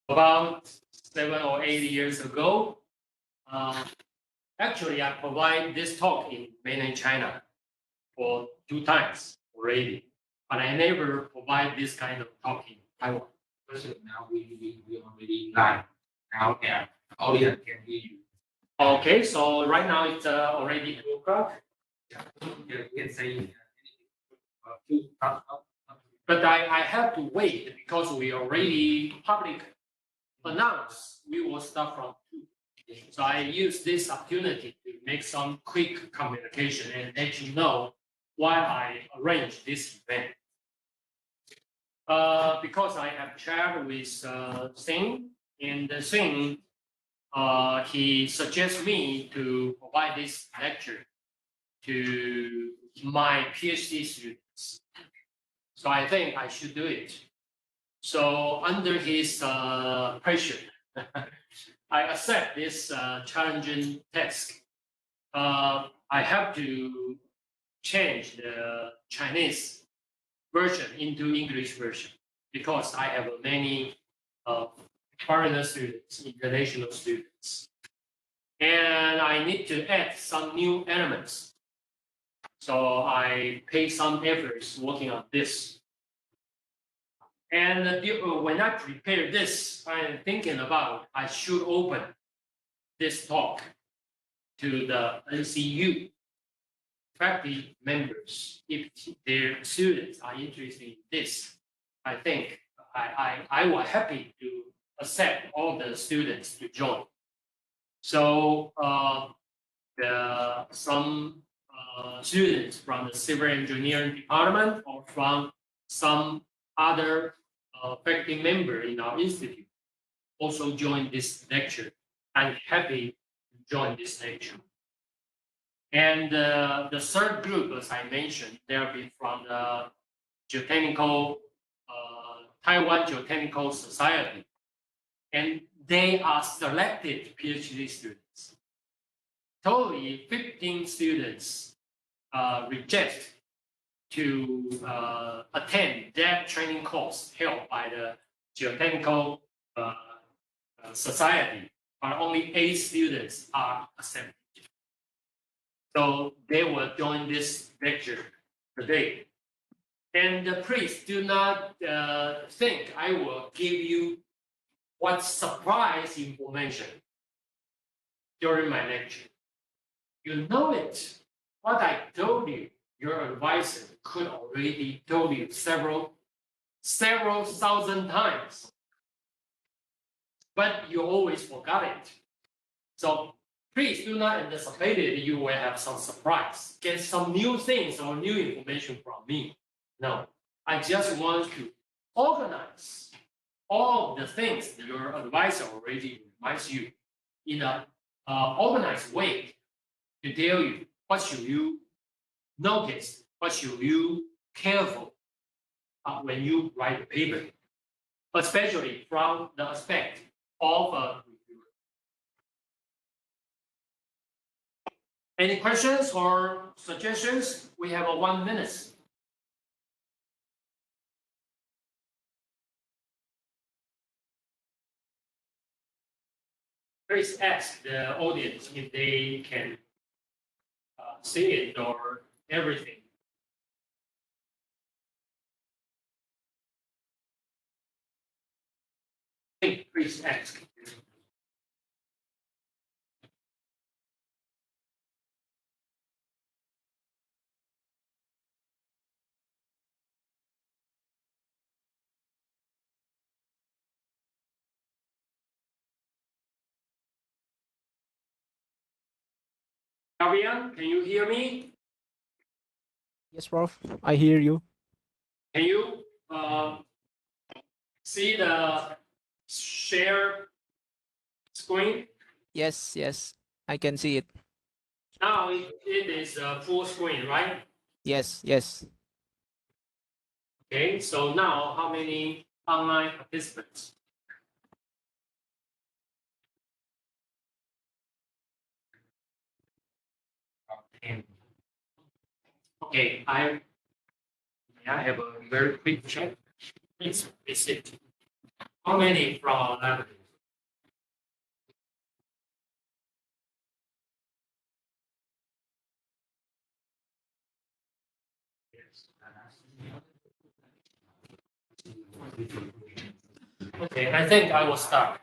About 7 or 8 years ago, actually, I provide this talk in mainland China for 2 times already, but I never provide this kind of talk in Taiwan. Because now we already live. Now the audience can hear you. Okay, so right now it's already 2 o'clock. Yeah, you can say But I have to wait because we already public announced we will start from 2. So I use this opportunity to make some quick communication and let you know why I arranged this event. Because I have chatted with Singh, and Singh, he suggests me to provide this lecture to my PhD students. So I think I should do it. So under his pressure, I accept this challenging task. I have to change the Chinese version into English version because I have many foreigner students, international students. And I need to add some new elements. So I pay some efforts working on this. And when I prepare this, I'm thinking about I should open this talk to the NCU faculty members. If their students are interested in this, I think I was happy to accept all the students to join. So some students from the civil engineering department or from some other faculty member in our institute also joined this lecture. I'm happy to join this lecture. And the third group, as I mentioned, they'll be from the geotechnical, Taiwan Geotechnical Society. And they are selected PhD students. Totally 15 students reject to attend that training course held by the Geotechnical Society, but only 8 students are accepted. So they will join this lecture today. And please do not think I will give you what surprise information during my lecture. You know it. What I told you, your advisor could already told you several thousand times. But you always forgot it. So please do not anticipate it. You will have some surprise, get some new things or new information from me. No, I just want to organize all of the things that your advisor already reminds you in an organized way to tell you what should you notice, what should you careful when you write a paper, especially from the aspect of a reviewer. Any questions or suggestions? We have 1 minute. Please ask the audience if they can see it or everything. Please ask. Fabian, can you hear me? Yes, Prof. I hear you. Can you see the share screen? Yes, I can see it. Now it is full screen, right? Yes. Okay, so now how many online participants? Okay, I have a very quick check. Please visit. How many from our lab? Okay, I think I will start.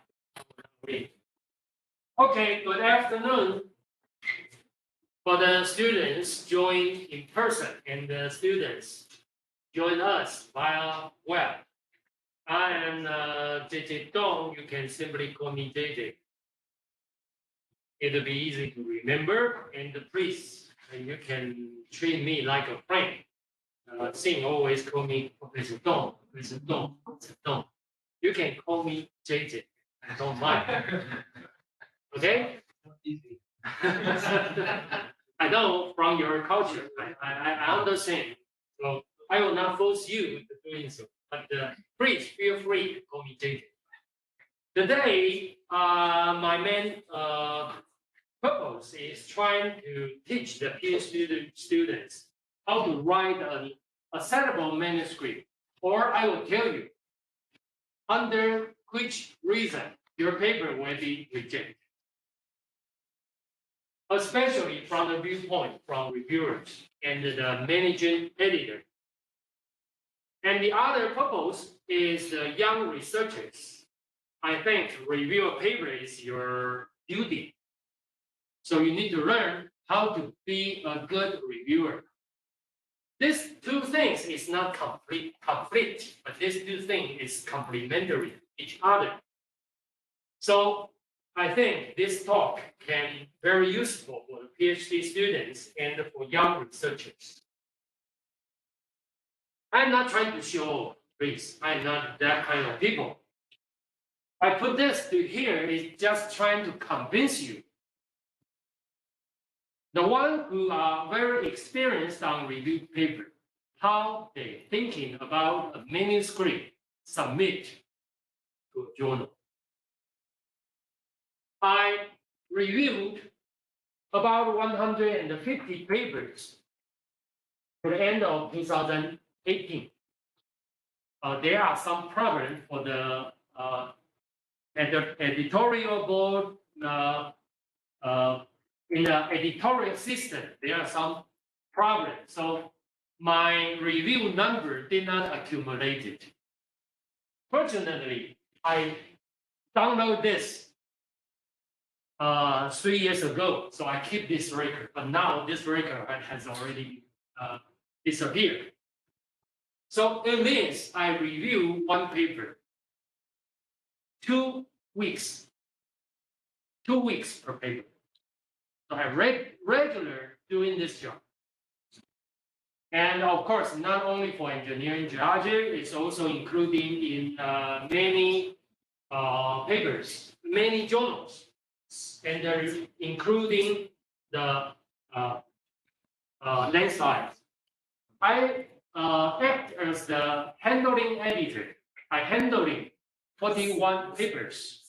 Okay, good afternoon. For the students join in person and the students join us via web. I am Jia-Jyun Dong. You can simply call me JJ. It'll be easy to remember, and please, you can treat me like a friend. Sing always call me Professor Dong, Professor Dong, Professor Dong. You can call me JJ. I don't mind. Okay? Easy. I know from your culture, I understand. So I will not force you to doing so, but please feel free to call me JJ. Today, my main purpose is trying to teach the PhD students how to write an acceptable manuscript, or I will tell you under which reason your paper will be rejected, especially from the viewpoint from reviewers and the managing editor. And the other purpose is the young researchers. I think review a paper is your duty. So you need to learn how to be a good reviewer. These two things is not conflict, but these two things is complementary each other. So I think this talk can be very useful for the PhD students and for young researchers. I'm not trying to show, please. I'm not that kind of people. I put this to here is just trying to convince you. The one who are very experienced on review paper, how they thinking about a manuscript submit to a journal. I reviewed about 150 papers to the end of 2018. There are some problems for the editorial board. In the editorial system, there are some problems. So my review number did not accumulate it. Fortunately, I downloaded this 3 years ago, so I keep this record. But now this record has already disappeared. So it means I review one paper 2 weeks, 2 weeks per paper. So I'm regular doing this job. And of course, not only for engineering geology, it's also including in many papers, many journals, and including the landslides. I act as the handling editor. I handling 41 papers.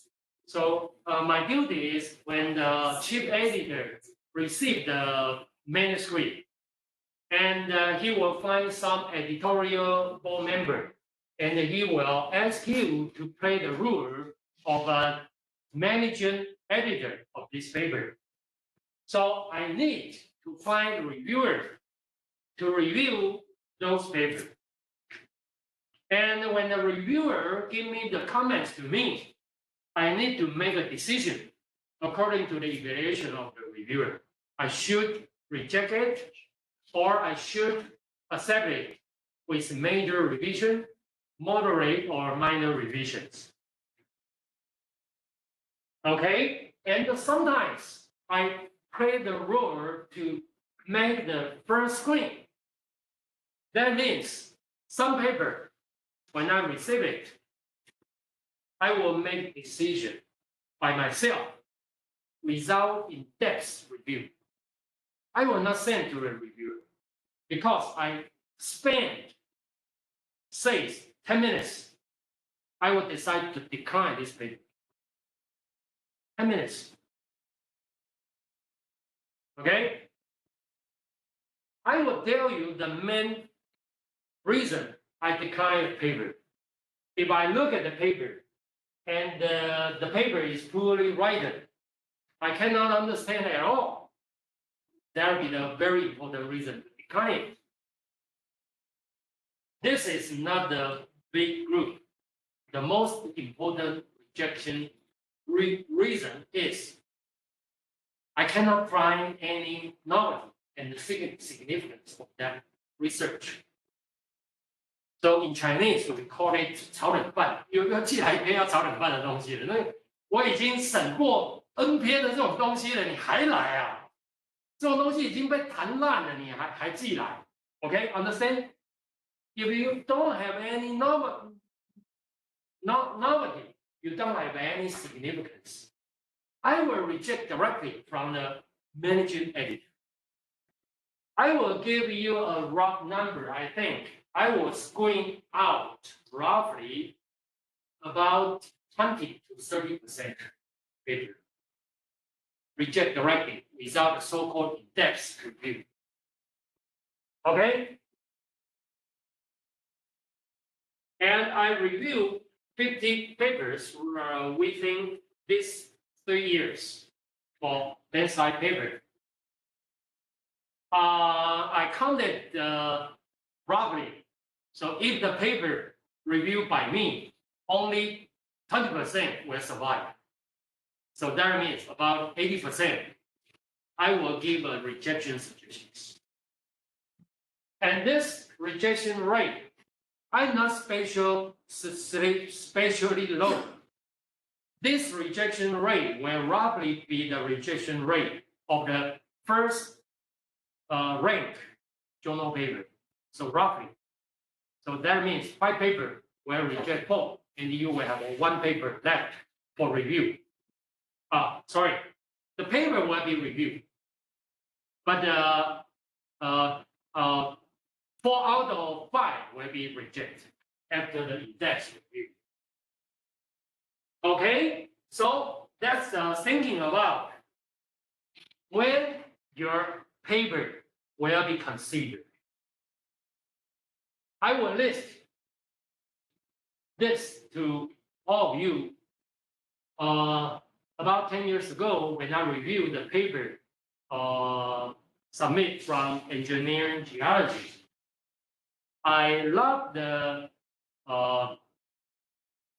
So my duty is when the chief editor receives the manuscript, and he will find some editorial board member, and he will ask you to play the role of a managing editor of this paper. So I need to find reviewers to review those papers. And when the reviewer give me the comments to me, I need to make a decision according to the evaluation of the reviewer. I should reject it, or I should accept it with major revision, moderate or minor revisions. Okay, and sometimes I play the role to make the first screen. That means some paper, when I receive it, I will make decision by myself without in-depth review. I will not send to a reviewer because I spend, say, 10 minutes. I will decide to decline this paper. 10 minutes. Okay? I will tell you the main reason I decline a paper. If I look at the paper, and the paper is poorly written, I cannot understand at all. That will be the very important reason to decline it. This is not the big group. The most important rejection reason is I cannot find any novelty and the significance of that research. So in Chinese, we call it 炒冷饭。又寄来一篇要炒冷饭的东西了，那我已经审过 N 篇的这种东西了，你还来啊？这种东西已经被谈烂了，你还寄来 ？OK, understand? If you don't have any novelty, you don't have any significance, I will reject directly from the managing editor. I will give you a rough number. I think I will screen out roughly about 20 to 30% paper. Reject directly without a so-called in-depth review. Okay? And I review 50 papers within these 3 years for bedside paper. I counted roughly. So if the paper reviewed by me, only 20% will survive. So that means about 80%, I will give a rejection suggestions. And this rejection rate, I'm not spatially low. This rejection rate will roughly be the rejection rate of the first rank journal paper. So roughly. So that means 5 papers will reject 4, and you will have 1 paper left for review. Sorry, the paper will be reviewed, but 4 out of 5 will be rejected after the in-depth review. Okay, so that's thinking about when your paper will be considered. I will list this to all of you. About 10 years ago, when I reviewed the paper submitted from engineering geology, I love the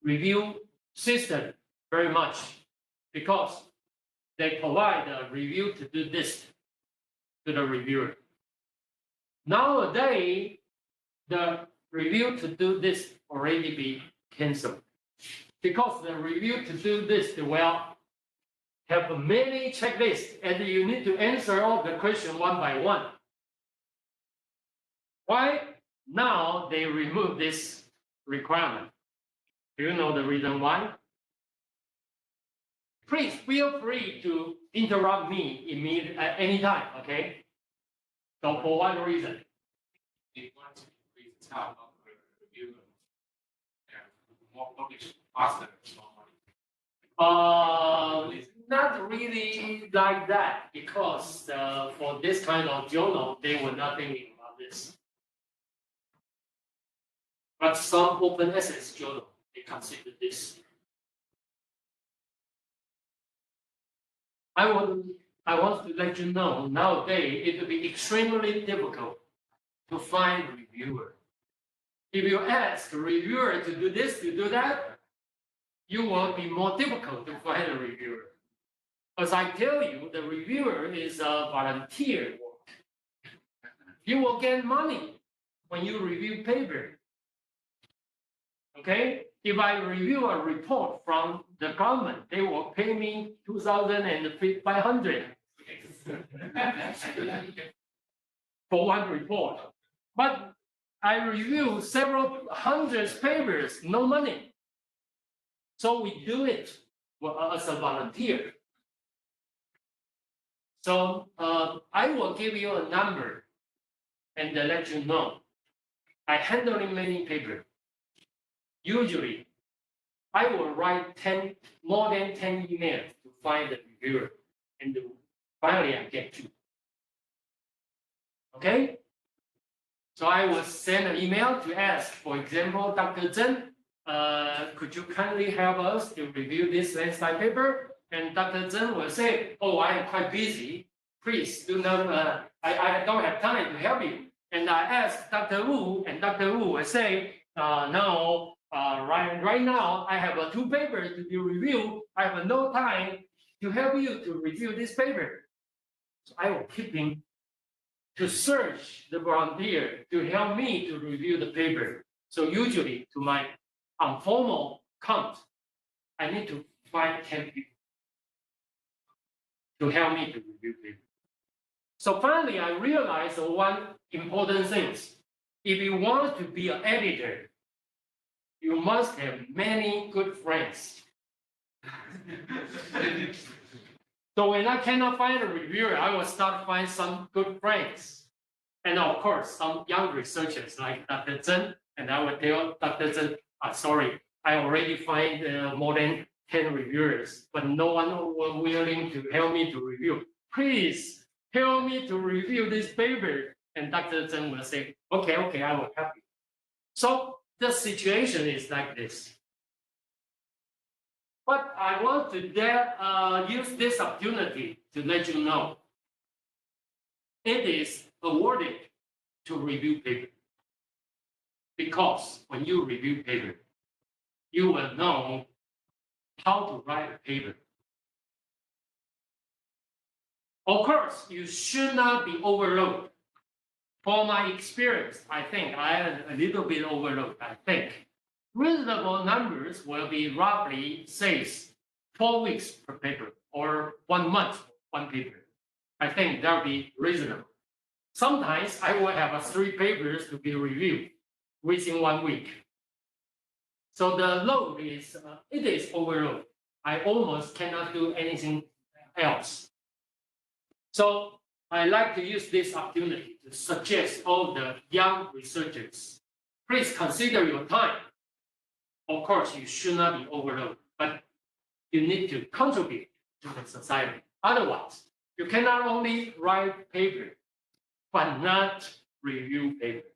review system very much because they provide a review to-do list to the reviewer. Nowadays, the review to-do list already be canceled because the review to-do list will have many checklists and you need to answer all the questions one by one. Why? Now they remove this requirement. Do you know the reason why? Please feel free to interrupt me immediately at any time, okay? So for one reason. They want to increase the time of the reviewer and more publish faster. Not really like that because for this kind of journal, they were not thinking about this. But some open access journal, they consider this. I want to let you know nowadays it will be extremely difficult to find a reviewer. If you ask a reviewer to do this, to do that, you will be more difficult to find a reviewer. As I tell you, the reviewer is a volunteer work. You will get money when you review paper. Okay? If I review a report from the government, they will pay me 2,500 for one report. But I review several hundred papers, no money. So we do it as a volunteer. So I will give you a number and let you know. I handle many papers. Usually, I will write more than 10 emails to find the reviewer, and finally I get you. Okay? So I will send an email to ask, for example, Dr. Zheng, could you kindly help us to review this landslide paper? And Dr. Zheng will say, oh, I am quite busy. Please do not, I don't have time to help you. And I asked Dr. Wu, and Dr. Wu will say, no, right now I have 2 papers to be reviewed. I have no time to help you to review this paper. So I will keep him to search the volunteer to help me to review the paper. So usually, to my informal count, I need to find 10 people to help me to review paper. So finally, I realized one important thing. If you want to be an editor, you must have many good friends. So when I cannot find a reviewer, I will start find some good friends. And of course, some young researchers like Dr. Zheng, and I will tell Dr. Zheng, sorry, I already find more than 10 reviewers, but no one was willing to help me to review. Please help me to review this paper. And Dr. Zheng will say, okay, I will help you. So the situation is like this. But I want to use this opportunity to let you know it is awarded to review paper. Because when you review paper, you will know how to write a paper. Of course, you should not be overloaded. For my experience, I think I am a little bit overloaded. I think reasonable numbers will be roughly, say, 4 weeks per paper or 1 month, 1 paper. I think that will be reasonable. Sometimes I will have 3 papers to be reviewed within 1 week. So the load is, it is overload. I almost cannot do anything else. So I like to use this opportunity to suggest all the young researchers, please consider your time. Of course, you should not be overloaded, but you need to contribute to the society. Otherwise, you cannot only write paper, but not review paper.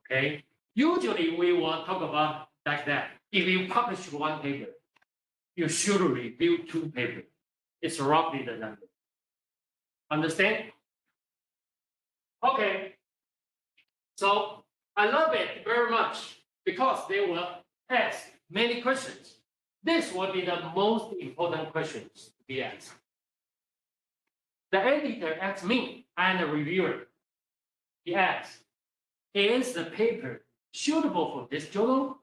Okay? Usually, we will talk about like that. If you publish 1 paper, you should review 2 papers. It's roughly the number. Understand? Okay. So I love it very much because they will ask many questions. This will be the most important questions to be asked. The editor asks me, I am the reviewer. He asks, is the paper suitable for this journal?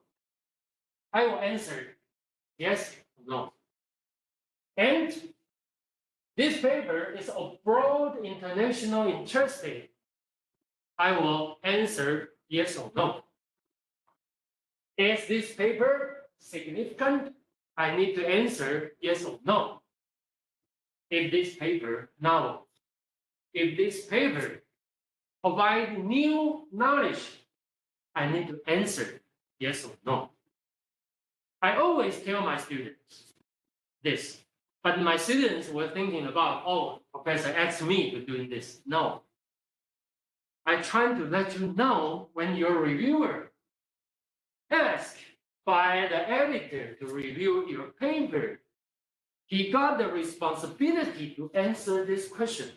I will answer yes or no. And this paper is of broad international interest. I will answer yes or no. Is this paper significant? I need to answer yes or no. If this paper novel, if this paper provide new knowledge, I need to answer yes or no. I always tell my students this, but my students were thinking about, oh, professor asked me to do this. No. I'm trying to let you know when your reviewer asked by the editor to review your paper, he got the responsibility to answer this question.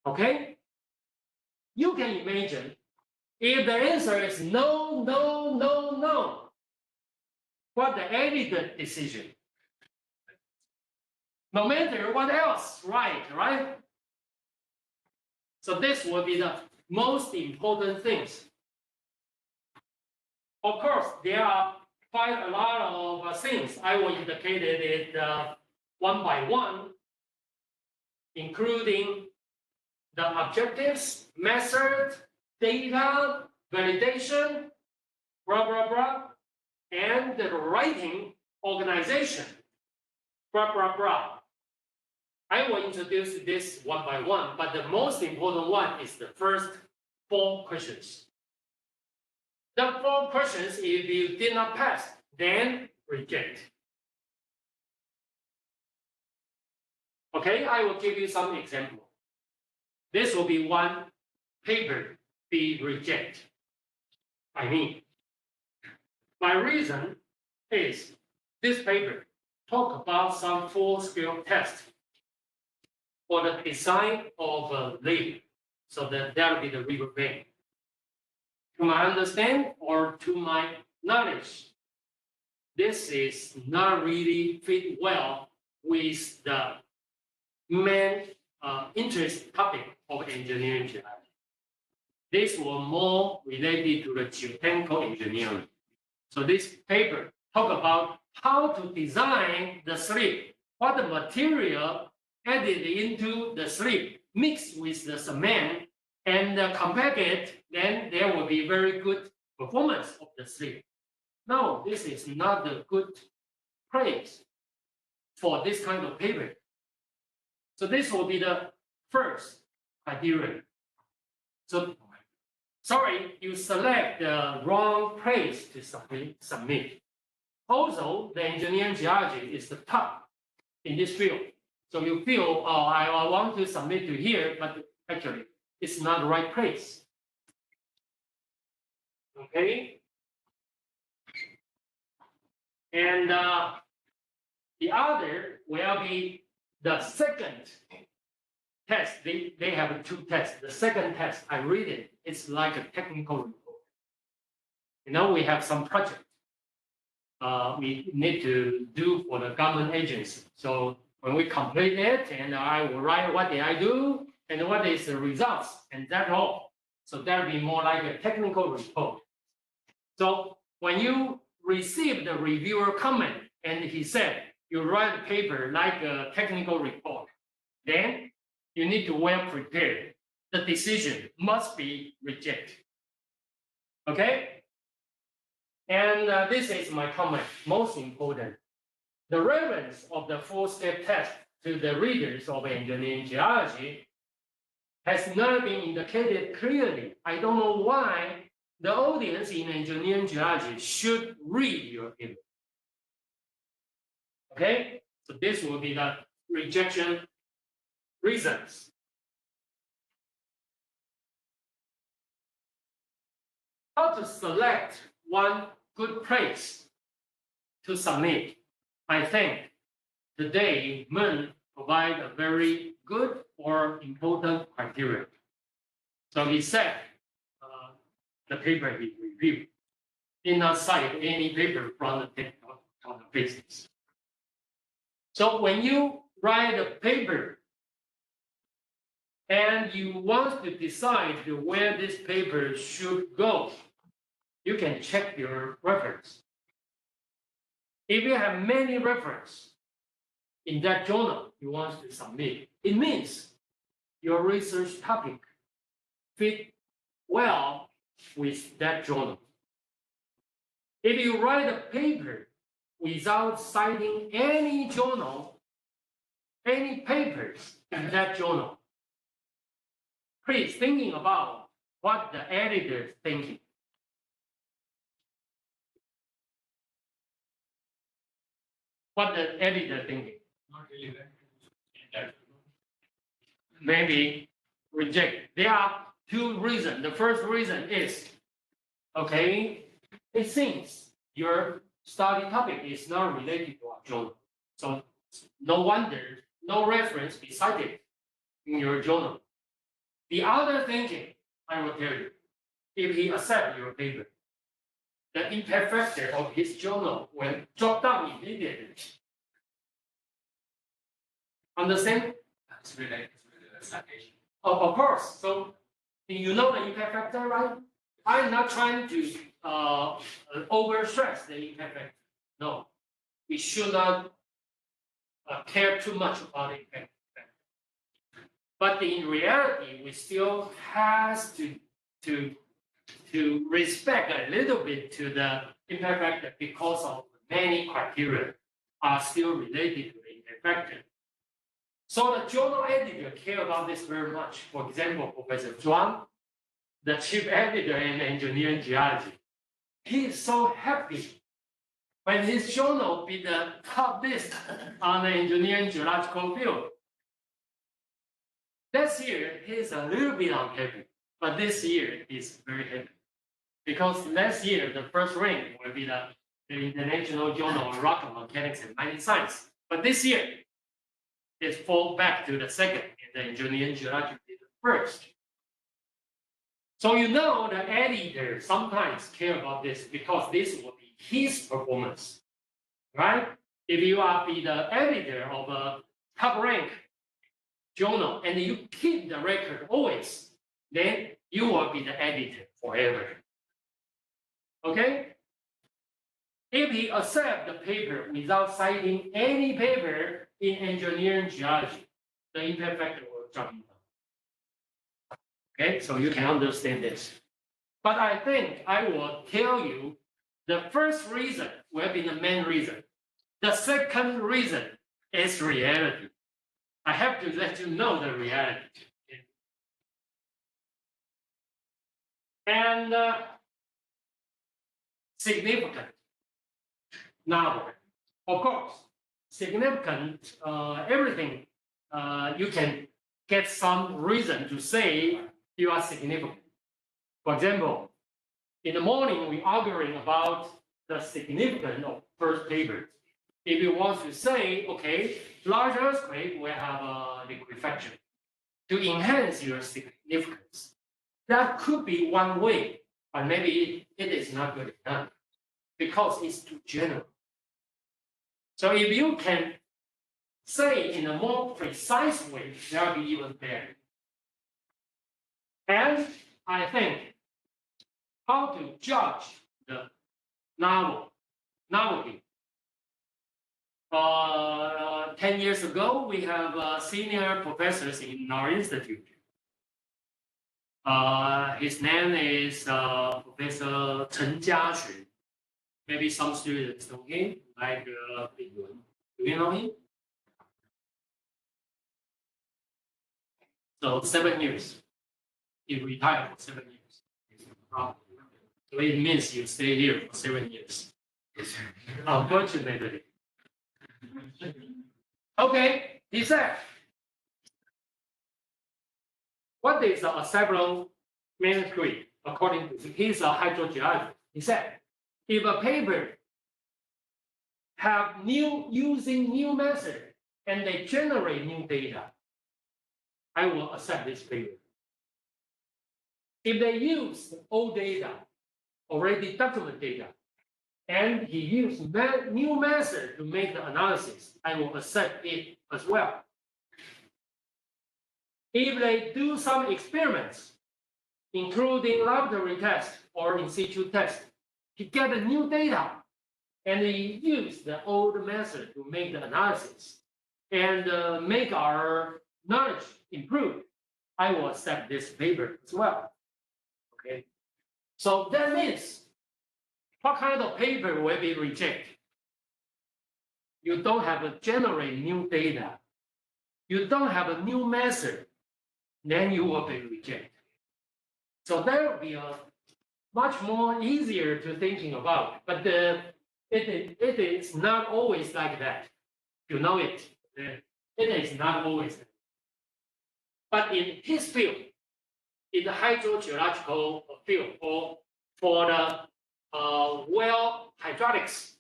Okay? You can imagine if the answer is no, no, no, no, what the editor decision? No matter what else, right? So this will be the most important things. Of course, there are quite a lot of things. I will indicate it one by one, including the objectives, method, data, validation, blah, blah, blah, and the writing organization, blah, blah, blah. I will introduce this one by one, but the most important one is the first 4 questions. The 4 questions, if you did not pass, then reject. Okay, I will give you some example. This will be one paper be rejected by me. My reason is this paper talk about some full-scale test for the design of a lake. So that will be the river bank. To my understanding or to my knowledge, this is not really fit well with the main interest topic of engineering geology. This was more related to the geotechnical engineering. So this paper talk about how to design the slip, what the material added into the slip mixed with the cement and compact it, then there will be very good performance of the slip. No, this is not a good praise for this kind of paper. So this will be the first criterion. So sorry, you select the wrong place to submit. Also, the engineering geology is the top in this field. So you feel, oh, I want to submit to here, but actually it's not the right place. Okay. And the other will be the second test. They have two tests. The second test, I read it, it's like a technical report. You know, we have some project we need to do for the government agency. So when we complete it, and I will write what did I do and what is the results, and that's all. So that will be more like a technical report. So when you receive the reviewer comment and he said you write a paper like a technical report, then you need to well prepare. The decision must be rejected. Okay? And this is my comment, most important. The relevance of the four-step test to the readers of engineering geology has not been indicated clearly. I don't know why the audience in engineering geology should read your paper. Okay? So this will be the rejection reasons. How to select one good place to submit? I think today MAN provide a very good or important criteria. So he said the paper he reviewed did not cite any paper from the technical business. So when you write a paper and you want to decide where this paper should go, you can check your reference. If you have many references in that journal you want to submit, it means your research topic fit well with that journal. If you write a paper without citing any journal, any papers in that journal, please thinking about what the editor is thinking. What the editor thinking? Not really Maybe reject. There are two reasons. The first reason is, okay, it seems your study topic is not related to our journal. So no wonder, no reference be cited in your journal. The other thinking, I will tell you, if he accepts your paper, the impact factor of his journal will drop down immediately. Understand? It's related to the citation. Of course. So you know the impact factor, right? I'm not trying to overstress the impact factor. No, we should not care too much about the impact factor. But in reality, we still has to respect a little bit to the impact factor because of many criteria are still related to the impact factor. So the journal editor care about this very much. For example, Professor Zhuang, the chief editor in engineering geology, he is so happy when his journal be the top list on the engineering geological field. This year, he is a little bit unhappy, but this year he's very happy Because last year, the first rank will be the International Journal of Rock Mechanics and Mining Science. But this year, it fall back to the second, and the engineering geology is the first. So you know the editor sometimes care about this because this will be his performance, right? If you are be the editor of a top rank journal and you keep the record always, then you will be the editor forever. Okay? If he accept the paper without citing any paper in engineering geology, the impact factor will drop down. Okay, so you can understand this. But I think I will tell you the first reason will be the main reason. The second reason is reality. I have to let you know the reality. And significant novel. Of course, significant, everything, you can get some reason to say you are significant. For example, in the morning, we arguing about the significance of first paper. If you want to say, okay, large earthquake will have a liquefaction to enhance your significance. That could be one way, but maybe it is not good enough because it's too general. So if you can say in a more precise way, that will be even better. And I think how to judge the novelty. 10 years ago, we have senior professors in our institute. His name is Professor Chen Jia-Jyun. Maybe some students know him, like Yun. Do you know him? So 7 years. He retired for 7 years. So it means you stay here for 7 years. Unfortunately. Okay, he said, what is the several manuscript according to his hydrogeology? He said, if a paper have using new method and they generate new data, I will accept this paper. If they use old data, already documented data, and he used new method to make the analysis, I will accept it as well. If they do some experiments, including laboratory tests or in situ tests, to get the new data, and they use the old method to make the analysis and make our knowledge improve, I will accept this paper as well. Okay, so that means what kind of paper will be rejected? You don't have to generate new data. You don't have a new method, then you will be rejected. So that will be a much more easier to thinking about, but it is not always like that. You know it. It is not always that. But in his field, in the hydrogeological field, or for the well hydraulics,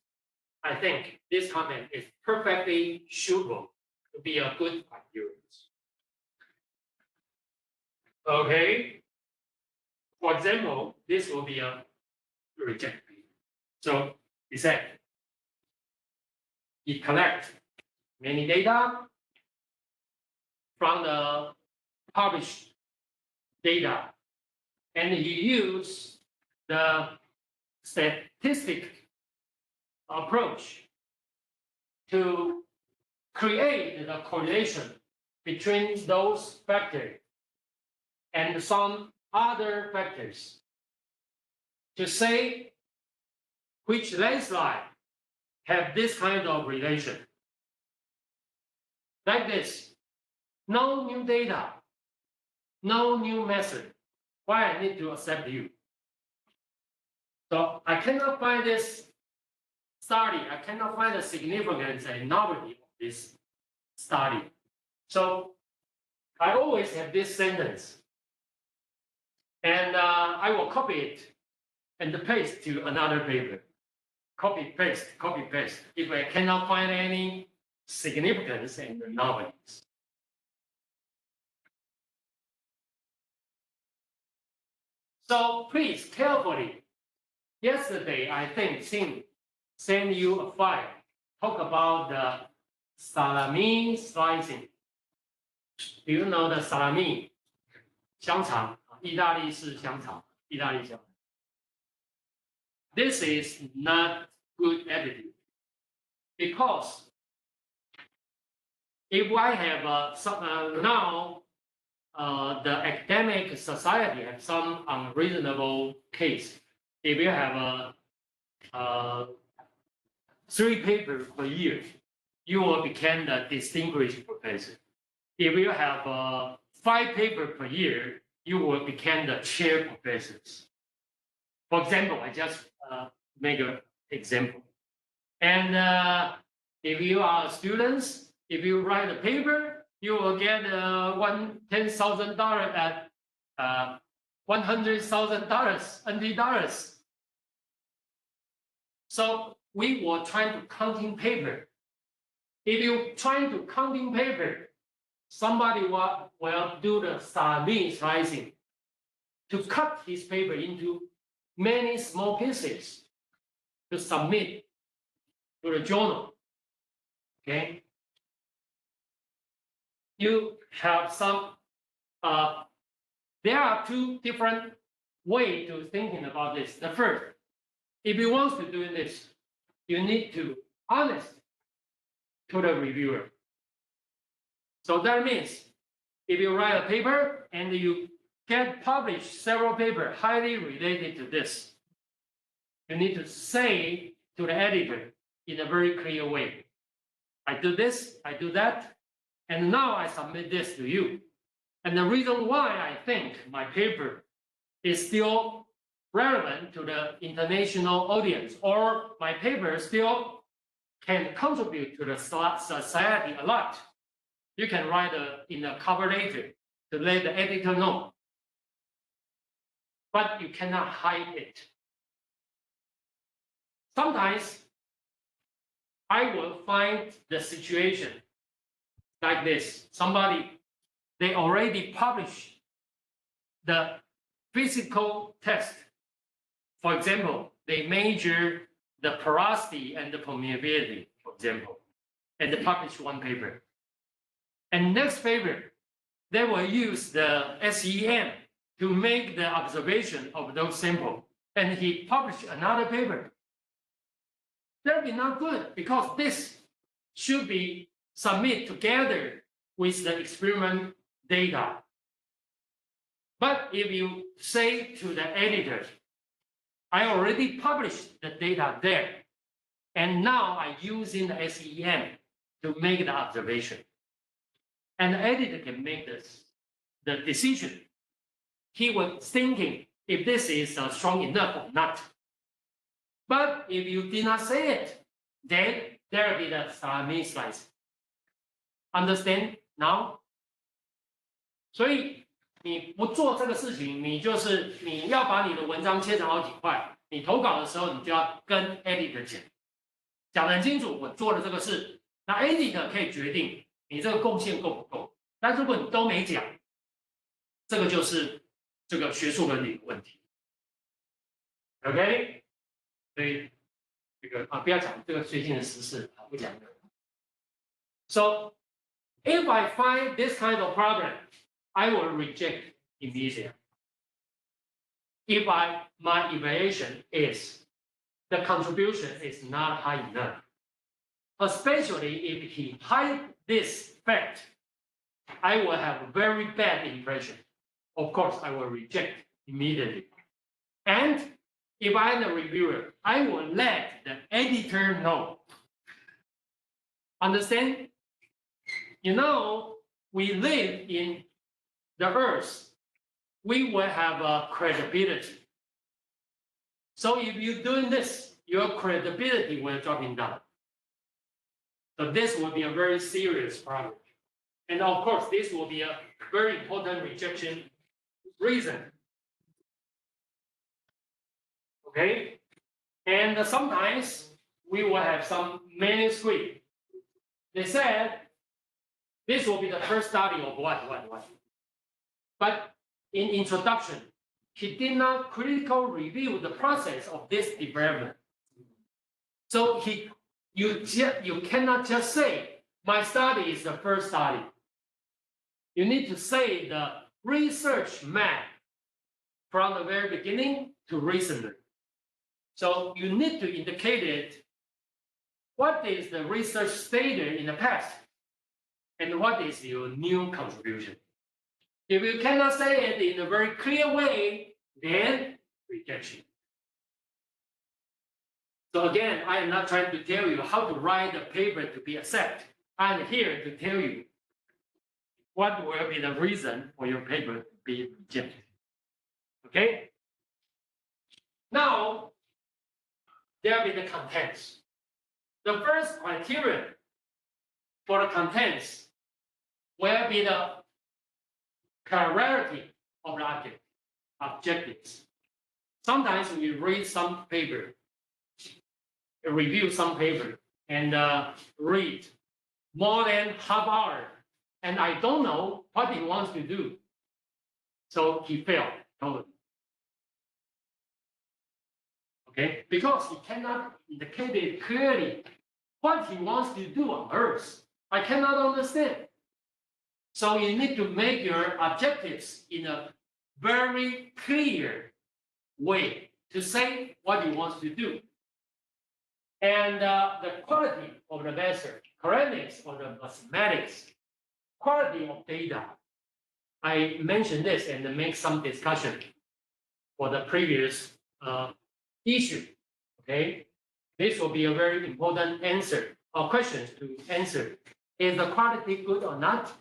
I think this comment is perfectly suitable to be a good criterion. Okay. For example, this will be a reject. So he said, he collect many data from the published data, and he use the statistic approach to create the correlation between those factors and some other factors to say which landslide have this kind of relation. Like this, no new data, no new method. Why I need to accept you? So I cannot find this study, I cannot find the significance and novelty of this study. So I always have this sentence, and I will copy it and paste to another paper. Copy, paste, copy, paste. If I cannot find any significance and anomalies. So please carefully. Yesterday, I think Xin sent you a file. Talk about the salami slicing. Do you know the salami? 香肠，意大利式香肠，意大利香肠。This is not good attitude because if I have now the academic society have some unreasonable case. If you have a 3 papers per year, you will become the distinguished professor. If you have 5 papers per year, you will become the chair professors. For example, I just make an example. And if you are students, if you write a paper, you will get $10,000 at $100,000 NT dollars. So we were trying to counting paper. If you trying to counting paper, somebody will do the salami slicing to cut his paper into many small pieces to submit to the journal. Okay. You have some, there are 2 different ways to thinking about this. The first, if you want to do this, you need to honest to the reviewer. So that means if you write a paper and you get published several papers highly related to this, you need to say to the editor in a very clear way, I do this, I do that, and now I submit this to you. And the reason why I think my paper is still relevant to the international audience, or my paper still can contribute to the society a lot. You can write in a cover letter to let the editor know. But you cannot hide it. Sometimes I will find the situation like this. Somebody, they already published the physical test. For example, they measure the porosity and the permeability, for example, and they publish one paper. And next paper, they will use the SEM to make the observation of those samples. And he published another paper. That would be not good because this should be submitted together with the experiment data. But if you say to the editor, I already published the data there, and now I'm using the SEM to make the observation. And the editor can make the decision. He was thinking if this is strong enough or not. But if you did not say it, then there will be the salami slice. Understand now? 所以你不做这个事情，你要把你的文章切成好几块。你投稿的时候，你就要跟 editor 讲得很清楚，我做了这个事。那 editor 可以决定你这个贡献够不够。但如果你都没讲，这个就是这个学术伦理的问题。OK， 所以这个不要讲这个最近的时事不讲这个。So if I find this kind of problem, I will reject immediately. If my evaluation is the contribution is not high enough, especially if he hide this fact, I will have a very bad impression. Of course, I will reject immediately. And if I'm the reviewer, I will let the editor know. Understand? You know, we live in the earth. We will have a credibility. So if you're doing this, your credibility will dropping down. So this will be a very serious problem. And of course, this will be a very important rejection reason. OK， Okay, and sometimes we will have some manuscript. They said this will be the first study of what. But in introduction, he did not critically review the process of this development. So you cannot just say my study is the first study. You need to say the research map from the very beginning to recently. So you need to indicate it. What is the research stated in the past? And what is your new contribution? If you cannot say it in a very clear way, then rejection. So again, I am not trying to tell you how to write a paper to be accepted. I'm here to tell you what will be the reason for your paper to be rejected. Okay? Now, there will be the contents. The first criterion for the contents will be the clarity of the objectives. Sometimes we read some paper, review some paper, and read more than half hour, and I don't know what he wants to do. So he failed totally. Okay, because he cannot indicate it clearly what he wants to do on Earth. I cannot understand. So you need to make your objectives in a very clear way to say what you want to do. And the quality of the method, correctness of the mathematics, quality of data. I mentioned this and make some discussion for the previous issue. Okay, this will be a very important answer or questions to answer. Is the quality good or not?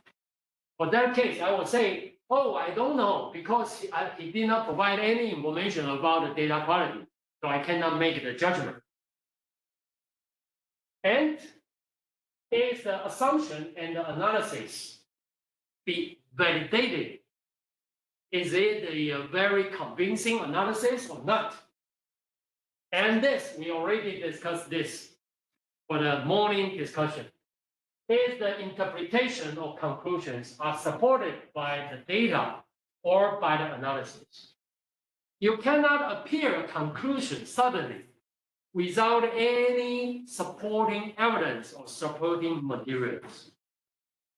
For that case, I would say, oh, I don't know, because he did not provide any information about the data quality, so I cannot make the judgment. And is the assumption and the analysis be validated? Is it a very convincing analysis or not? And this, we already discussed this for the morning discussion. Is the interpretation of conclusions are supported by the data or by the analysis? You cannot appear a conclusion suddenly without any supporting evidence or supporting materials.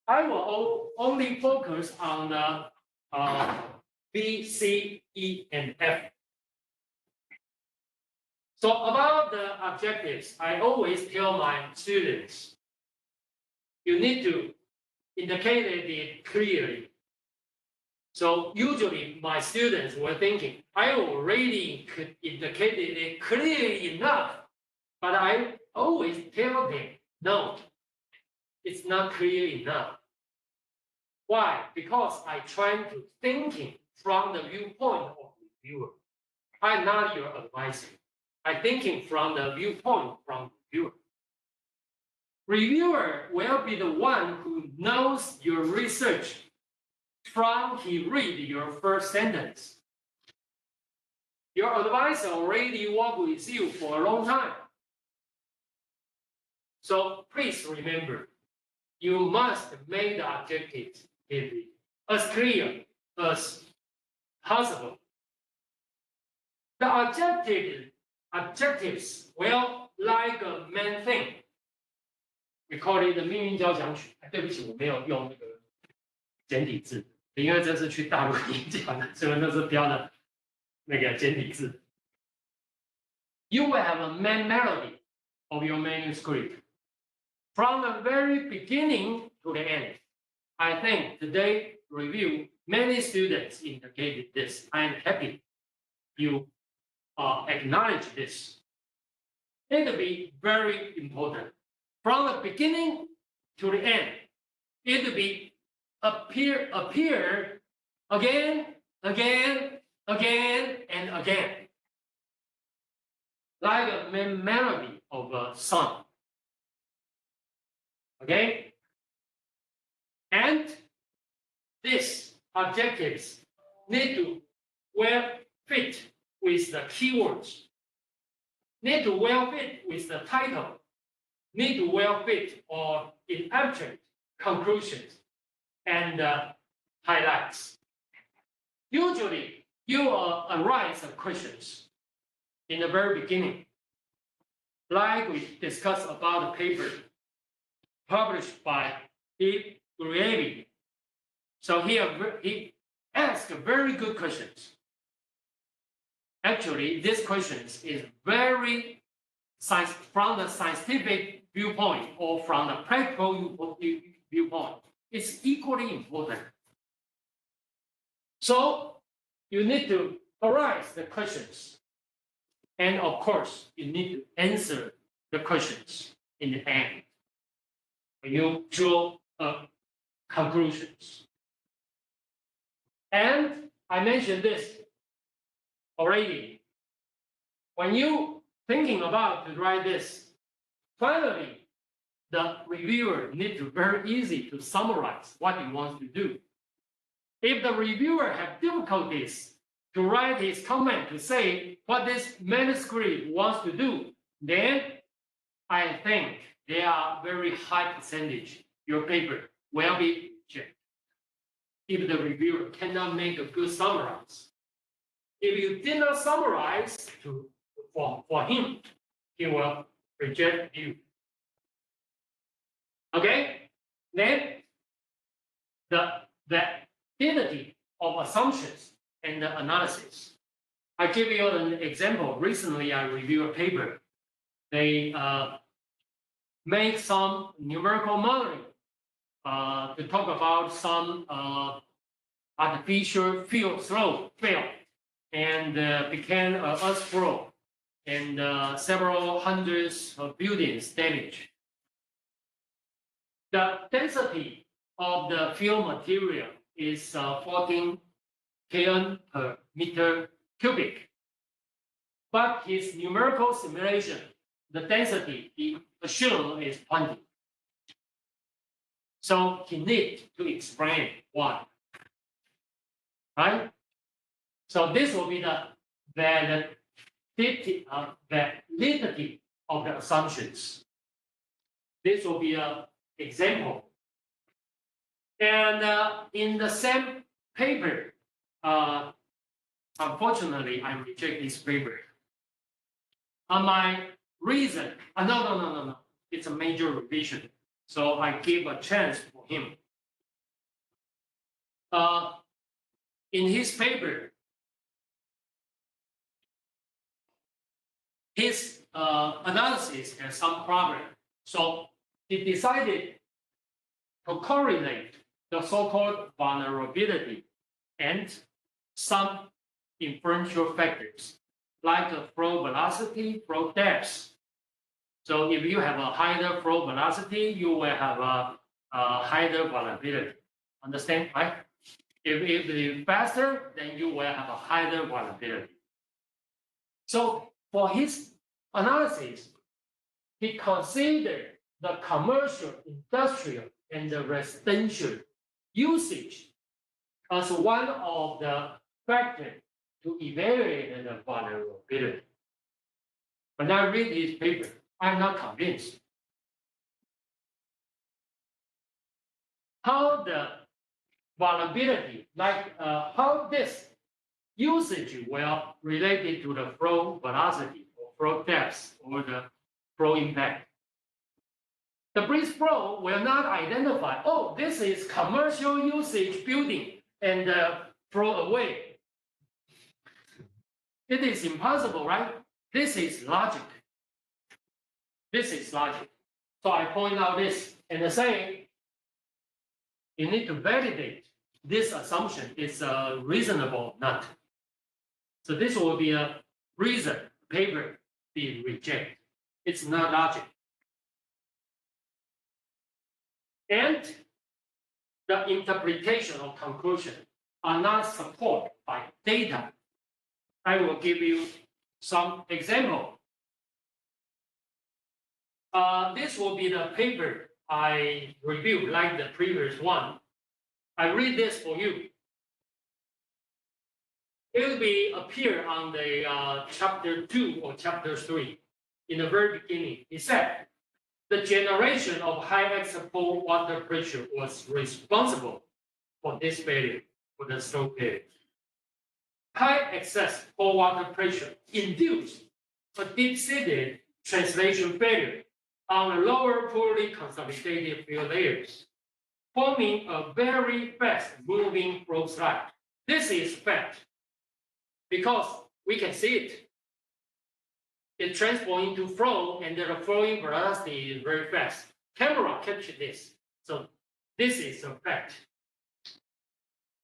I will only focus on the B, C, E, and F. So about the objectives, I always tell my students, you need to indicate it clearly. So usually my students were thinking, I already indicated it clearly enough, but I always tell them, no, it's not clear enough. Why? Because I try to thinking from the viewpoint of the viewer. I'm not your advisor. I'm thinking from the viewpoint from the viewer. Reviewer will be the one who knows your research from he read your first sentence. Your advisor already worked with you for a long time. So please remember, you must make the objective as clear as possible. The objectives will like a main thing. We call it the 命运交响曲。对不起，我没有用那个简体字，因为这是去大陆演讲的，所以那是标的那个简体字。You will have a main melody of your manuscript from the very beginning to the end. I think today review many students indicated this. I am happy you acknowledge this. It will be very important. From the beginning to the end, it will be appear again, and again. Like a melody of a song. Okay? And these objectives need to well fit with the keywords need to well fit with the title, need to well fit or in abstract conclusions and highlights. Usually, you arise the questions in the very beginning, like we discussed about the paper published by VIEWPOINTS. So he asked very good questions. Actually, this questions is very from the scientific viewpoint or from the practical viewpoint. It's equally important. So you need to arise the questions. And of course, you need to answer the questions in the end. You draw conclusions. And I mentioned this already. When you thinking about to write this, finally, the reviewer need to very easy to summarize what he wants to do. If the reviewer have difficulties to write his comment to say what this manuscript wants to do, then I think there are very high percentage your paper will be rejected. If the reviewer cannot make a good summarize. If you did not summarize for him, he will reject you. Okay? Then the validity of assumptions and the analysis. I give you an example. Recently, I reviewed a paper. They make some numerical modeling to talk about some artificial field slope failed and became an earth flow and several hundreds of buildings damaged. The density of the field material is 14 kN per meter cubic. But his numerical simulation, the density he assumed is 20. So he needs to explain why. Right? So this will be the validity of the assumptions. This will be an example. And in the same paper, unfortunately, I reject this paper. My reason, no. It's a major revision. So I give a chance for him. In his paper, his analysis has some problem. So he decided to correlate the so-called vulnerability and some inferential factors like the flow velocity, flow depth. So if you have a higher flow velocity, you will have a higher vulnerability. Understand, right? If it is faster, then you will have a higher vulnerability. So for his analysis, he considered the commercial, industrial, and the residential usage as one of the factors to evaluate the vulnerability. When I read his paper, I'm not convinced. How the vulnerability, like how this usage will related to the flow velocity or flow depth or the flow impact. The breeze flow will not identify, oh, this is commercial usage building and flow away. It is impossible, right? This is logic. This is logic. So I point out this and say, you need to validate this assumption is reasonable or not. So this will be a reason paper be rejected. It's not logic. And the interpretation or conclusion are not supported by data. I will give you some example. This will be the paper I reviewed, like the previous one. I read this for you. It will be appear on the chapter 2 or chapter 3. in the very beginning. He said the generation of high excess pore water pressure was responsible for this failure, for the stroke failure. High excess pore water pressure induced a deep-seated translation failure on the lower poorly consolidated field layers, forming a very fast-moving flow slide. This is fact because we can see it. It transforms into flow, and the flowing velocity is very fast. Camera captured this, so this is a fact.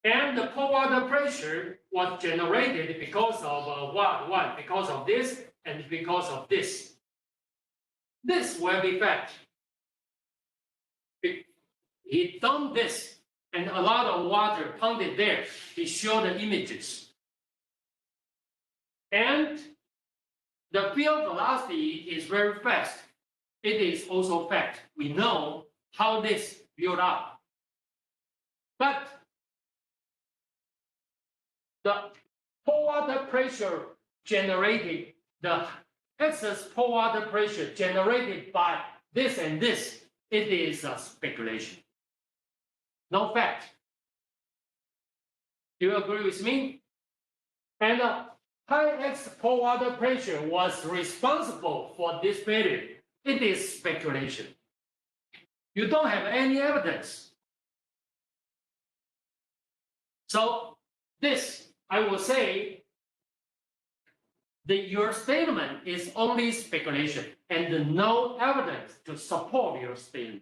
And the pore water pressure was generated because of what? Because of this and because of this. This will be fact. He done this, and a lot of water pumped there. He showed the images. And the field velocity is very fast. It is also fact. We know how this built up. But the pore water pressure generated, the excess pore water pressure generated by this and this, it is a speculation. No fact. Do you agree with me? And high excess pore water pressure was responsible for this failure. It is speculation. You don't have any evidence. So this, I will say, that your statement is only speculation and no evidence to support your statement.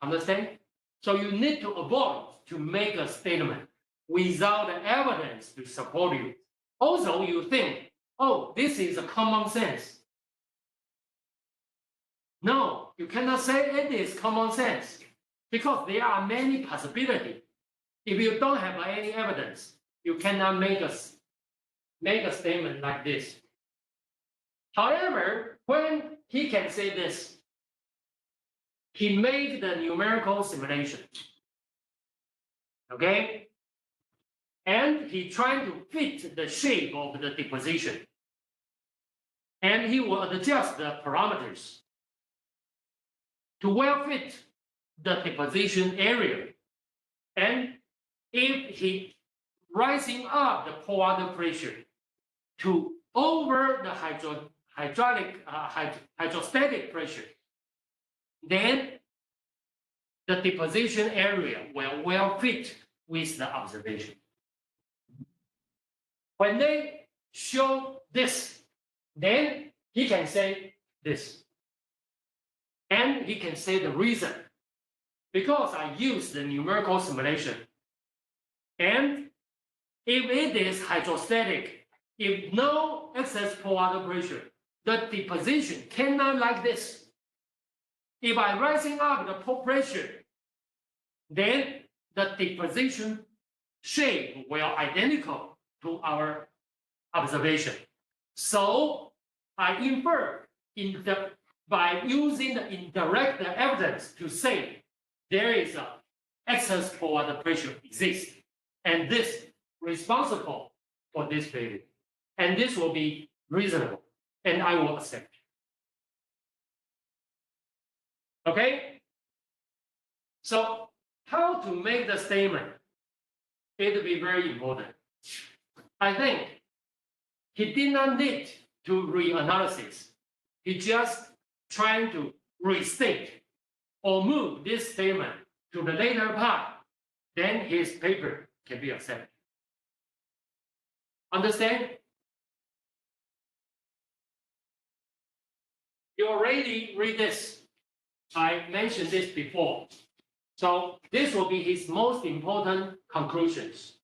Understand? So you need to avoid to make a statement without evidence to support you. Also, you think, oh, this is a common sense. No, you cannot say it is common sense because there are many possibilities. If you don't have any evidence, you cannot make a statement like this. However, when he can say this, he made the numerical simulation. Okay? And he tried to fit the shape of the deposition. And he will adjust the parameters to well fit the deposition area. And if he rising up the pore water pressure to over the hydrostatic pressure, then the deposition area will well fit with the observation. When they show this, then he can say this. And he can say the reason. Because I use the numerical simulation. And if it is hydrostatic, if no excess pore water pressure, the deposition cannot like this. If I rising up the pore pressure, then the deposition shape will identical to our observation. So I infer by using the indirect evidence to say there is a excess pore water pressure exists, and this responsible for this failure. And this will be reasonable, and I will accept. Okay? So how to make the statement? It will be very important. I think he did not need to reanalysis. He just trying to restate or move this statement to the later part. Then his paper can be accepted. Understand? You already read this. I mentioned this before. So this will be his most important conclusions.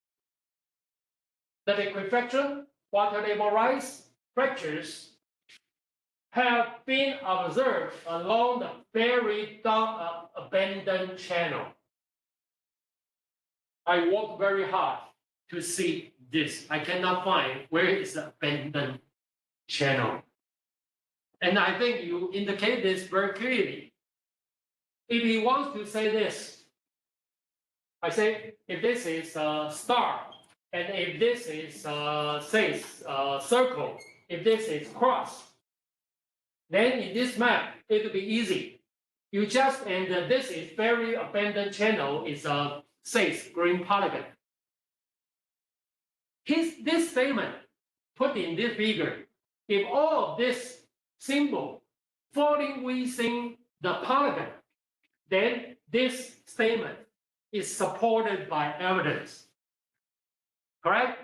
The liquefaction, water level rise, fractures have been observed along the very dark abandoned channel. I worked very hard to see this. I cannot find where is the abandoned channel. And I think you indicate this very clearly. If he wants to say this, I say if this is a star, and if this is say circle, if this is cross, then in this map, it will be easy. You just, and this is very abandoned channel, is a 6 green polygon. This statement put in this figure, if all of this symbol falling within the polygon, then this statement is supported by evidence. Correct?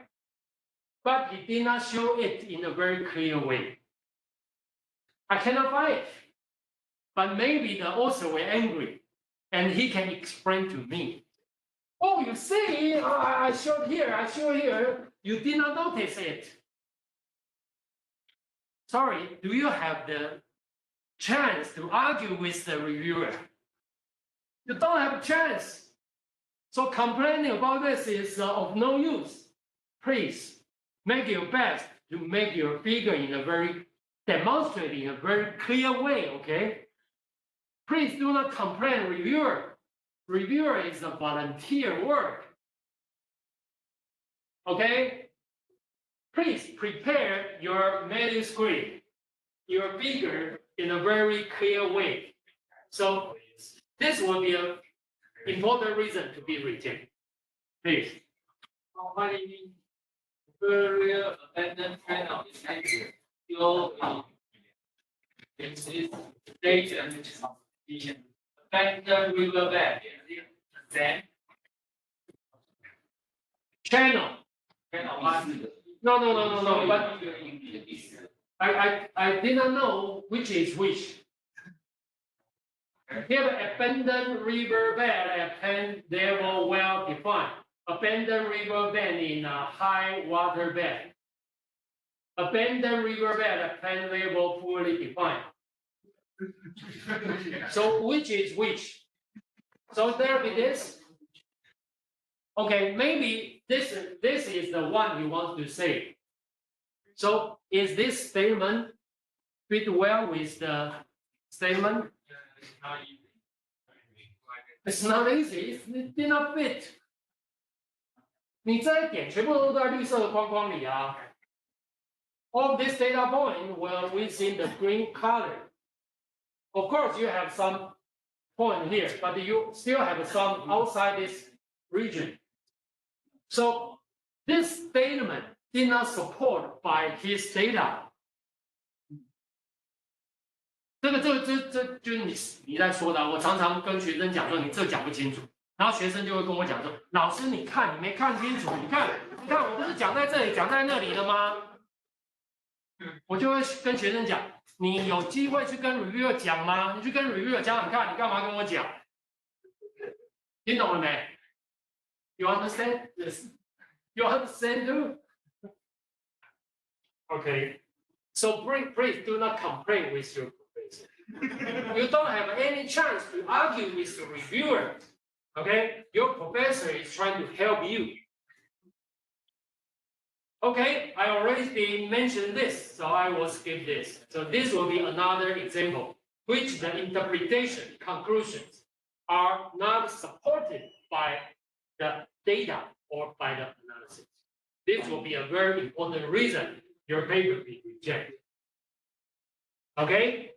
But he did not show it in a very clear way. I cannot find it. But maybe the author were angry and he can explain to me. Oh, you see, I showed here, you did not notice it. Sorry, do you have the chance to argue with the reviewer? You don't have a chance. So complaining about this is of no use. Please make your best to make your figure in a very demonstrated in a very clear way, okay? Please do not complain, reviewer. Reviewer is a volunteer work. Okay? Please prepare your manuscript, your figure in a very clear way. So this will be an important reason to be retained. Please. What do you mean? Very abandoned channel is still it's data and the abandoned riverbed. Then Channel. one. No. But I did not know which is which. Here, abandoned riverbed at Penn level well defined. Abandoned riverbed in a high water bed. Abandoned riverbed at Penn level poorly defined. So which is which? So there be this. Okay, maybe this is the one you want to say. So is this statement fit well with the statement? It's not easy. It did not fit. 你这一点全部都在绿色的框框里啊。All this data point were within the green color. Of course, you have some point here, but you still have some outside this region. So this statement did not support by his data. 这就是你在说的。我常常跟学生讲说，你这讲不清楚，然后学生就会跟我讲说，老师你看你没看清楚，你看我不是讲在这里讲在那里了吗？我就会跟学生讲，你有机会去跟 reviewer 讲吗？你去跟 reviewer 讲，你看你干嘛跟我讲？听懂了没 ？You understand? Yes. You understand too? Okay. So please do not complain with your professor. You don't have any chance to argue with the reviewer. Okay? Your professor is trying to help you. Okay, I already mentioned this, so I will skip this. So this will be another example, which the interpretation conclusions are not supported by the data or by the analysis. This will be a very important reason your paper be rejected. Okay?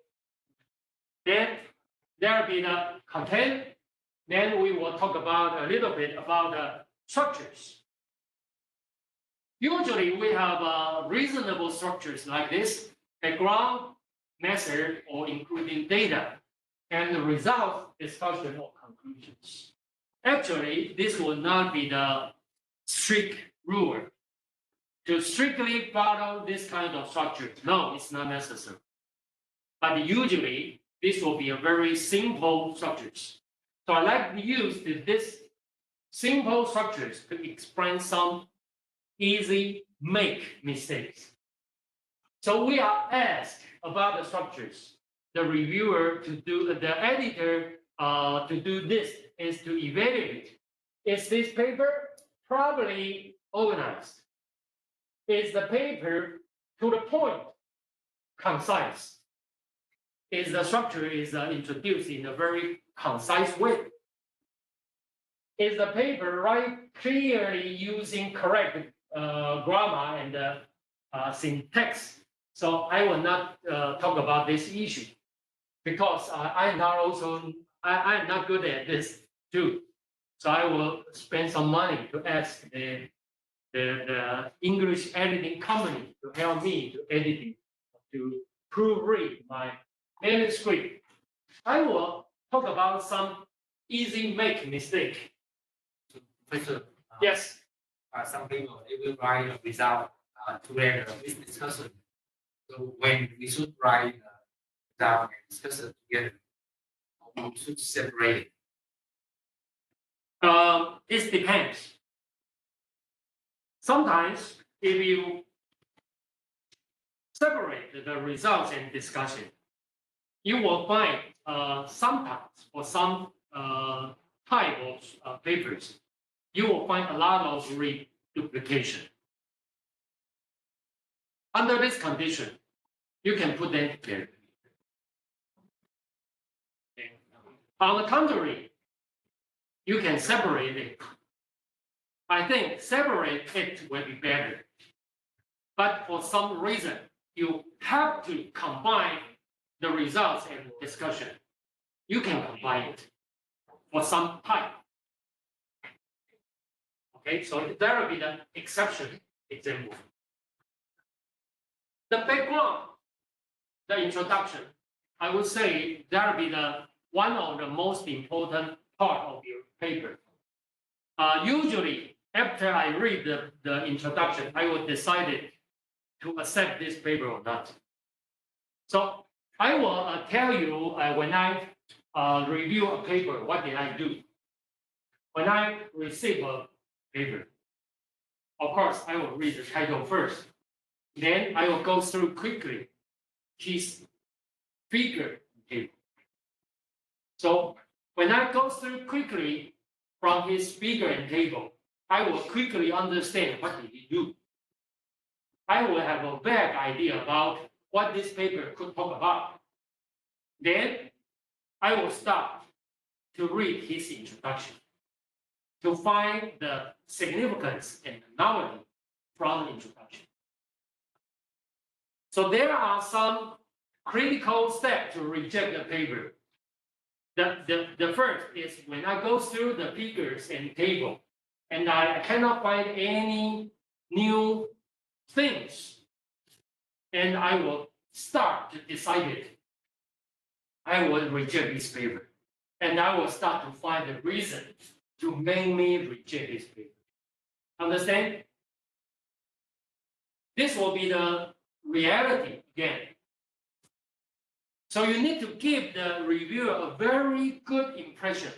Then there will be the content. Then we will talk about a little bit about the structures. Usually we have reasonable structures like this, background, method, or including data, and the result, discussion, or conclusions. Actually, this will not be the strict rule. To strictly follow this kind of structure, no, it's not necessary. But usually, this will be a very simple structures. So I like to use this simple structures to explain some easy make mistakes. So we are asked about the structures. The reviewer to do, the editor to do this is to evaluate. Is this paper properly organized? Is the paper to the point, concise? Is the structure introduced in a very concise way? Is the paper clearly using correct grammar and syntax So I will not talk about this issue because I'm not good at this too. So I will spend some money to ask the English editing company to help me to editing, to proofread my manuscript. I will talk about some easy make mistake. Professor, Yes. some people they will write without together with discussion. So when we should write without and discussion together, we should separate it. It depends. Sometimes if you separate the results and discussion, you will find sometimes for some type of papers, you will find a lot of reduplication. Under this condition, you can put them together. Okay. On the contrary, you can separate it. I think separate it will be better. But for some reason, you have to combine the results and discussion. You can combine it for some type. Okay, so there will be the exception example. The background, the introduction, I would say that will be the one of the most important part of your paper. Usually, after I read the introduction, I will decide to accept this paper or not. So I will tell you when I review a paper, what did I do? When I receive a paper, of course, I will read the title first. Then I will go through quickly his figure table. So when I go through quickly from his figure and table, I will quickly understand what did he do. I will have a vague idea about what this paper could talk about. Then I will start to read his introduction to find the significance and novelty from the introduction. So there are some critical steps to reject the paper. The first is when I go through the figures and table, and I cannot find any new things, and I will start to decide it. I will reject this paper, and I will start to find the reason to make me reject this paper. Understand? This will be the reality again. So you need to give the reviewer a very good impression.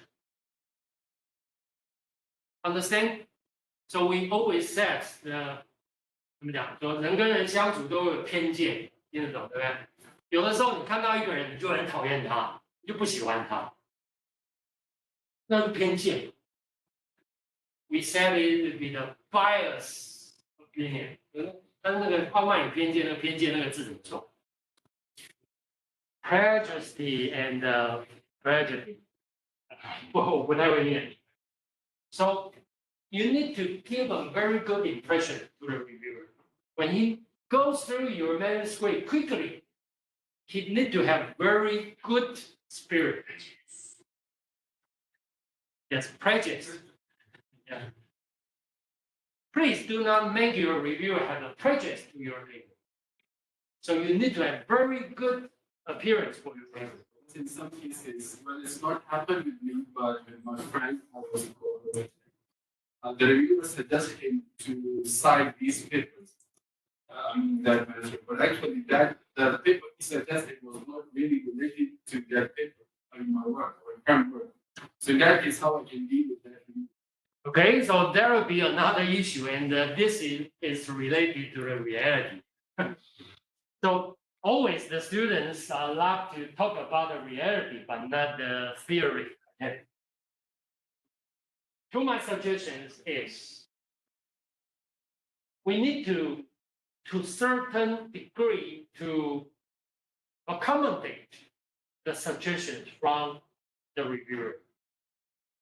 Understand? So we always said 怎么讲？说人跟人相处都有偏见，听得懂对不对？有的时候你看到一个人，你就很讨厌他，你就不喜欢他，那是偏见。We said it would be the bias opinion。但是那个傲慢与偏见，那个偏见那个字怎么说 ？Prejudice and prejudice， 我不太会念。So you need to give a very good impression to the reviewer. When he goes through your manuscript quickly, he need to have very good spirit. Yes, prejudice. Yeah. Please do not make your reviewer have a prejudice to your paper. So you need to have very good appearance for your paper. In some cases, well, it's not happened with me, but with my friend, I was the reviewer suggested him to cite these papers. That manuscript, but actually, the paper he suggested was not really related to that paper. My work or current work. So in that case, how I can deal with that? Okay, so there will be another issue, and this is related to the reality. So always the students love to talk about the reality, but not the theory. Okay. Two of my suggestions is we need to certain degree, to accommodate the suggestions from the reviewer.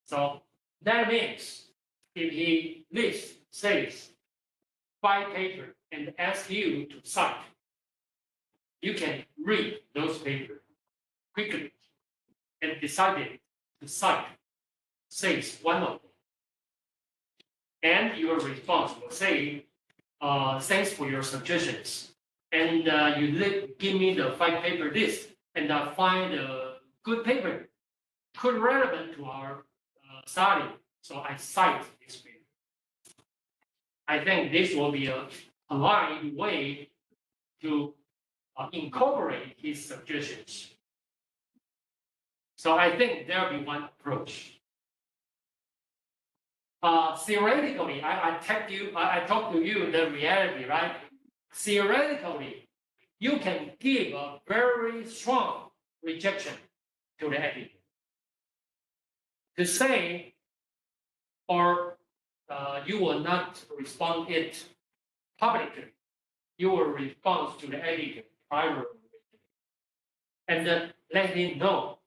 So that means if he says 5 papers and asks you to cite, you can read those papers quickly and decided to cite, says one of them. And your response will say, thanks for your suggestions. And you give me the 5 paper list, and I find a good paper, could relevant to our study. So I cite this paper. I think this will be a polite way to incorporate his suggestions. So I think there'll be one approach. Theoretically, I talk to you the reality, right? Theoretically, you can give a very strong rejection to the editor. To say, or you will not respond it publicly. You will respond to the editor privately, and then let him know,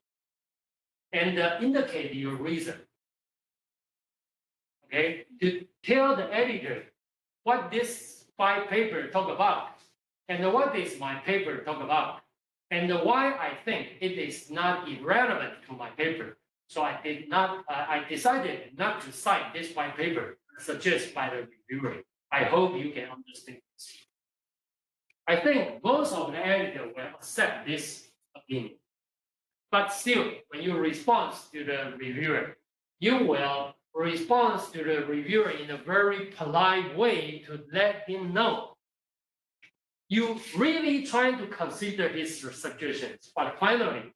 and indicate your reason. Okay, to tell the editor what this 5 paper talk about, and what is my paper talk about, and why I think it is not irrelevant to my paper. So I decided not to cite this 5 paper suggested by the reviewer. I hope you can understand this. I think most of the editor will accept this opinion. But still, when you respond to the reviewer, you will respond to the reviewer in a very polite way to let him know you really trying to consider his suggestions, but finally,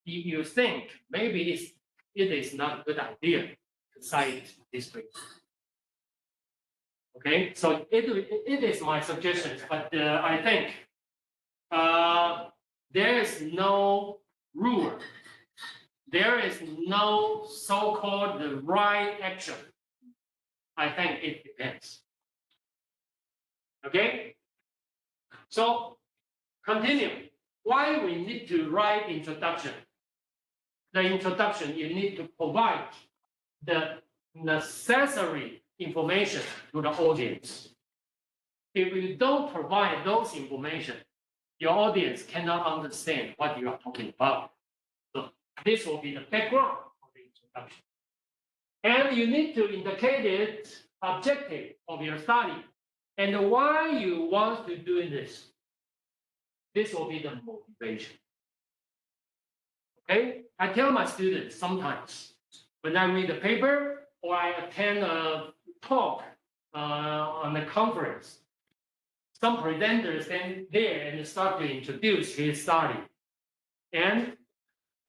you think maybe it is not a good idea to cite this paper. Okay, so it is my suggestions, but I think there is no rule. There is no so-called the right action. I think it depends. Okay, so continue. Why we need to write introduction? The introduction, you need to provide the necessary information to the audience. If you don't provide those information, your audience cannot understand what you are talking about. So this will be the background of the introduction. And you need to indicate it objective of your study and why you want to do this. This will be the motivation. Okay, I tell my students sometimes when I read a paper or I attend a talk on a conference, some presenters stand there and start to introduce his study. And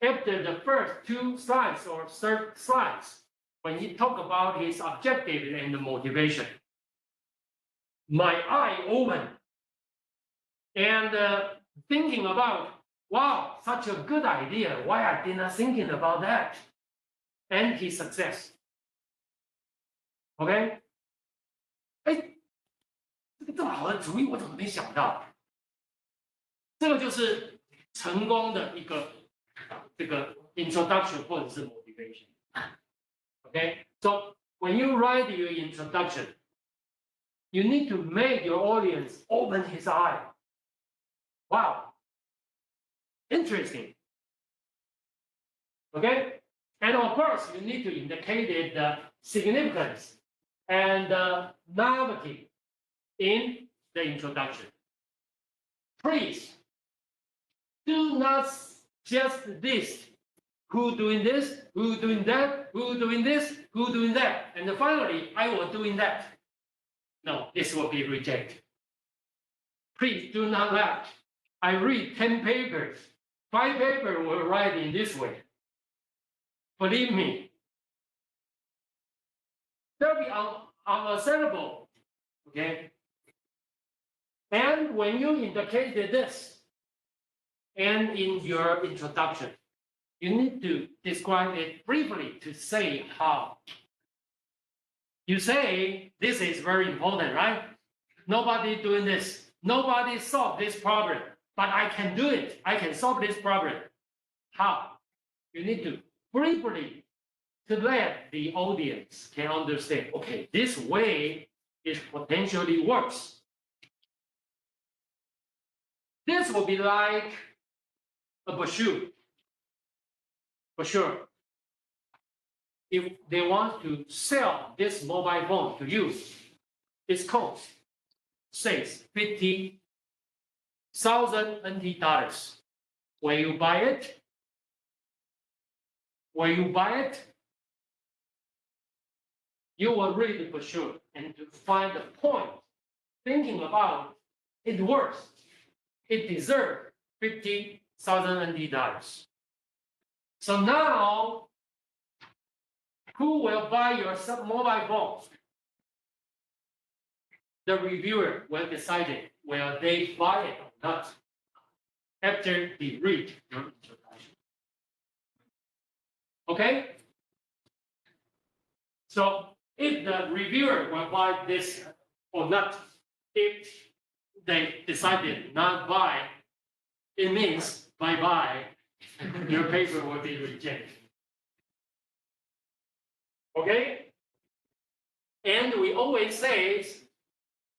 after the first 2 slides or 3rd slides, when he talk about his objective and the motivation, my eye open and thinking about, wow, such a good idea. Why I did not thinking about that? And his success. OK， 哎，这么好的主意我怎么没想到？这个就是成功的一个这个 introduction 或者是 motivation。OK， so when you write your introduction, you need to make your audience open his eye. Wow, interesting. Okay, and of course you need to indicate the significance and novelty in the introduction. Please do not just list who doing this, who doing that, who doing this, who doing that, and finally I was doing that. No, this will be rejected. Please do not laugh. I read 10 papers. 5 papers were write in this way. Believe me, they'll be unacceptable. Okay. And when you indicated this, and in your introduction, you need to describe it briefly to say how. You say this is very important, right? Nobody doing this. Nobody solved this problem, but I can do it. I can solve this problem. How? You need to briefly to let the audience can understand, okay, this way it potentially works. This will be like a brochure. For sure. If they want to sell this mobile phone to you, its cost says 50,000 NT dollars. Will you buy it? Will you buy it? You will read the brochure and to find the point, thinking about it worth, it deserves 50,000 NT dollars. So now, who will buy your mobile phone? The reviewer will decide it. Will they buy it or not after they read your introduction? Okay? So if the reviewer will buy this or not, if they decided not buy, it means bye-bye. Your paper will be rejected. Okay? And we always say,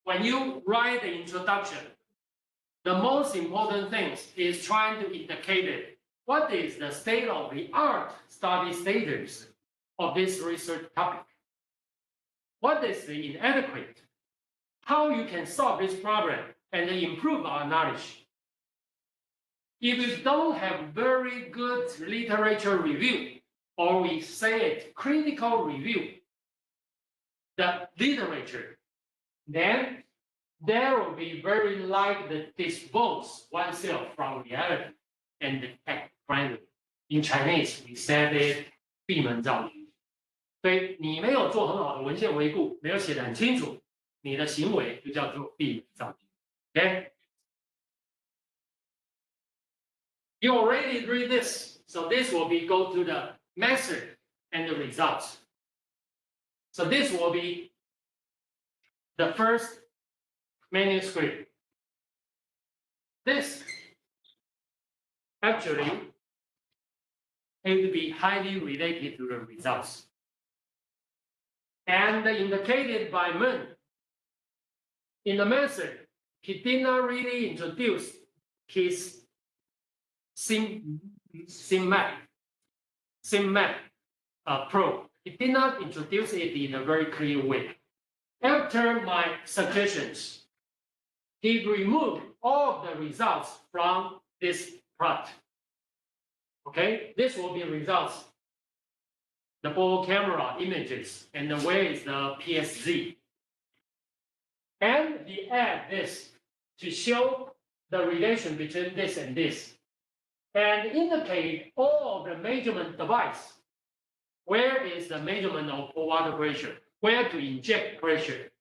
when you write the introduction, the most important thing is trying to indicate it. What is the state of the art study status of this research topic? What is the inadequate? How you can solve this problem and improve our knowledge? If you don't have very good literature review, or we say it, critical review, the literature, then there will be very likely to dispose oneself from reality and act friendly. In Chinese, we said it, 闭门造车。所以你没有做很好的文献回顾，没有写得很清楚，你的行为就叫做闭门造车。Okay? You already read this, so this will be go to the method and the results. So this will be the first manuscript. This actually it will be highly related to the results. And indicated by Mun. In the method, he did not really introduce his SIMMAP Pro. He did not introduce it in a very clear way. After my suggestions, he removed all of the results from this plot. Okay, this will be results. The ball camera images and where is the PSZ. And he add this to show the relation between this and this. And indicate all of the measurement device. Where is the measurement of water pressure? Where to inject pressure?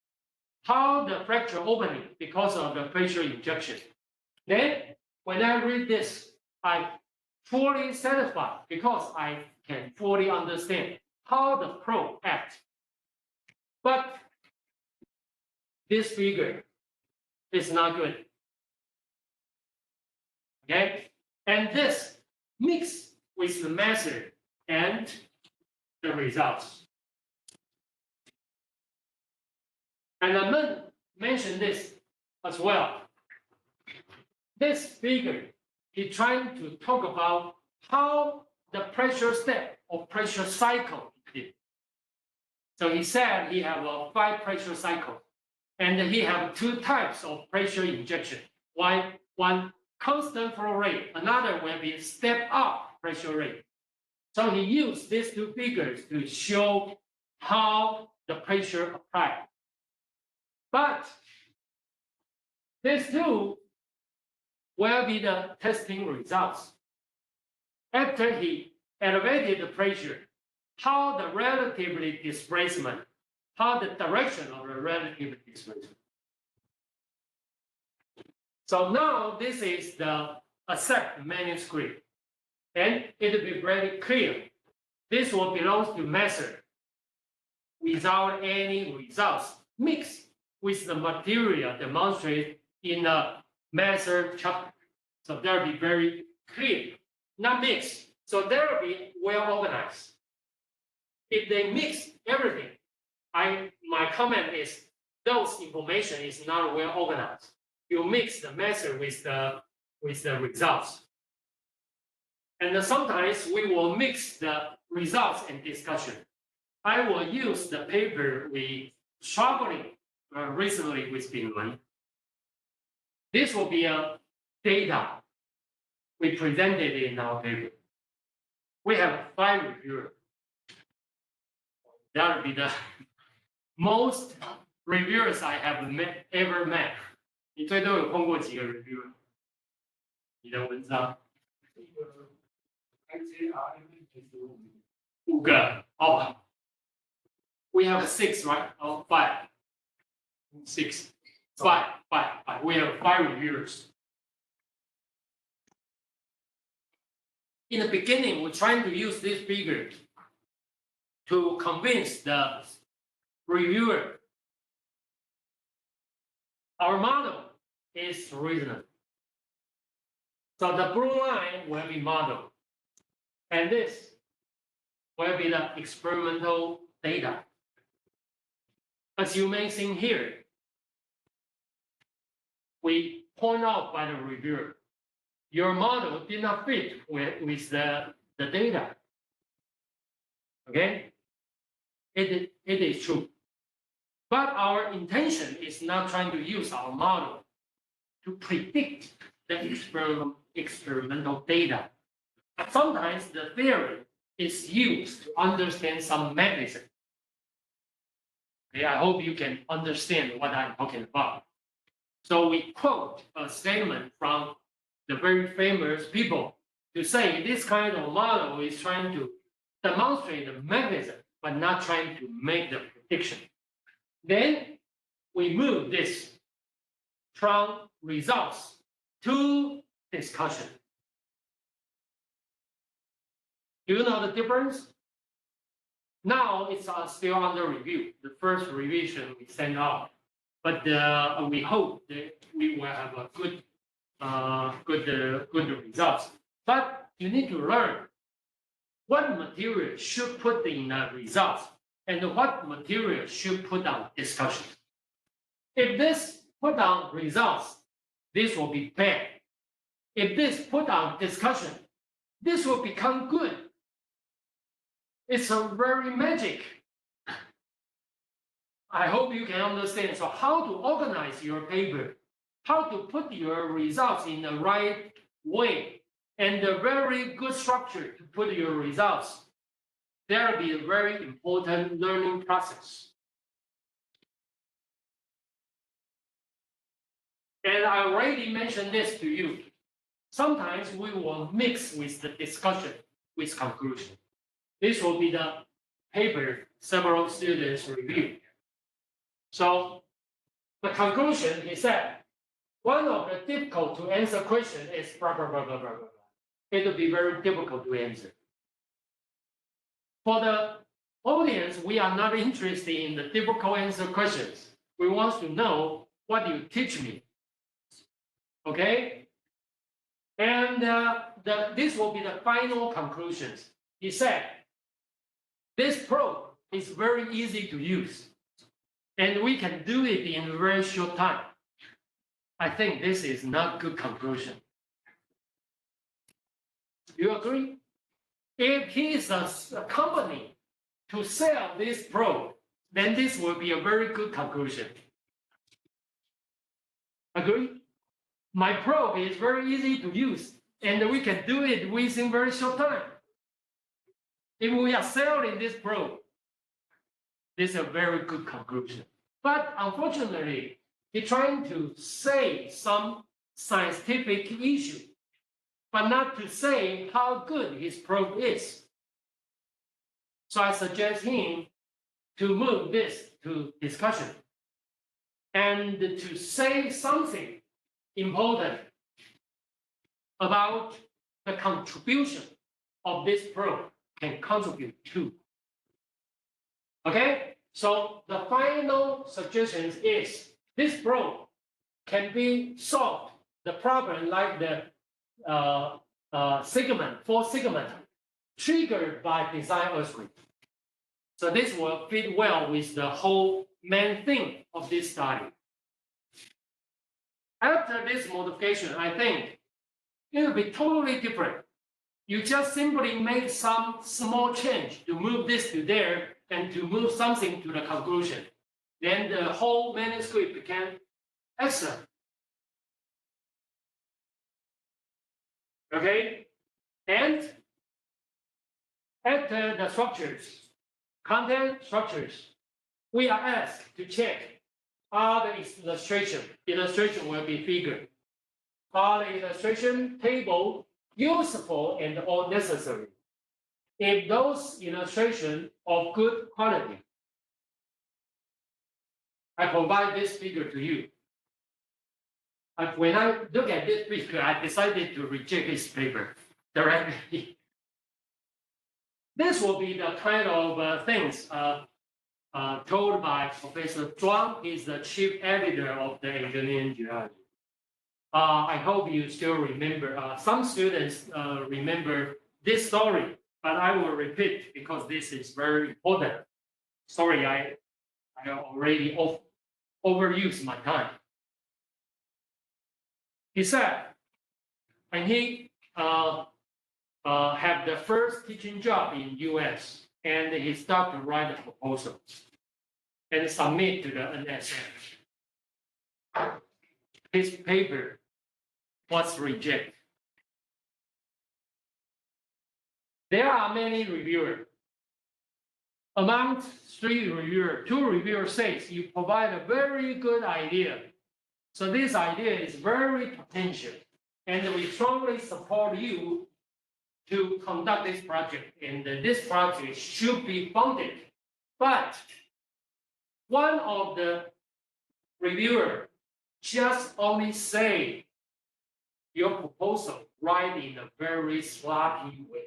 How the fracture opening because of the pressure injection. Then, when I read this, I'm fully satisfied because I can fully understand how the probe acts. But this figure is not good. Okay? And this mixed with the method and the results. And I mentioned this as well. This figure, he's trying to talk about how the pressure step or pressure cycle is. So he said he have a 5 pressure cycle, and he have 2 types of pressure injection. One constant flow rate, another will be step up pressure rate. So he used these 2 figures to show how the pressure applied. But these 2 will be the testing results. After he elevated the pressure, how the relative displacement, how the direction of the relative displacement. So now this is the accept manuscript. And it will be very clear. This will belong to method without any results mixed with the material demonstrated in the method chapter. So that will be very clear, not mixed. So they will be well organized. If they mix everything, my comment is those information is not well organized. You mix the method with the with the results. And sometimes we will mix the results and discussion. I will use the paper we struggling recently with Bingwen. This will be a data we presented in our paper. We have 5 reviewers. That will be the most reviewers I have ever met. 你最多有碰过几个 reviewer？ 你的文章5个哦。We have 6, right? Oh, 5. 6. 5. We have 5 reviewers. In the beginning, we're trying to use this figure to convince the reviewer our model is reasonable. So the blue line will be model, and this will be the experimental data. As you may see here, we point out by the reviewer, your model did not fit with the data. Okay? It is true. But our intention is not trying to use our model to predict the experimental data. Sometimes the theory is used to understand some mechanism. Okay, I hope you can understand what I'm talking about. So we quote a statement from the very famous people to say this kind of model is trying to demonstrate the mechanism, but not trying to make the prediction. Then we move this from results to discussion. Do you know the difference? Now it's still under review. The first revision we sent out, but we hope that we will have a good results. But you need to learn what material should put in the results and what material should put on discussion. If this put on results, this will be bad. If this put on discussion, this will become good. It's a very magic. I hope you can understand. So how to organize your paper, how to put your results in the right way, and a very good structure to put your results. There will be a very important learning process. And I already mentioned this to you. Sometimes we will mix with the discussion with conclusion. This will be the paper several students reviewed. So the conclusion is that one of the difficult to answer question is blah, blah, blah, blah, blah, blah. It will be very difficult to answer. For the audience, we are not interested in the difficult answer questions. We want to know what you teach me. Okay? And this will be the final conclusions. He said, this probe is very easy to use, and we can do it in a very short time. I think this is not good conclusion. You agree? If he is a company to sell this probe, then this will be a very good conclusion. Agree? My probe is very easy to use, and we can do it within very short time. If we are selling this probe, this is a very good conclusion. But unfortunately, he's trying to say some scientific issue, but not to say how good his probe is. So I suggest him to move this to discussion and to say something important about the contribution of this probe can contribute to. Okay, so the final suggestion is this probe can be solved the problem like the four segment triggered by design earthquake. So this will fit well with the whole main thing of this study. After this modification, I think it will be totally different. You just simply make some small change to move this to there and to move something to the conclusion. Then the whole manuscript became excellent. Okay? And after the structures, content structures, we are asked to check are the illustration. Illustration will be figure. Are the illustration table useful and or necessary? If those illustrations of good quality, I provide this figure to you. But when I look at this figure, I decided to reject this paper directly. This will be the kind of things told by Professor Zhuang. He's the chief editor of the Engineering Geology. I hope you still remember. Some students remember this story, but I will repeat because this is very important. Sorry, I already overused my time. He said, when he had the first teaching job in US, and he started to write a proposal and submit to the NSF. His paper was rejected. There are many reviewers. Among 3 reviewers, 2 reviewers says you provide a very good idea. So this idea is very potential, and we strongly support you to conduct this project, and this project should be funded. But one of the reviewers just only say your proposal right in a very sloppy way.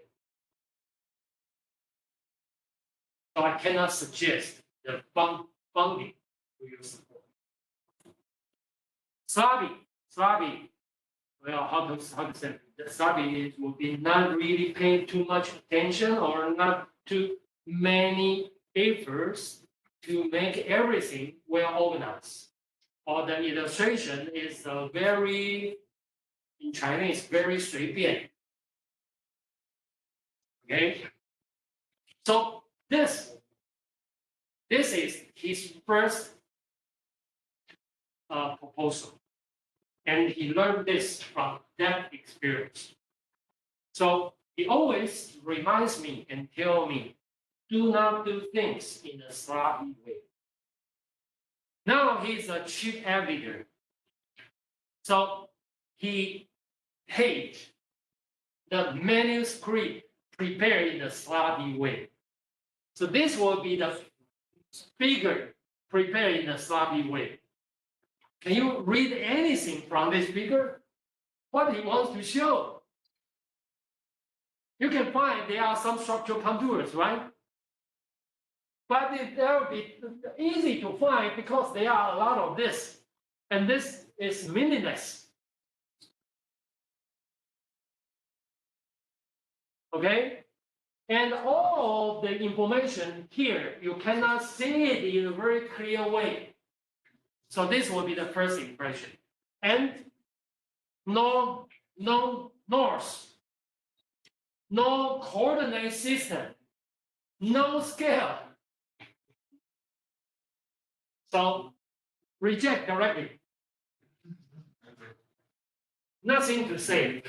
So I cannot suggest the funding to your support. Sloppy. Well, how to say the sloppy will be not really paying too much attention or not too many efforts to make everything well organized. Or the illustration is very, in Chinese, very 随便. Okay, so this is his first proposal, and he learned this from that experience. So he always reminds me and tell me, do not do things in a sloppy way. Now he's a chief editor, so he hates the manuscript prepared in a sloppy way. So this will be the figure prepared in a sloppy way. Can you read anything from this figure? What he wants to show? You can find there are some structural contours, right? But that will be easy to find because there are a lot of this, and this is meaningless. Okay? And all of the information here, you cannot see it in a very clear way. So this will be the first impression. And no north, no coordinate system, no scale. So reject directly. Nothing to say.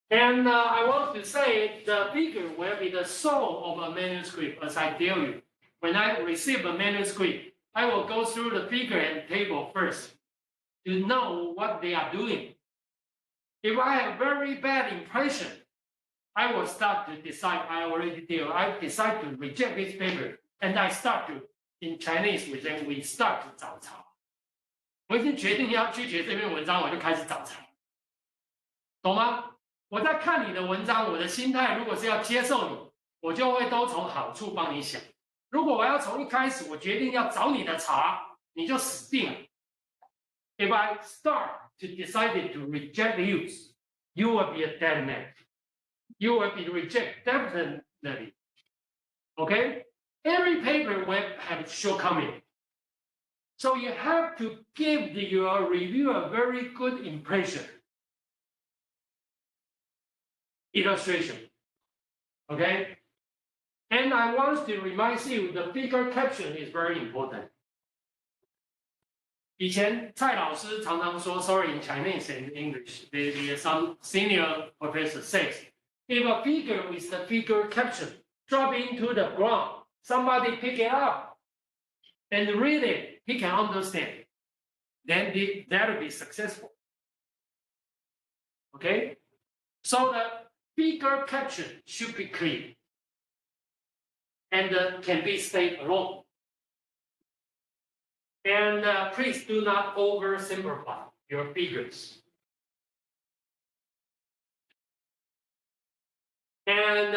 And I want to say the figure will be the soul of a manuscript, as I tell you. When I receive a manuscript, I will go through the figure and table first to know what they are doing. If I have very bad impression, I will start to decide. I already did. I decide to reject this paper, and I start to, in Chinese, we start to 找茬。我已经决定要拒绝这篇文章，我就开始找茬，懂吗？我在看你的文章，我的心态如果是要接受你，我就会都从好处帮你想。如果我要从一开始我决定要找你的茬，你就死定了。If I start to decide to reject you, you will be a dead man. You will be rejected definitely. Okay? Every paper will have shortcoming. So you have to give your reviewer a very good impression. illustration. Okay? And I want to remind you the figure caption is very important. 以前蔡老师常常说 sorry in Chinese and English. Some senior professor says, if a figure with the figure caption drop into the ground, somebody pick it up and read it, he can understand. Then that will be successful. Okay? So the figure caption should be clear and can be stayed alone. And please do not oversimplify your figures. And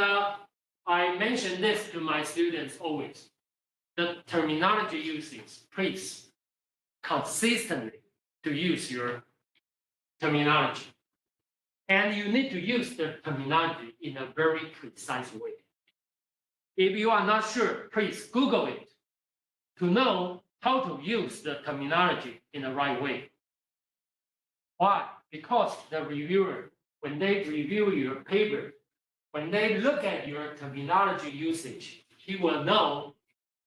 I mention this to my students always. The terminology usage, please consistently to use your terminology. And you need to use the terminology in a very precise way. If you are not sure, please Google it to know how to use the terminology in the right way. Why? Because the reviewer, when they review your paper, when they look at your terminology usage, he will know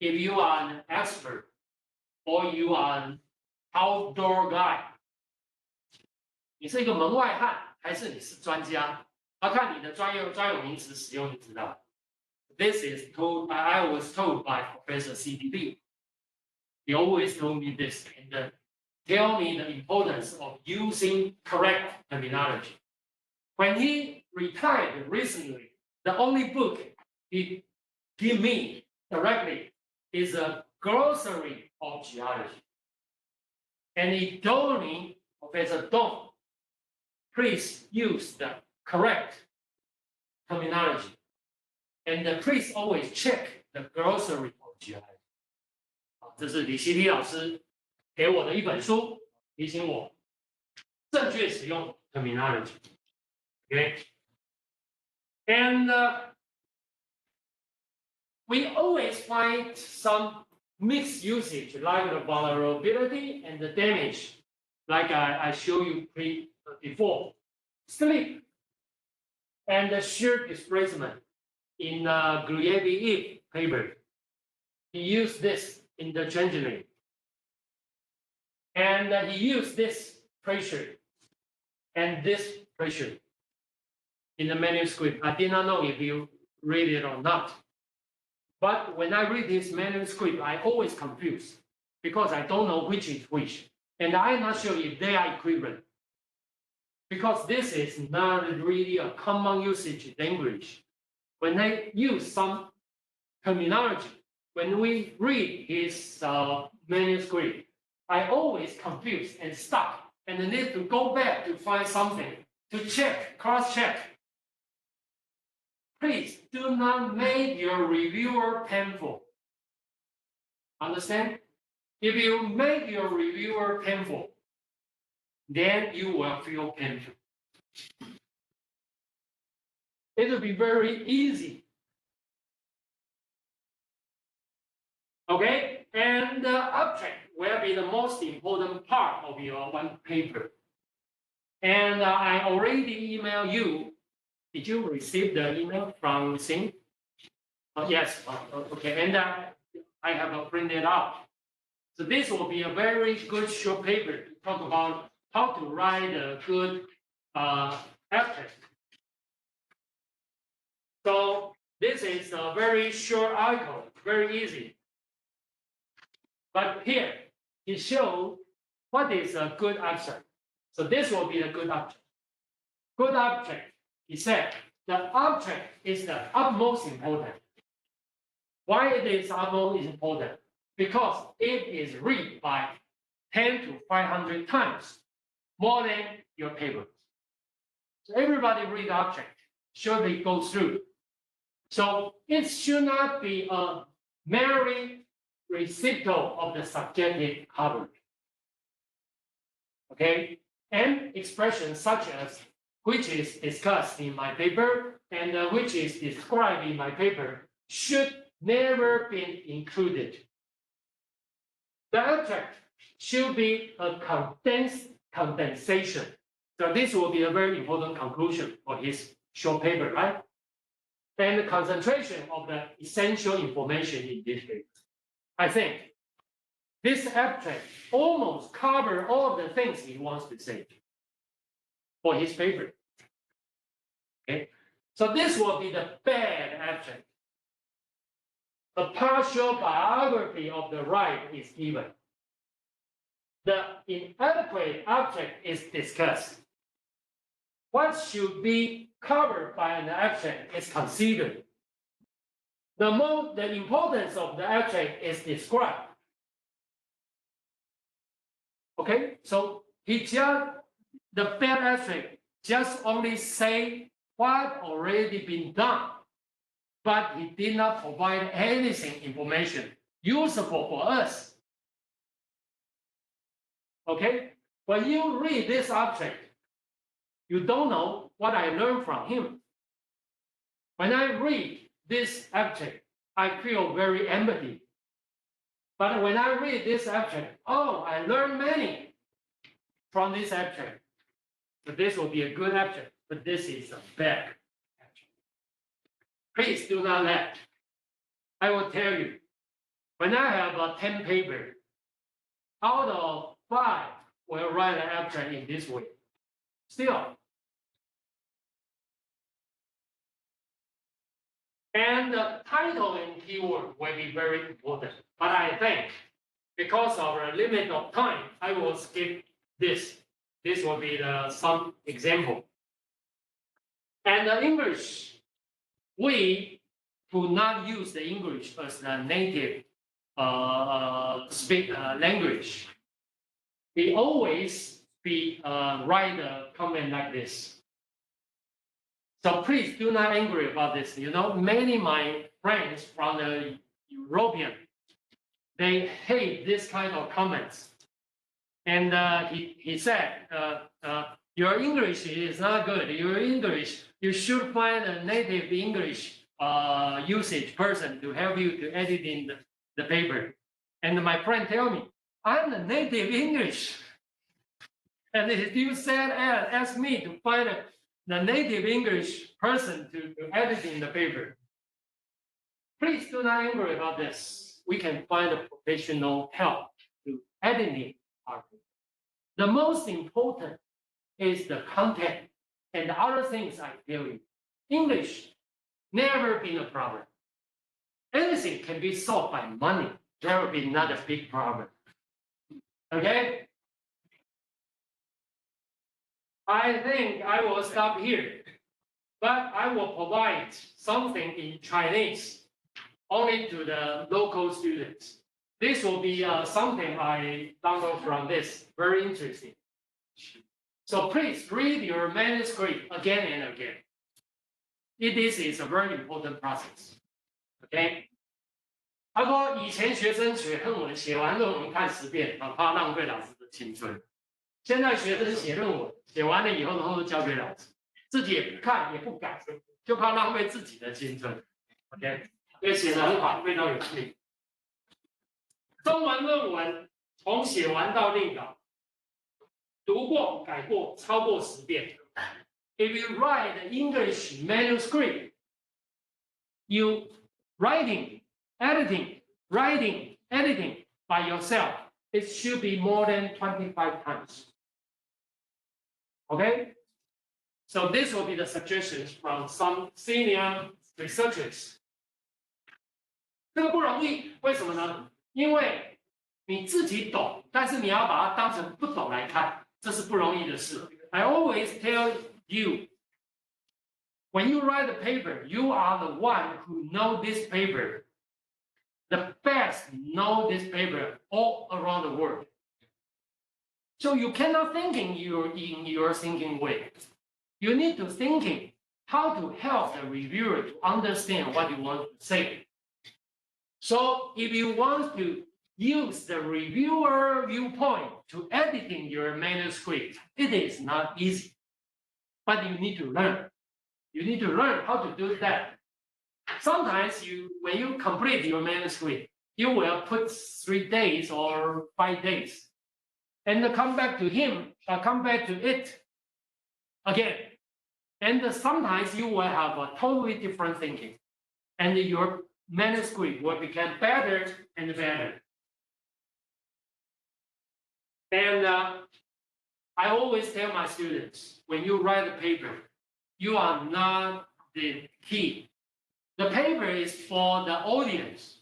if you are an expert or you are an outdoor guy. 你是一个门外汉，还是你是专家？要看你的专有名词使用，你知道。This is told. I was told by Professor CDB. He always told me this and tell me the importance of using correct terminology. When he retired recently, the only book he gave me directly is a glossary of geology. And he told me, Professor Dong, please use the correct terminology. And please always check the glossary of geology. 这是李希礼老师给我的一本书，提醒我正确使用 terminology. Okay, and we always find some mixed usage, like the vulnerability and the damage, like I showed you before. Slip and the shear displacement in Gruyevi paper. He used this interchangeably. And he used this pressure and this pressure in the manuscript. I did not know if you read it or not. But when I read this manuscript, I always confused because I don't know which is which. And I'm not sure if they are equivalent. Because this is not really a common usage language. When they use some terminology, when we read his manuscript, I always confused and stuck and need to go back to find something to check, cross-check. Please do not make your reviewer painful. Understand? If you make your reviewer painful, then you will feel painful. It will be very easy. Okay, and the object will be the most important part of your one paper. And I already emailed you. Did you receive the email from Sing? Yes. Okay, and I have printed out. So this will be a very good short paper to talk about how to write a good abstract. So this is a very short article, very easy. But here, it shows what is a good abstract. So this will be a good object. Good object, he said, the object is the utmost important. Why it is utmost important? Because it is read by 10 to 500 times more than your paper. So everybody read object, surely go through. So it should not be a merely recital of the subjective coverage. Okay, and expressions such as which is discussed in my paper and which is described in my paper should never be included. The abstract should be a condensation. So this will be a very important conclusion for his short paper, right? And the concentration of the essential information in this paper. I think this abstract almost covers all of the things he wants to say for his paper. Okay, so this will be the bad abstract. A partial biography of the right is given. The inadequate abstract is discussed. What should be covered by an abstract is considered. The importance of the abstract is described. Okay, so he just, the bad abstract just only say what already been done, but he did not provide anything information useful for us. Okay, when you read this abstract, you don't know what I learned from him. When I read this abstract, I feel very empathy. But when I read this abstract, oh, I learned many from this abstract. So this will be a good abstract, but this is a bad abstract. Please do not let. I will tell you, when I have a 10 paper, out of 5 will write an abstract in this way. Still. And the title and keyword will be very important. But I think because of a limit of time, I will skip this. This will be some example. And the English, we do not use the English as the native language. We always write a comment like this. So please do not angry about this. You know, many of my friends from the European, they hate this kind of comments. And he said, your English is not good. Your English, you should find a native English usage person to help you to edit in the paper. And my friend tell me, I'm the native English. And if you said, ask me to find the native English person to edit in the paper. Please do not angry about this. We can find a professional help to editing our paper. The most important is the content and the other things I tell you. English never been a problem. Anything can be solved by money. Never been not a big problem. Okay? I think I will stop here, but I will provide something in Chinese only to the local students. This will be something I download from this, very interesting. So please read your manuscript again and again. This is a very important process. Okay? 他说以前学生写论文，写完论文看10遍，怕浪费老师的青春。现在学生写论文，写完了以后，然后交给老师，自己也不看也不改，就怕浪费自己的青春。OK， 所以写得很好，非常有趣。中文论文从写完到定稿，读过改过超过10遍。If you write the English manuscript, you writing, editing by yourself, it should be more than 25 times. Okay? So this will be the suggestions from some senior researchers. 这个不容易，为什么呢？因为你自己懂，但是你要把它当成不懂来看，这是不容易的事。I always tell you, when you write a paper, you are the one who know this paper. The best know this paper all around the world. So you cannot think in your thinking way. You need to thinking how to help the reviewer to understand what you want to say. So if you want to use the reviewer viewpoint to editing your manuscript, it is not easy. But you need to learn. You need to learn how to do that. Sometimes when you complete your manuscript, you will put 3 days or 5 days. And come back to it again. And sometimes you will have a totally different thinking, and your manuscript will become better and better. And I always tell my students, when you write a paper, you are not the key. The paper is for the audience.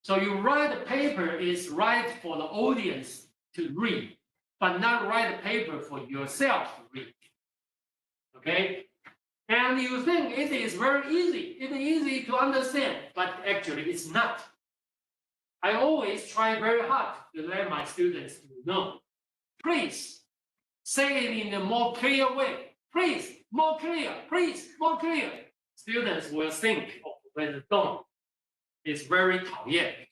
So you write a paper is right for the audience to read, but not write a paper for yourself to read. Okay? And you think it is very easy. It is easy to understand, but actually it's not. I always try very hard to let my students know. Please say it in a more clear way. Please, more clear. Please, more clear. Students will think, oh, Professor Dong is very 讨厌.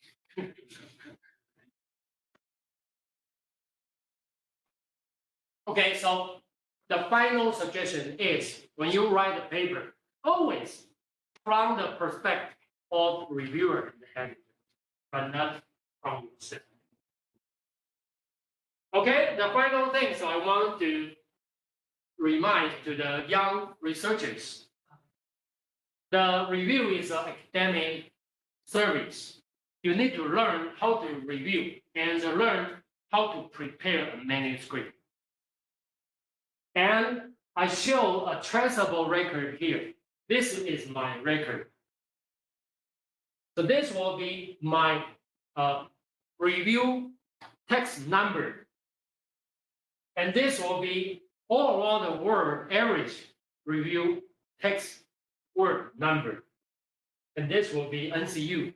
Okay, so the final suggestion is when you write a paper, always from the perspective of reviewer and the editor, but not from yourself. Okay, the final thing, so I want to remind to the young researchers, the review is an academic service. You need to learn how to review and learn how to prepare a manuscript. And I show a traceable record here. This is my record. So this will be my review text number. And this will be all around the world average review text word number. And this will be NCU.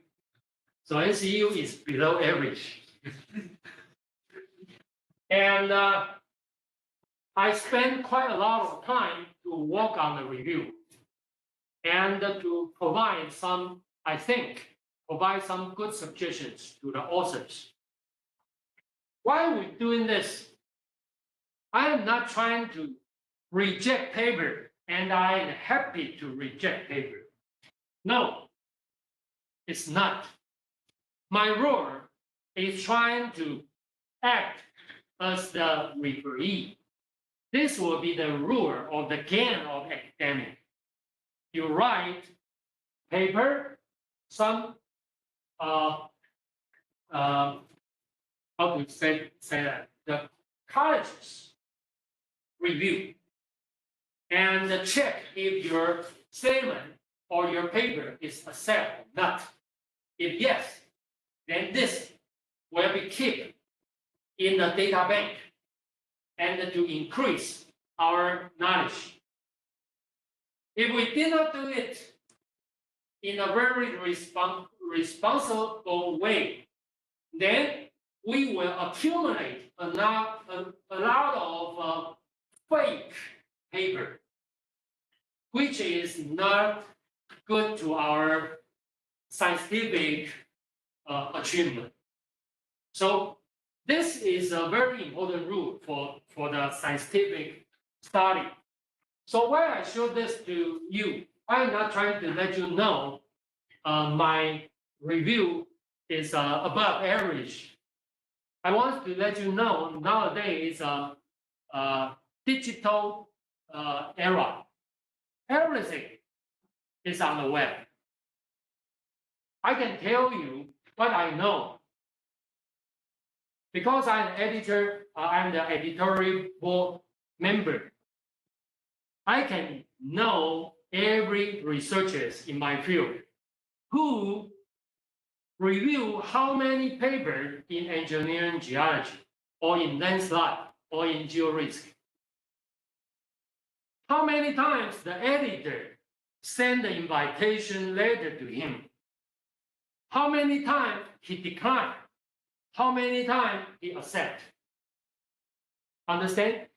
So NCU is below average. And I spend quite a lot of time to work on the review and to provide some, I think, provide some good suggestions to the authors. Why are we doing this? I am not trying to reject paper, and I am happy to reject paper. No, it's not. My role is trying to act as the referee. This will be the rule of the game of academic. You write paper, some how to say that, the colleges review and check if your statement or your paper is accepted or not. If yes, then this will be kept in the data bank and to increase our knowledge. If we did not do it in a very responsible way, then we will accumulate a lot of fake paper, which is not good to our scientific achievement. So this is a very important rule for the scientific study. So why I show this to you, I'm not trying to let you know my review is above average. I want to let you know nowadays digital era. Everything is on the web. I can tell you what I know. Because I'm an editor, I'm the editorial board member. I can know every researcher in my field who review how many papers in engineering geology or in landslide or in georisk. How many times the editor sent the invitation letter to him? How many times he declined? How many times he accepted? Understand?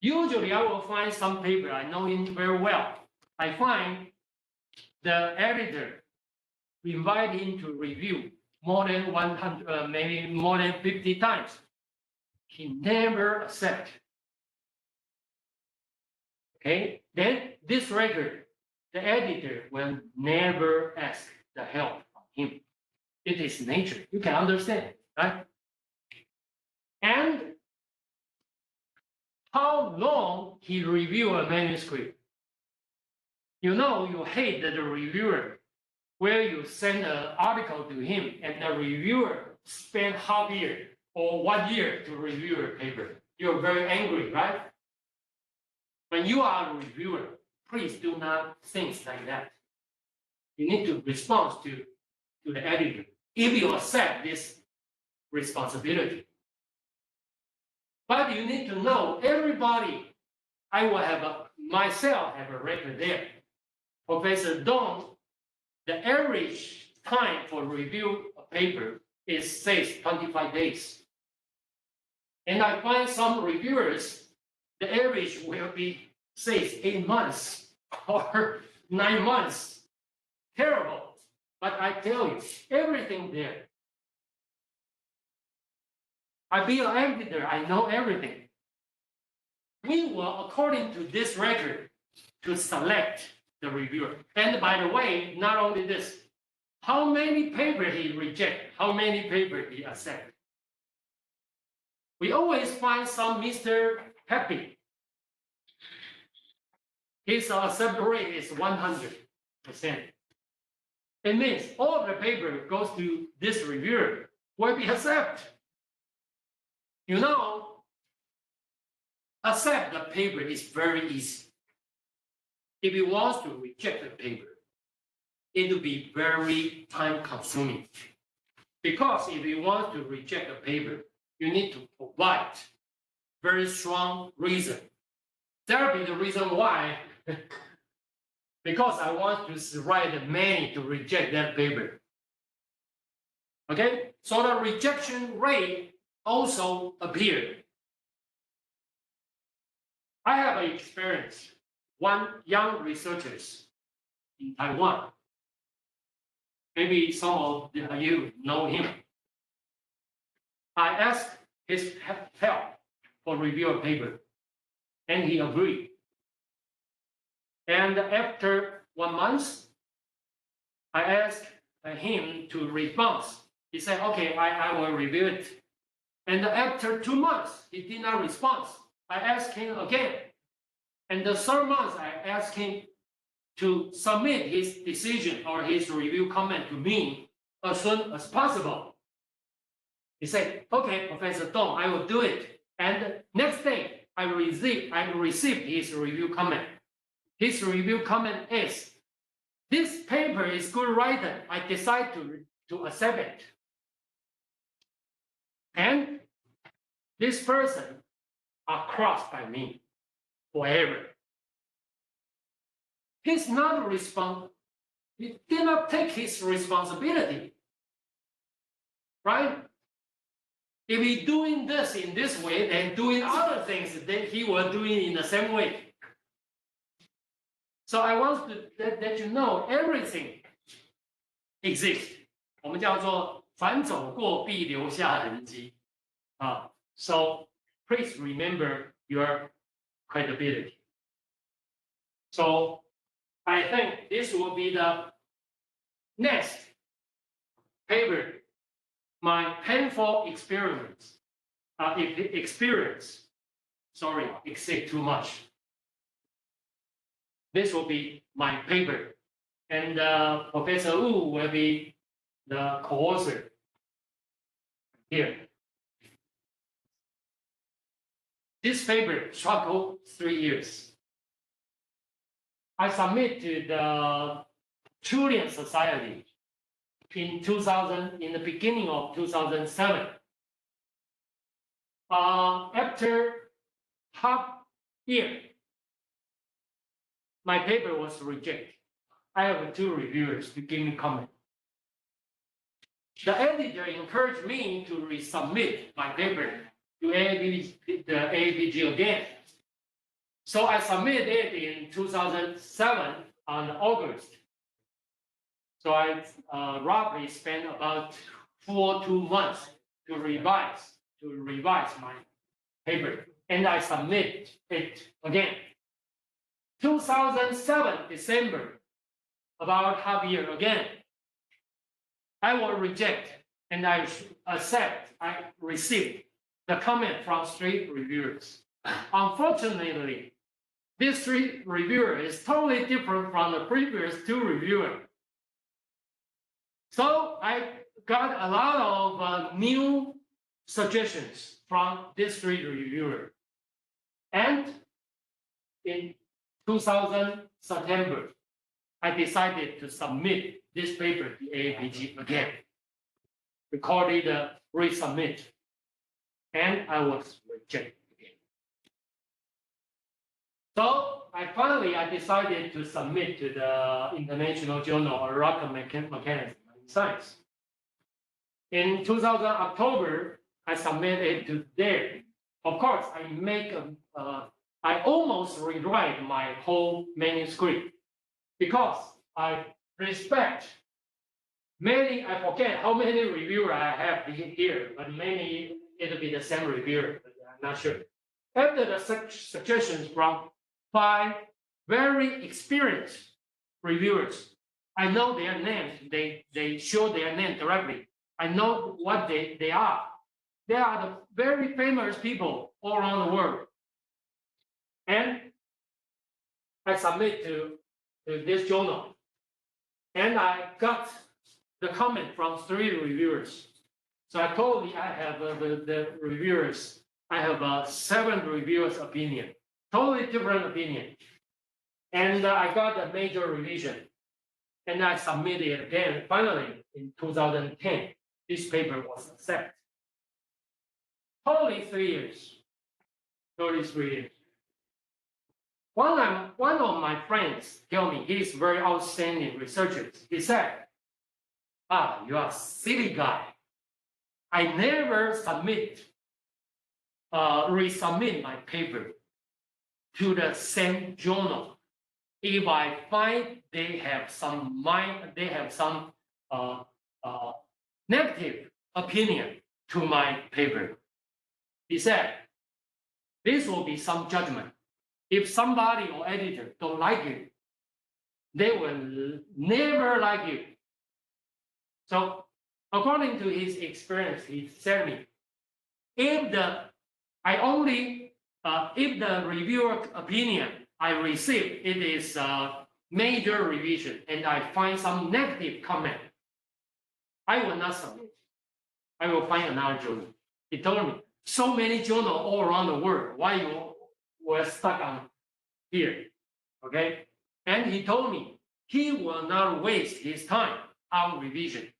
Usually I will find some paper, I know him very well. I find the editor invite him to review more than 100, maybe more than 50 times. He never accepted. Okay, then this record, the editor will never ask the help from him. It is nature. You can understand, right? And how long he reviewed a manuscript. You know, you hate the reviewer where you send an article to him and the reviewer spent half year or 1 year to review a paper. You're very angry, right? When you are a reviewer, please do not think like that. You need to respond to the editor if you accept this responsibility. But you need to know everybody, I will have myself have a record there. Professor Dong, the average time for review a paper is says 25 days. And I find some reviewers, the average will be says 8 months or 9 months. Terrible. But I tell you, everything there. I be an editor, I know everything. We will, according to this record, to select the reviewer. And by the way, not only this, how many papers he reject, how many papers he accept. We always find some Mr. Happy. His accept rate is 100%. It means all the paper goes to this reviewer will be accepted. You know, accept the paper is very easy. If you want to reject the paper, it will be very time consuming. Because if you want to reject the paper, you need to provide very strong reason. That will be the reason why, because I want to write many to reject that paper. Okay, so the rejection rate also appeared. I have an experience. One young researchers in Taiwan. Maybe some of you know him. I asked his help for review of paper, and he agreed. And after 1 month, I asked him to respond. He said, okay, I will review it. And after 2 months, he did not respond. I asked him again. And the third month, I asked him to submit his decision or his review comment to me as soon as possible. He said, okay, Professor Dong, I will do it. And next day, I received his review comment. His review comment is, this paper is good written. I decide to accept it. And this person are crossed by me forever. He's not responsible. He did not take his responsibility. Right? If he's doing this in this way, then doing other things, then he will do it in the same way. So I want to let you know everything exists. 我们叫做凡走过必留下痕迹。So please remember your credibility. So I think this will be the next paper. My painful experience, exceed too much. This will be my paper, and Professor Wu will be the co-author here. This paper struggled 3 years. I submitted to the Julian Society in the beginning of 2007. After half year, my paper was rejected. I have 2 reviewers to give me comment. The editor encouraged me to resubmit my paper to the AAPG again. So I submitted it in 2007 on August. So I roughly spent about 2 months to revise my paper, and I submit it again. 2007 December, about half year again. I will reject and I accept. I received the comment from 3 reviewers. unfortunately, this three reviewer is totally different from the previous two reviewers. So I got a lot of new suggestions from this three reviewer. And in 2000 September, I decided to submit this paper to AAPG again. Recorded resubmit, and I was rejected again. So I decided to submit to the International Journal of Rock Mechanism in Science. In 2000 October, I submitted to there. Of course, I almost rewrite my whole manuscript because I respect I forget how many reviewers I have here, but maybe it'll be the same reviewer, but I'm not sure. After the suggestions from 5 very experienced reviewers, I know their names, they show their name directly. I know what they are. They are the very famous people all around the world. And I submit to this journal. And I got the comment from 3 reviewers. So I told I have the reviewers, I have 7 reviewers' opinion, totally different opinion. And I got a major revision. And I submitted it again. Finally, in 2010, this paper was accepted. Totally 3 years. Totally 3 years. One of my friends told me he's very outstanding researcher. He said, you are a silly guy. I never resubmit my paper to the same journal if I find they have some negative opinion to my paper. He said, this will be some judgment. If somebody or editor don't like you, they will never like you. So according to his experience, he said me, if the reviewer opinion I receive, it is a major revision, and I find some negative comment, I will not submit. I will find another journal. He told me, so many journals all around the world, why you were stuck on here, okay? And he told me he will not waste his time on revision.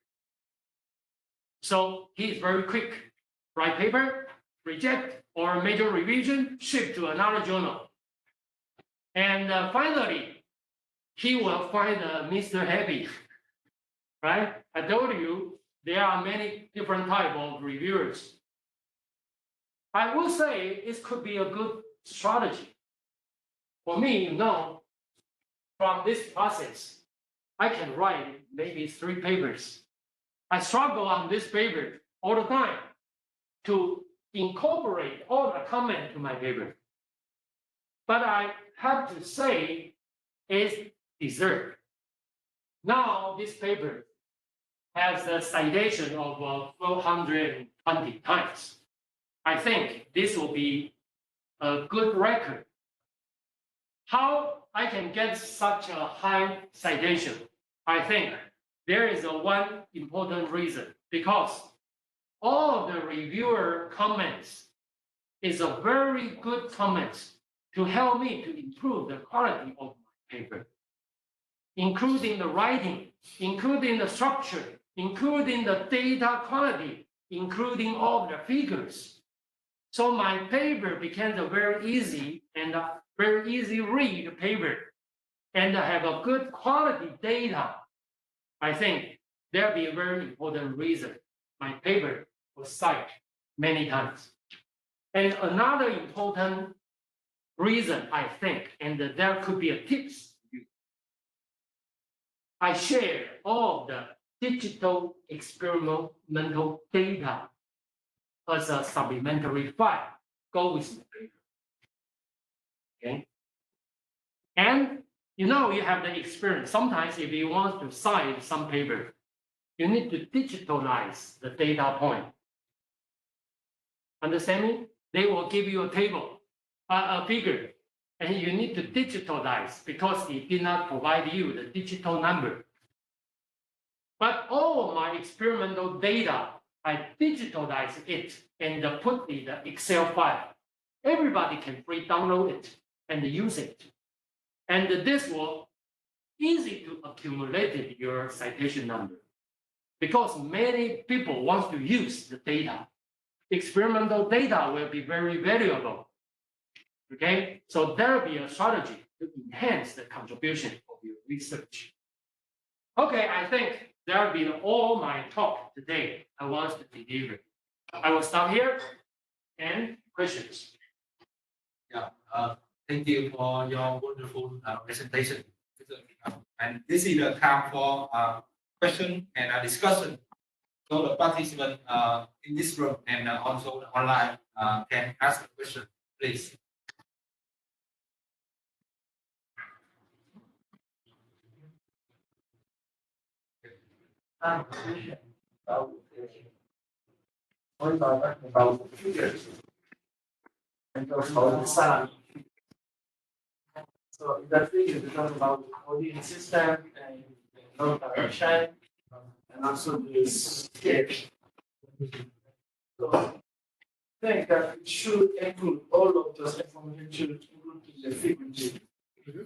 So he is very quick. Write paper, reject, or major revision, ship to another journal. And finally, he will find Mr. Happy, right? I told you there are many different types of reviewers. I will say it could be a good strategy. For me, from this process, I can write maybe 3 papers. I struggle on this paper all the time to incorporate all the comments to my paper. But I have to say it's deserved. Now this paper has a citation of 420 times. I think this will be a good record. How I can get such a high citation? I think there is one important reason, because all the reviewer comments is a very good comments to help me to improve the quality of my paper, including the writing, including the structure, including the data quality, including all the figures. So my paper became a very easy read paper, and I have a good quality data. I think there'll be a very important reason my paper was cited many times. And another important reason, I think, and there could be a tips, I share all the digital experimental data as a supplementary file, go with the paper. Okay. And you have the experience. Sometimes if you want to cite some paper, you need to digitalize the data point. Understand me? They will give you a table. a figure, and you need to digitalize because it did not provide you the digital number. But all my experimental data, I digitalize it and put in the Excel file. Everybody can free download it and use it. And this will easy to accumulate your citation number because many people want to use the data. Experimental data will be very valuable. Okay, so there will be a strategy to enhance the contribution of your research. Okay, I think that will be all my talk today I want to deliver. I will stop here and questions. Yeah, thank you for your wonderful presentation. And this is the time for question and discussion. So the participant in this room and also online can ask a question, please. About figures and also the salary. So in that figure, we talk about the coordinate system and the direction, and also the scale. So I think that it should include all of those information should include the frequency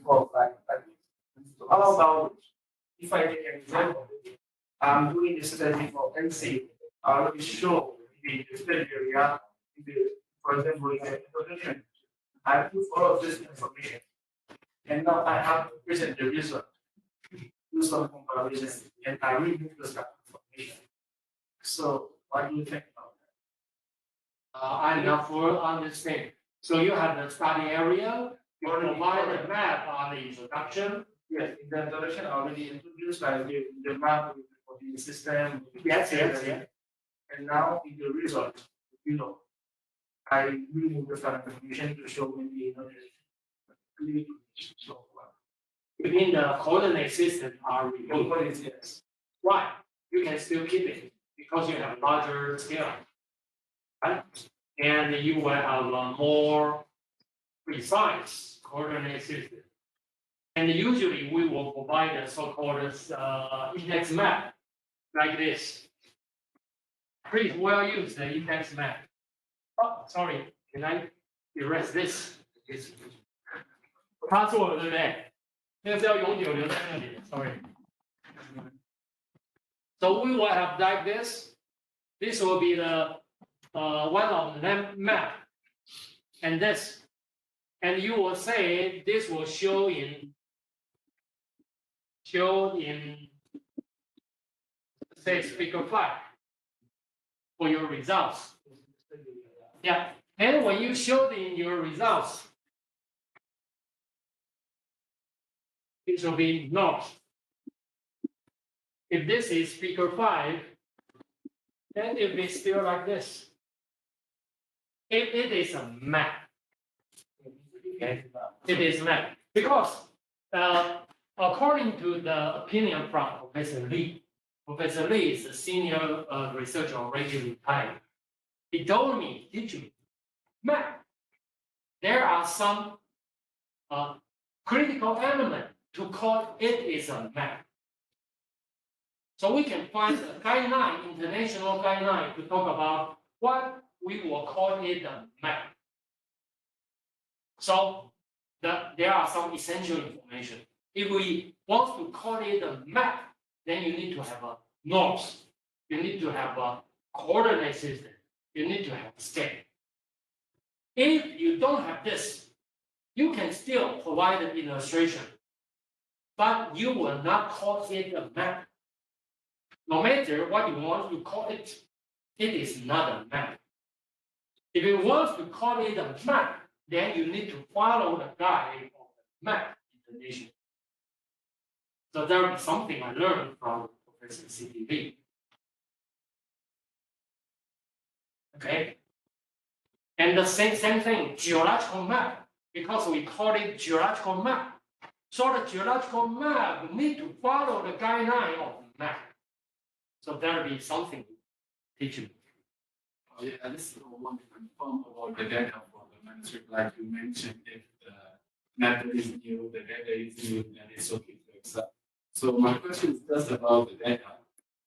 for like. So how about if I take an example? I'm doing a study for NC. I will show the study area, for example, in the introduction. I put all of this information. And now I have to present the result, do some comparison, and I remove this information. So what do you think about that? I'm not full understand. So you have the study area, you provide the map on the introduction. Yes, in the introduction I already introduced like the map for the system. Yes. And now in the result, I remove the information to show maybe so Within the coordinate system are removed. what is yes. Why? You can still keep it because you have larger scale, right? And you will have a more precise coordinate system. And usually we will provide a so-called index map like this. Please well use the index map. Oh, sorry, can I erase this? 他做了，对不对？那个是要永久留在那里的 ，sorry. So we will have like this. This will be the one of the map, and this, and you will say this will show in say speaker 5 for your results. Yeah, and when you show in your results, it will be north. If this is speaker 5, then it will be still like this. If it is a map, okay, it is map because according to the opinion from Professor Lee is a senior researcher already retired. He told me, teaching map, there are some critical element to call it is a map. So we can find a guideline, international guideline, to talk about what we will call it a map. So there are some essential information. If we want to call it a map, then you need to have a north, you need to have a coordinate system, you need to have a scale. If you don't have this, you can still provide an illustration, but you will not call it a map. No matter what you want to call it, it is not a map. If you want to call it a map, then you need to follow the guide of the map information. So there is something I learned from Professor C.D.V. Okay. And the same thing, geological map, because we call it geological map. So the geological map need to follow the guideline of the map. So there will be something teaching. Yeah, I just want to confirm about the data for the manuscript, like you mentioned, if the method is new, the data is new, then it's okay to accept. So my question is just about the data.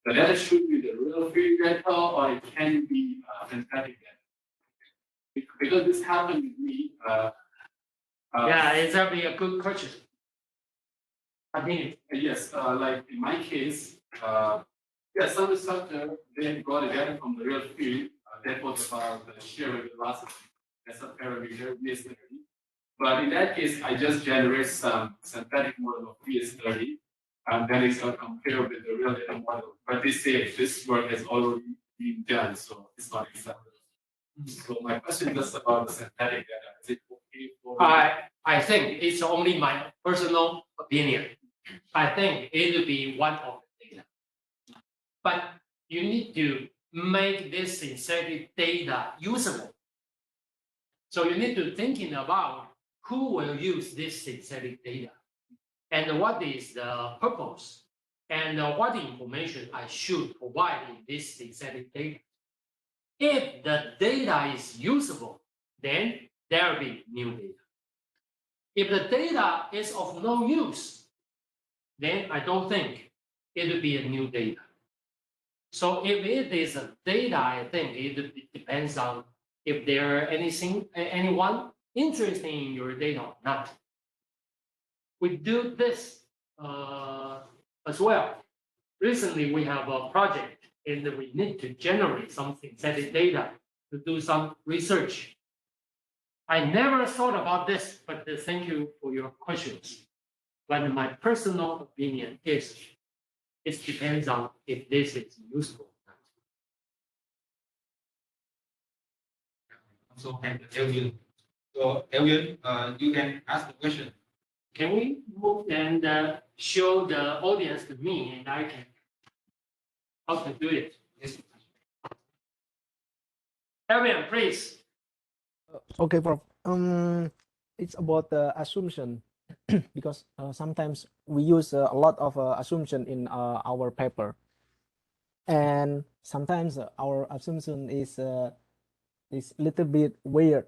The data should be the real field data, or it can be synthetic data. Because this happened with me. Yeah, it's actually a good question. Continue. Yes, like in my case, yeah, some instructor they got the data from the real field. That was about the shear velocity as a parameter VS30. But in that case, I just generate some synthetic model of VS30, and then it's going to compare with the real data model. But they say this work has already been done, so it's not acceptable. So my question is just about the synthetic data. Is it okay for? I think it's only my personal opinion. I think it will be one of the data. But you need to make this synthetic data usable. So you need to thinking about who will use this synthetic data and what is the purpose and what information I should provide in this synthetic data. If the data is usable, then there will be new data. If the data is of no use, then I don't think it will be a new data. So if it is a data, I think it depends on if there anyone interested in your data or not. We do this as well. Recently, we have a project and we need to generate some synthetic data to do some research. I never thought about this, but thank you for your questions. But my personal opinion is it depends on if this is useful. Also, and Jia-Jyun. So, Jia-Jyun, you can ask the question. Can we move and show the audience to me and I can how to do it? Yes. Evan, please. Okay, Prof. It's about the assumption because sometimes we use a lot of assumption in our paper, and sometimes our assumption is a little bit weird.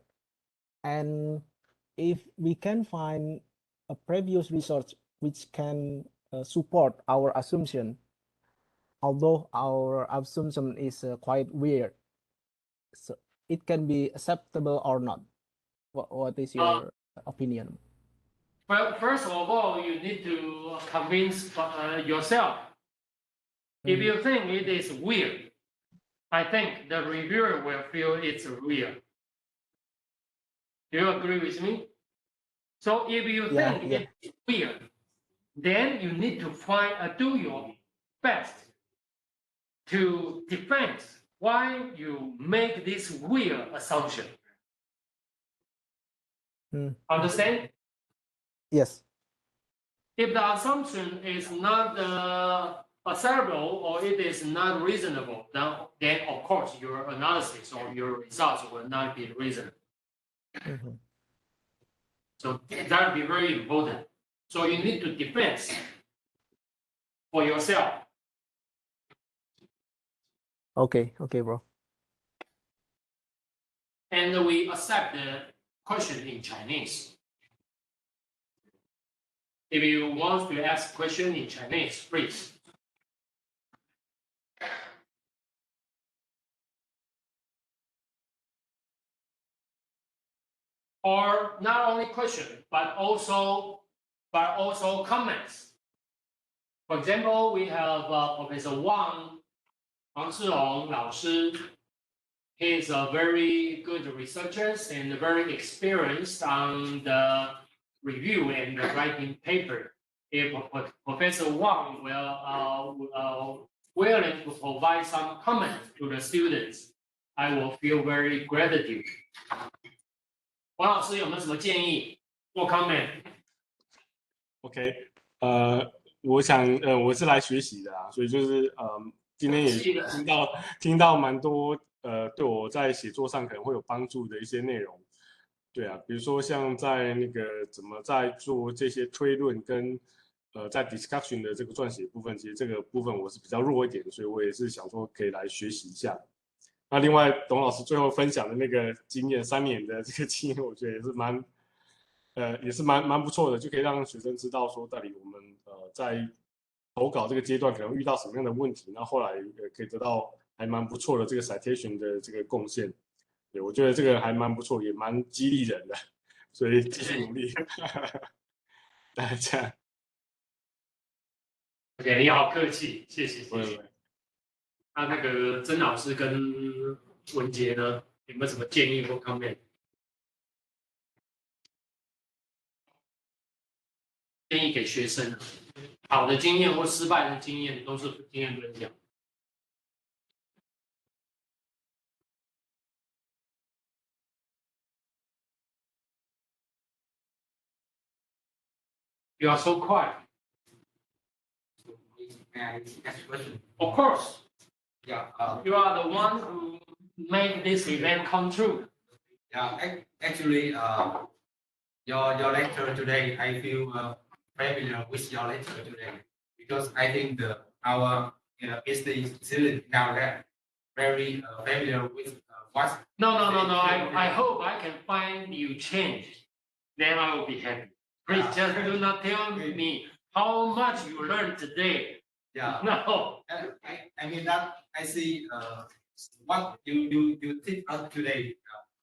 And if we can find a previous research which can support our assumption, although our assumption is quite weird, so it can be acceptable or not. What is your opinion? Well, first of all, you need to convince yourself. If you think it is weird, I think the reviewer will feel it's real. Do you agree with me? So if you think it's weird, then you need to do your best to defend why you make this weird assumption. Understand? Yes. If the assumption is not acceptable or it is not reasonable, then of course your analysis or your results will not be reasonable. So that will be very important. So you need to defend for yourself. Okay, bro. And we accept the question in Chinese. If you want to ask question in Chinese, please. Or not only question, but also comments. For example, we have Professor Wang Zhihong 老师. He is a very good researcher and very experienced on the review and the writing paper. If Professor Wang will willing to provide some comments to the students, I will feel very gratitude. 王老师有没有什么建议或 comment？ OK， 我想我是来学习的啊，所以就是今天也听到蛮多对我在写作上可能会有帮助的一些内容。对啊，比如说像在那个怎么在做这些推论跟在 discussion 的这个撰写部分，其实这个部分我是比较弱一点，所以我也是想说可以来学习一下。那另外董老师最后分享的那个经验，3年的这个经验，我觉得也是蛮不错的，就可以让学生知道说到底我们在投稿这个阶段可能遇到什么样的问题，那后来可以得到还蛮不错的这个 citation 的这个贡献。对，我觉得这个还蛮不错，也蛮激励人的，所以继续努力。大家这样。OK， 你好客气，谢谢谢谢。喂，那个曾老师跟文杰呢，有没有什么建议或 comment？ 建议给学生啊，好的经验或失败的经验都是经验分享。You are so quiet. Next question. Of course, Yeah. you are the one who made this event come true. Yeah. Actually, your lecture today, I feel familiar with your lecture today because I think our PhD student now that very familiar with what. No. I hope I can find you change. Then I will be happy. Please just do not tell me how much you learned today. Yeah. No. I mean that I see what you teach us today.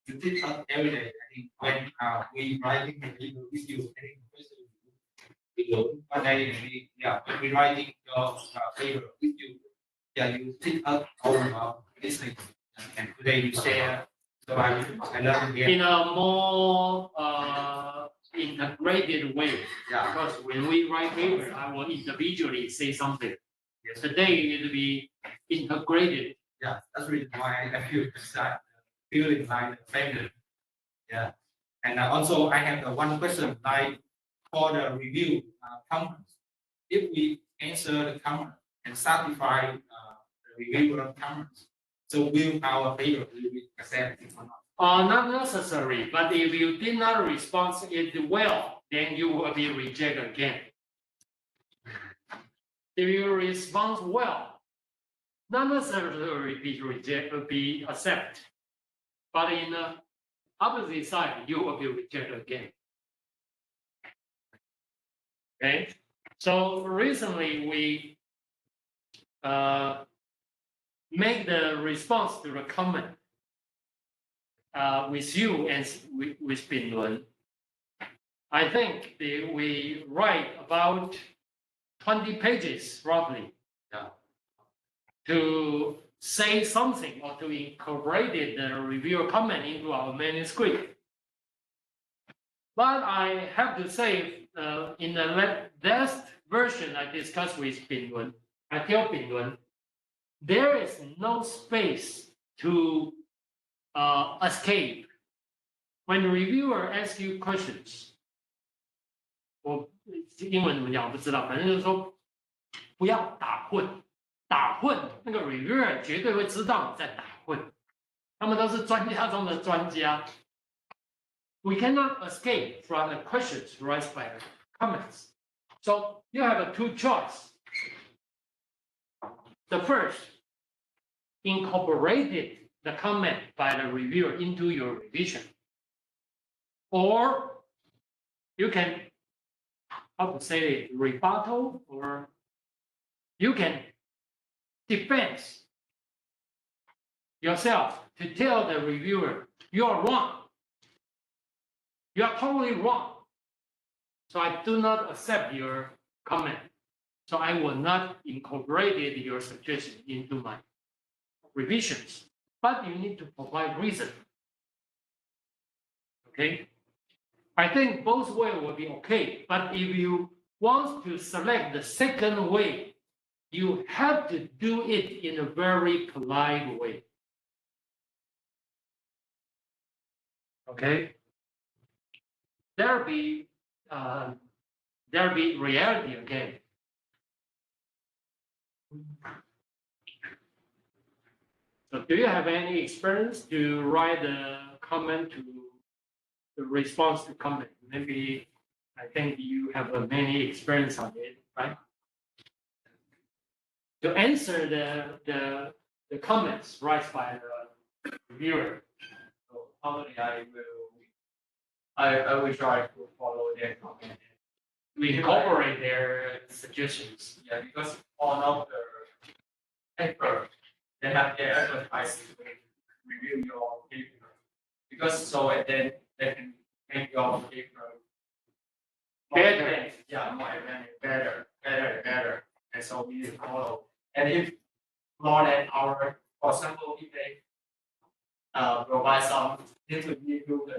You teach us every day. I think when we writing the paper with you, I think we learn one day. When we writing your paper with you, you teach us all about this thing. And today you share. So I learned again. In a more integrated way. Yeah. Because when we write paper, I will individually say something. Today it will be integrated. Yeah, that's the reason why I feel excited, feeling like a family. Yeah, and also I have one question like for the review comments. If we answer the comment and satisfy the reviewer comments, so will our paper will be accepted or not? Not necessary, but if you did not respond it well, then you will be rejected again. If you respond well, not necessarily be rejected, be accepted. But in the opposite side, you will be rejected again. Okay, so recently we make the response to the comment with you and with Binlun. I think we write about 20 pages roughly. Yeah. To say something or to incorporate the reviewer comment into our manuscript. But I have to say, in the last version I discussed with Binlun, I tell Binlun, there is no space to escape. When the reviewer asks you questions, 我英文怎么讲我不知道，反正就是说不要打混。打混，那个 reviewer 绝对会知道你在打混，他们都是专家中的专家。We cannot escape from the questions raised by the comments. So you have two choices. The first, incorporated the comment by the reviewer into your revision. Or you can, how to say it, rebuttal, or you can defend yourself to tell the reviewer, you are wrong. You are totally wrong. So I do not accept your comment. So I will not incorporate your suggestion into my revisions. But you need to provide reason. Okay? I think both ways will be okay. But if you want to select the second way, you have to do it in a very polite way. Okay? There'll be reality again. So do you have any experience to write a comment to the response to comment? Maybe I think you have many experience on it, right? To answer the comments raised by the reviewer. So probably I will try to follow their comment. We incorporate their suggestions. Yeah, because all of the paper they have their advertising to review your paper. Because so then they can make your paper more Better. advanced. Yeah, more advanced, better. And so we follow. And if more than our, for example, if they provide some little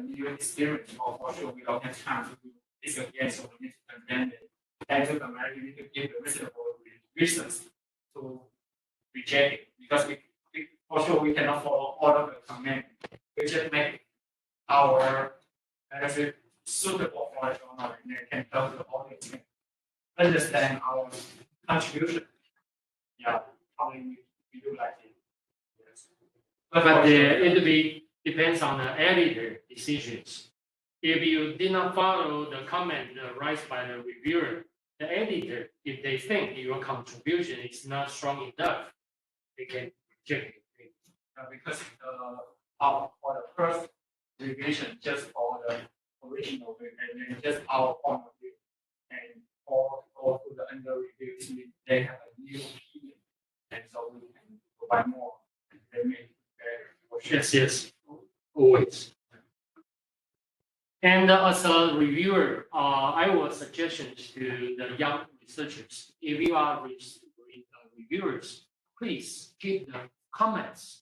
new experience, or for sure we don't have time to do this again, so we need to amend it. And to amend, we need to give the reasonable reasons to reject it, because we for sure we cannot follow all of the command. We just make our benefit suitable for the journal, and they can help the audience understand our contribution. Yeah, probably we do like it. Yes. But for sure, it depends on the editor decisions. If you did not follow the comment raised by the reviewer, the editor, if they think your contribution is not strong enough, they can reject it. because for the first revision, just for the original, and then just our point of view, and all to the under review, they have a new opinion, and so we can provide more. They make it better. For sure. Yes, always. And as a reviewer, I will suggestions to the young researchers. If you are reviewers, please keep the comments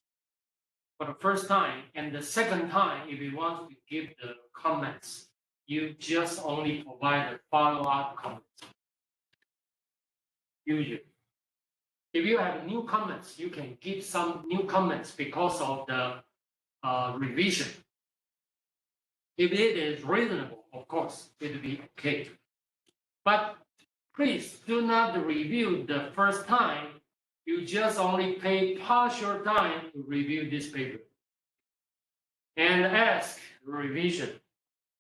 for the first time, and the second time, if you want to give the comments, you just only provide a follow-up comment. Usually, if you have new comments, you can give some new comments because of the revision. If it is reasonable, of course, it will be okay. But please do not review the first time. You just only pay partial time to review this paper and ask revision.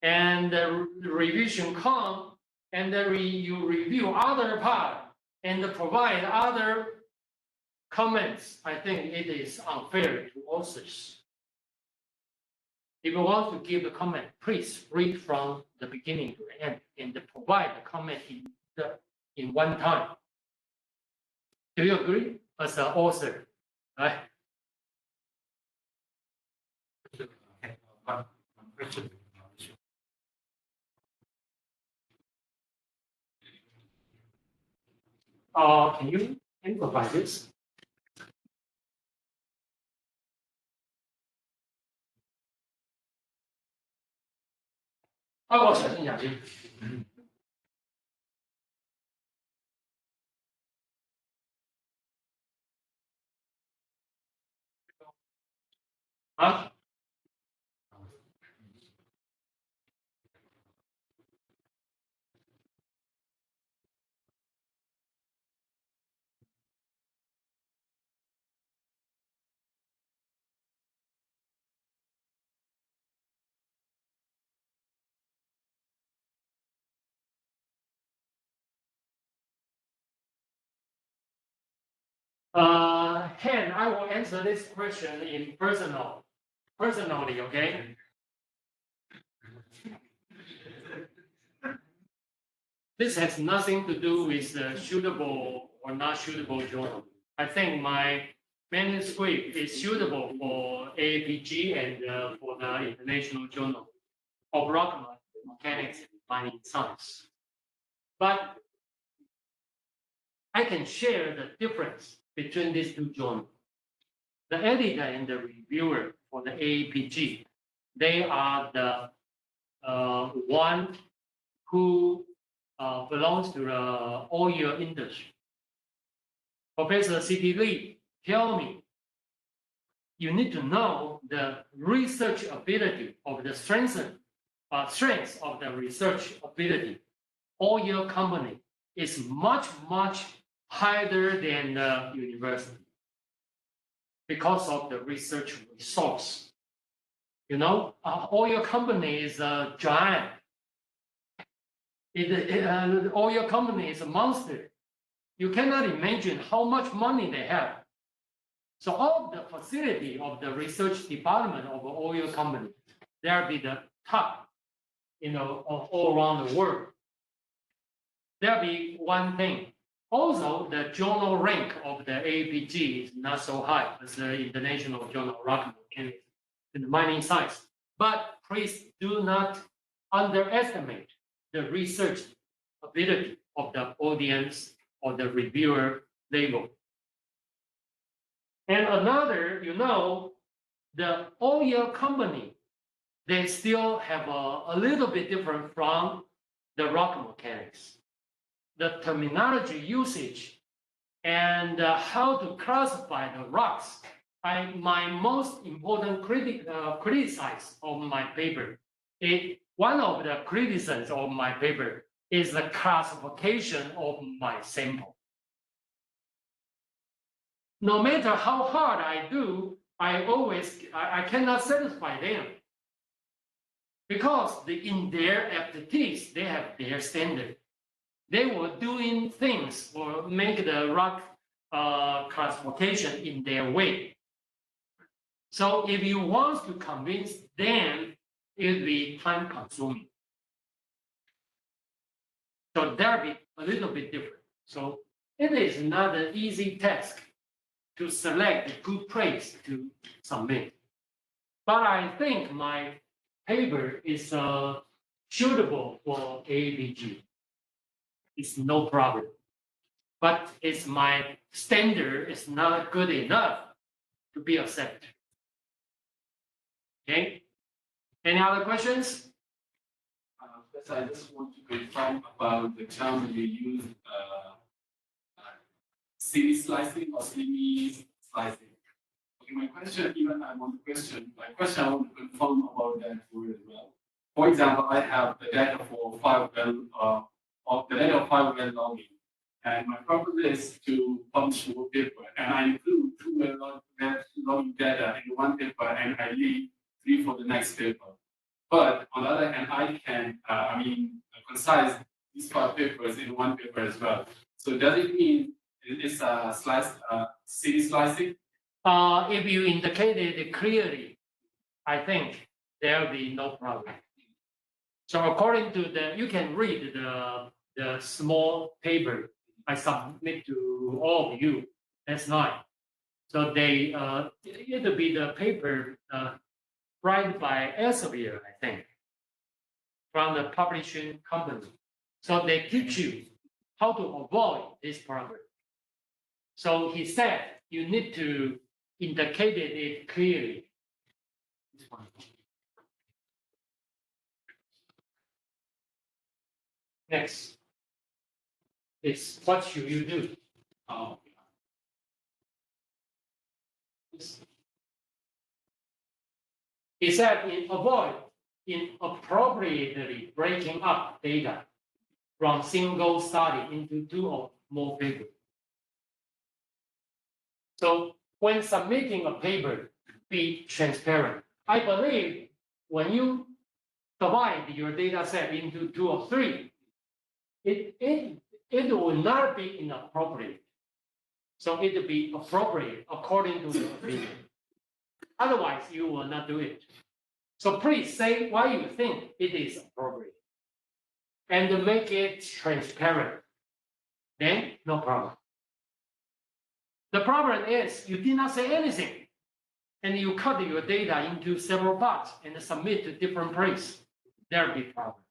And the revision come, and then you review other part and provide other comments. I think it is unfair to authors. If you want to give a comment, please read from the beginning to the end and provide the comment in one time. Do you agree as an author? Right? One question. Can you amplify this?我小心小心。啊？Ken, I will answer this question in personally, okay? This has nothing to do with the suitable or not suitable journal. I think my manuscript is suitable for AAPG and for the international journal of rock mechanics and mining science. But I can share the difference between these two journals. The editor and the reviewer for the AAPG, they are the one who belongs to the oil industry. Professor C.T. Lee tell me, you need to know the research ability of the strength of the research ability. Oil company is much higher than the university because of the research resource. You know, oil company is a giant. The oil company is a monster. You cannot imagine how much money they have. So all the facility of the research department of an oil company, there be the top, of all around the world. There be one thing. Also, the journal rank of the APG is not so high as the International Journal of Rock Mechanics in the mining science. But please do not underestimate the research ability of the audience or the reviewer level. And another, the oil company, they still have a little bit different from the rock mechanics. The terminology usage and how to classify the rocks. My most important criticize of my paper. One of the criticisms of my paper is the classification of my sample. No matter how hard I do, I cannot satisfy them. Because in their expertise, they have their standard. They were doing things or make the rock classification in their way. So if you want to convince them, it will be time consuming. So there'll be a little bit different. So it is not an easy task to select a good place to submit. But I think my paper is suitable for APG. It's no problem. But it's my standard is not good enough to be accepted. Okay? Any other questions? Yes, I just want to confirm about the term you use, city slicing or semi slicing. Okay, my question, I want to confirm about that word as well. For example, I have the data for 5 well, of the data of 5 well logging, and my purpose is to publish one paper, and I include 2 well logging data in one paper, and I leave 3 for the next paper. But on the other hand, I can, concise these 5 papers in one paper as well. So does it mean it's a city slicing? If you indicated it clearly, I think there will be no problem. So according to you can read the small paper I submit to all of you. That's nice. So it'll be the paper written by Elsevier, I think, from the publishing company. So they teach you how to avoid this problem. So he said you need to indicate it clearly. This one. Next is what should you do? He said avoid inappropriately breaking up data from single study into 2 or more papers. So when submitting a paper, be transparent. I believe when you divide your data set into 2 or 3, it will not be inappropriate. So it will be appropriate according to the opinion. Otherwise, you will not do it. So please say why you think it is appropriate and make it transparent. Then no problem. The problem is you did not say anything and you cut your data into several parts and submit to different places. There will be a problem.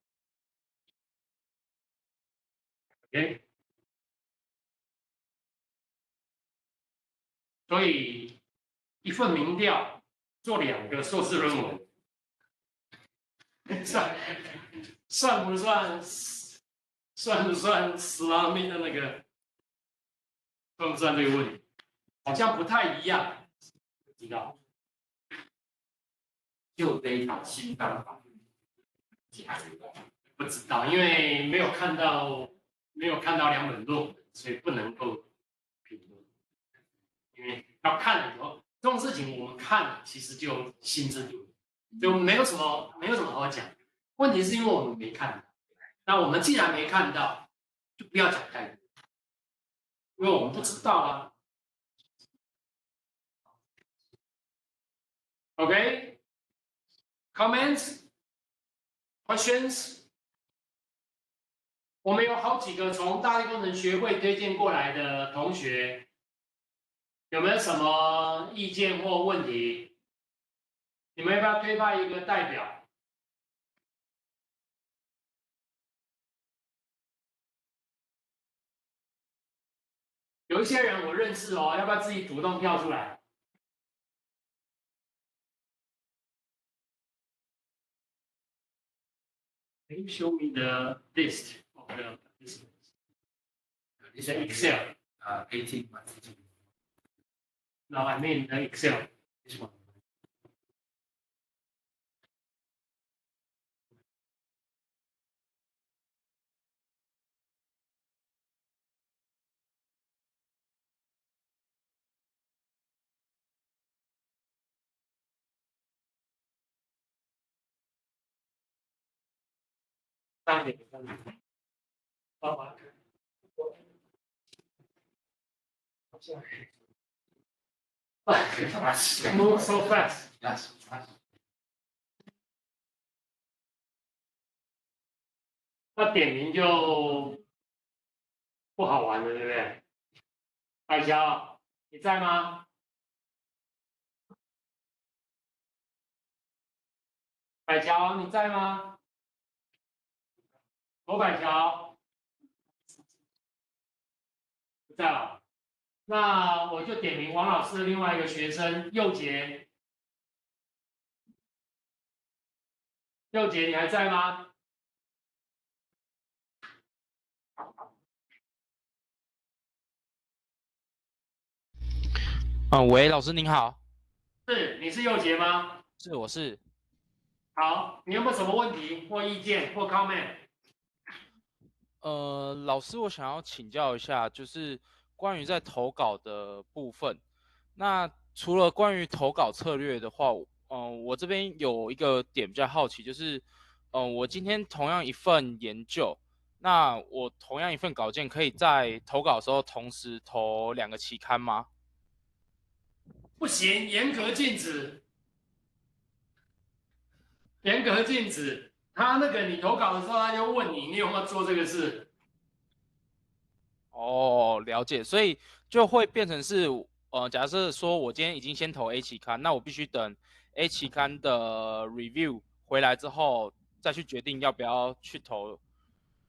Okay? 所以一份民调做2个硕士论文，算不算死亡命的那个？算不算这个问题？好像不太一样，不知道。就 data 新办法，不知道，因为没有看到2本论文，所以不能够评论。因为要看了以后，这种事情我们看了，其实就心知肚明，就没有什么好讲。问题是因为我们没看到，那我们既然没看到，就不要讲太多，因为我们不知道啊。OK? Comments? Questions? 我们有好几个从大力工程学会推荐过来的同学，有没有什么意见或问题？你们要不要推派一个代表？有一些人我认识哦，要不要自己主动跳出来？ Can you show me the list of the participants? It's an Excel. 18. No, I mean the Excel. This one. 大一点，大一点。爸爸看。Move so fast. Yes. 那点名就不好玩了，对不对？海乔，你在吗？百乔，你在吗？罗百乔不在了。那我就点名王老师的另外一个学生佑杰。佑杰，你还在吗？喂，老师您好。是，你是佑杰吗？是，我是。好，你有没有什么问题或意见或 comment？老师，我想要请教一下，就是关于在投稿的部分。那除了关于投稿策略的话，我这边有一个点比较好奇，就是，我今天同样一份研究，那我同样一份稿件，可以在投稿的时候同时投2个期刊吗？不行，严格禁止，严格禁止。他那个你投稿的时候，他就问你，你有没有做这个事？哦，了解，所以就会变成是，假设说我今天已经先投 A 期刊，那我必须等 A 期刊的 review 回来之后，再去决定要不要去投，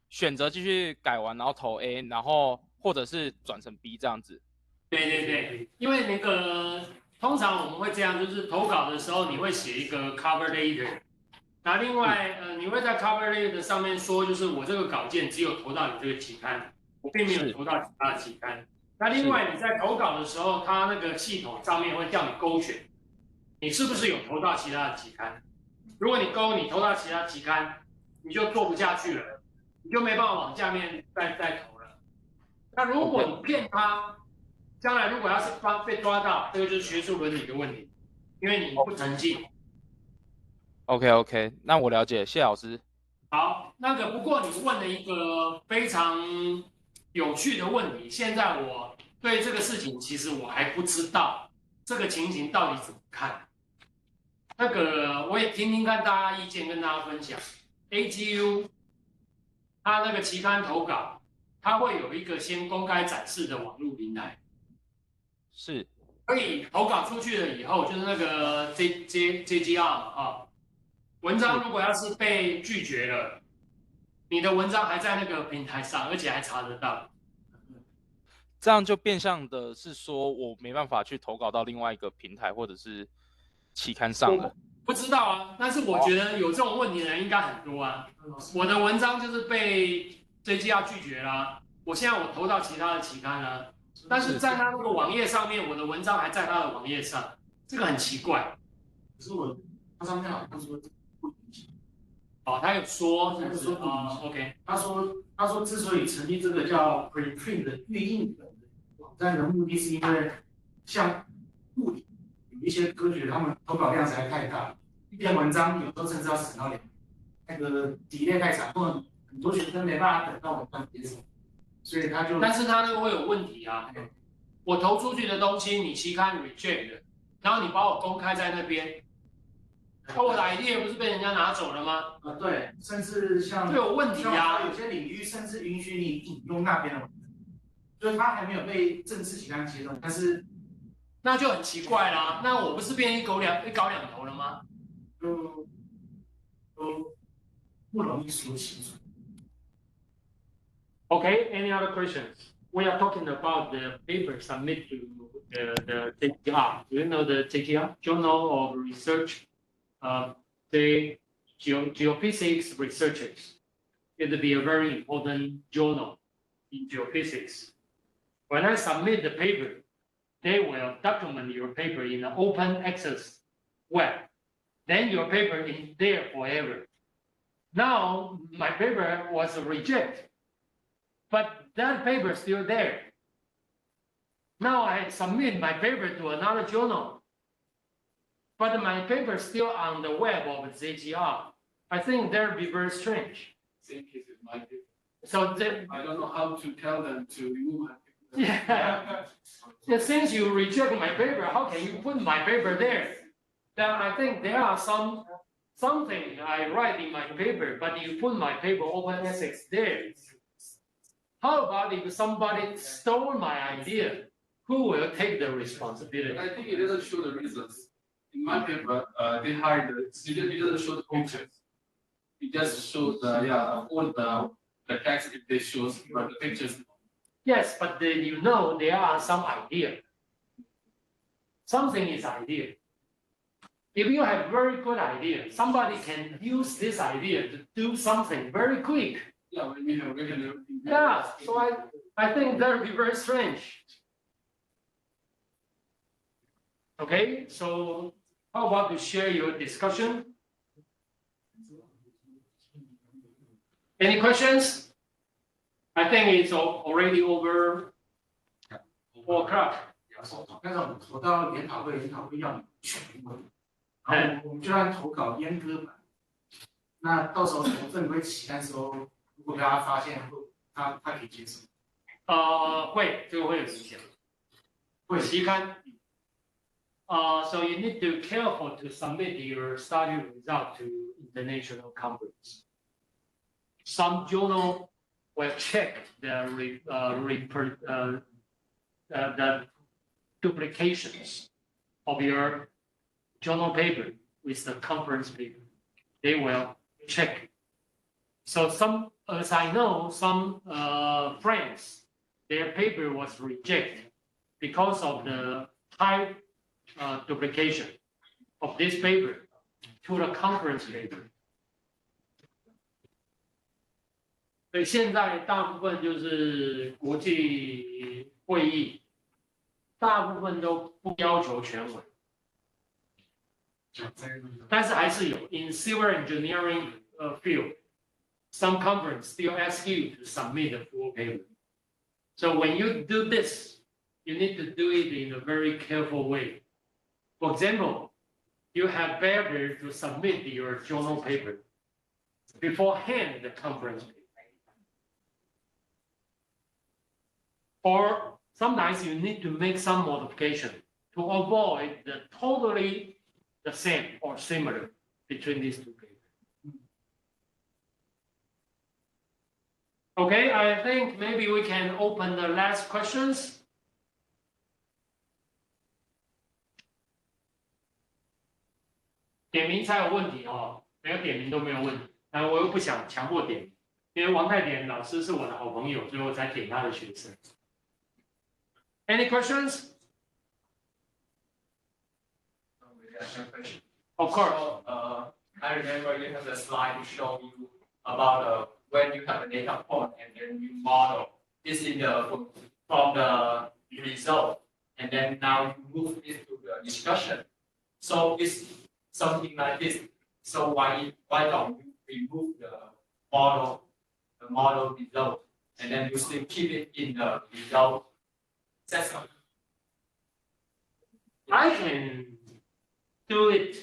选择继续改完，然后投 A， 然后或者是转成 B 这样子。对对对，因为那个通常我们会这样，就是投稿的时候你会写一个 cover letter， 那另外你会在 cover letter 上面说，就是我这个稿件只有投到你这个期刊，我并没有投到其他的期刊。那另外你在投稿的时候，它那个系统上面会叫你勾选，你是不是有投到其他的期刊？如果你勾你投到其他期刊，你就做不下去了，你就没办法往下面再投了。那如果你骗他，将来如果要是被抓到，这个就是学术伦理的问题，因为你不诚信。OK， 那我了解，谢谢老师。好，那个不过你问了一个非常有趣的问题，现在我对这个事情其实我还不知道这个情形到底怎么看。那个我也听听看大家意见，跟大家分享。AGU 它那个期刊投稿，它会有一个先公开展示的网络平台。是，可以投稿出去了以后，就是那个 JGR 啊，文章如果要是被拒绝了，你的文章还在那个平台上，而且还查得到。这样就变相的是说我没办法去投稿到另外一个平台或者是期刊上了。不知道啊，但是我觉得有这种问题的人应该很多啊。我的文章就是被 JGR 拒绝啦，我现在我投到其他的期刊了。但是在他那个网页上面，我的文章还在他的网页上，这个很奇怪。可是他上面好像说不影响。哦，他有说，他有说不影响。OK， 他说之所以成立这个叫 preprint 的预印本的网站的目的，是因为像物理有一些科学，他们投稿量实在太大，一篇文章有时候甚至要审到那个delay太长，或者很多学生没办法等到文章结束。所以他就，但是他那个会有问题啊。我投出去的东西，你期刊 reject 了，然后你把我公开在那边，我的 idea 不是被人家拿走了吗？对，甚至像这有问题啊！有些领域甚至允许你引用那边的文字，就是它还没有被正式期刊揭露，但是那就很奇怪啦。那我不是变一狗两头了吗？都不容易说清楚。Okay, any other questions? We are talking about the paper submit to the TTR. Do you know the TTR? Journal of Research. The geophysics researchers. It will be a very important journal in geophysics. When I submit the paper, they will document your paper in an open access web. Then your paper is there forever. Now my paper was rejected, but that paper is still there. Now I submit my paper to another journal, but my paper is still on the web of ZGR. I think that would be very strange. Same case with my paper. So then, I don't know how to tell them to remove my paper. yeah. Since you reject my paper, how can you put my paper there? Then I think there are something I write in my paper, but you put my paper open access there. How about if somebody stole my idea? Who will take the responsibility? I think it doesn't show the reasons. In my paper, they hide it doesn't show the pictures. It just shows all the text if they shows, but the pictures. Yes, but then you know there are some idea. Something is idea. If you have very good idea, somebody can use this idea to do something very quick. Yeah, when we have written everything. Yeah, so I think that would be very strange. Okay, so how about to share your discussion? Any questions? I think it's already over 4 o'clock. 但是我到研讨会要你全文，然后我们就按投稿阉割版。那到时候从正规期刊的时候，如果被他发现，他可以接受。会，这个会有影响。会期刊。So you need to careful to submit your study result to international conference. Some journal will check the duplications of your journal paper with the conference paper. They will check. So as I know, some friends, their paper was rejected because of the high duplication of this paper to the conference paper. 所以现在大部分就是国际会议，大部分都不要求全文，但是还是有 in civil engineering field, some conference still ask you to submit a full paper. So when you do this, you need to do it in a very careful way. For example, you have better to submit your journal paper beforehand the conference paper. Or sometimes you need to make some modification to avoid the totally the same or similar between these two papers. Okay, I think maybe we can open the last questions. 点名才有问题哦，没有点名都没有问题。那我又不想强迫点名，因为王太典老师是我的好朋友，所以我才点他的学生。Any questions? Of course. I remember you have a slide to show you about when you have a data point and then you model this in the from the result, and then now you move it to the discussion. So it's something like this. So why don't you remove the model result, and then you still keep it in the result section? I can do it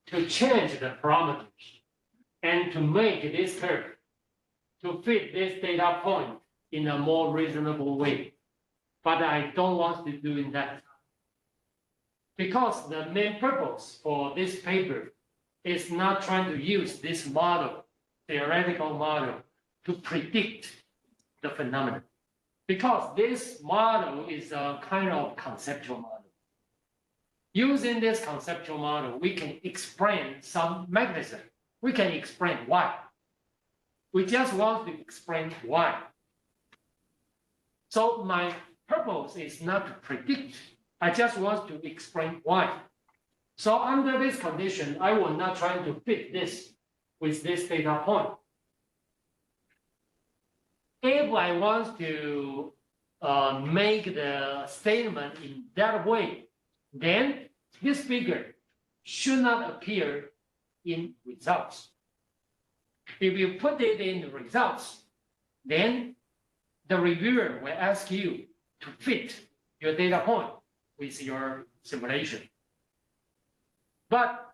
to change the parameters and to make this curve to fit this data point in a more reasonable way. But I don't want to do that. because the main purpose for this paper is not trying to use this model, theoretical model, to predict the phenomenon. Because this model is a kind of conceptual model. Using this conceptual model, we can explain some mechanism. We can explain why. We just want to explain why. So my purpose is not to predict. I just want to explain why. So under this condition, I will not try to fit this with this data point. If I want to make the statement in that way, then this figure should not appear in results. If you put it in the results, then the reviewer will ask you to fit your data point with your simulation. But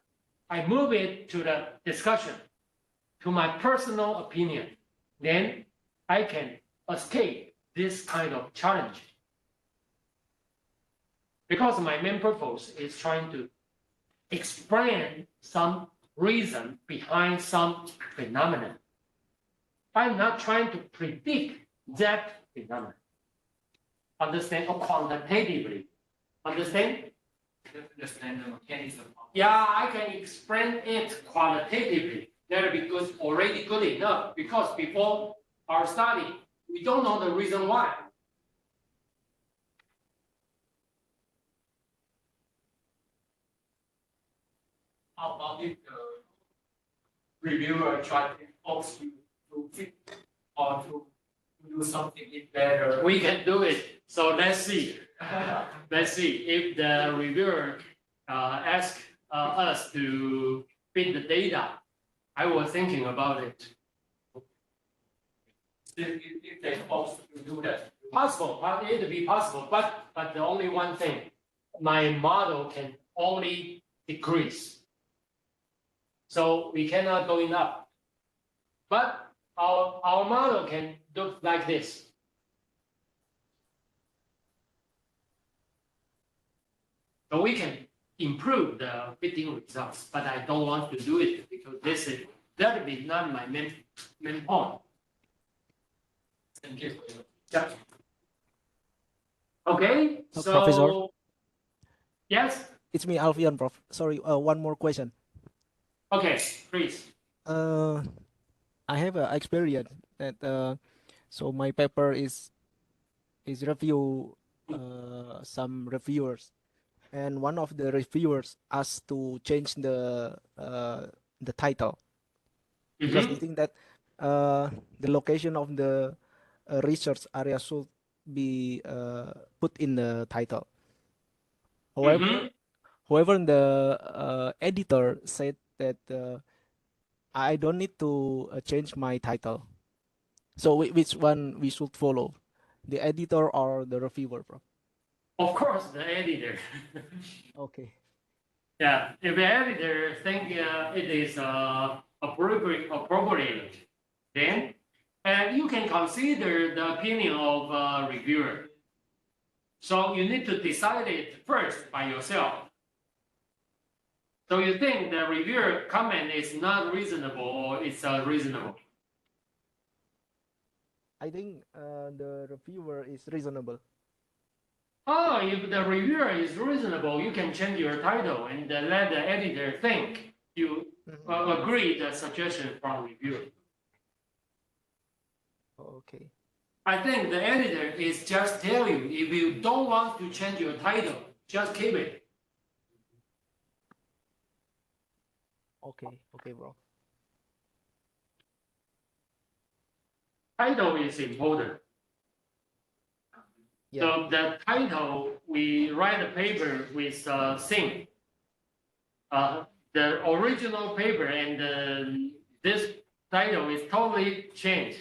I move it to the discussion, to my personal opinion, then I can escape this kind of challenge. Because my main purpose is trying to explain some reason behind some phenomenon. I'm not trying to predict that phenomenon. Understand? Or quantitatively. Understand? Understand the mechanism. Yeah, I can explain it qualitatively. That will be good, already good enough. Because before our study, we don't know the reason why. How about if the reviewer try to force you to fit or to do something better? We can do it. So let's see. Let's see if the reviewer asks us to fit the data. I was thinking about it. If they force you to do that. Possible, it would be possible, but the only one thing, my model can only decrease. So we cannot go up. But our model can look like this. So we can improve the fitting results, but I don't want to do it because that will be not my main point. Thank you. Yeah. Okay, so Professor? Yes. It's me, Alfian, Prof. Sorry, one more question. Okay, please. I have an experience that so my paper is review some reviewers, and one of the reviewers asked to change the title because they think that the location of the research area should be put in the title. However, the editor said that I don't need to change my title. So which one we should follow, the editor or the reviewer, Prof? Of course, the editor. Okay. Yeah, if the editor think it is appropriate, then you can consider the opinion of a reviewer. So you need to decide it first by yourself. So you think the reviewer comment is not reasonable or it's reasonable? I think the reviewer is reasonable. Oh, if the reviewer is reasonable, you can change your title and let the editor think you agree the suggestion from reviewer. Okay. I think the editor is just tell you, if you don't want to change your title, just keep it. Okay, okay, bro. Title is important. Yeah. So the title, we write a paper with thing. The original paper and this title is totally changed.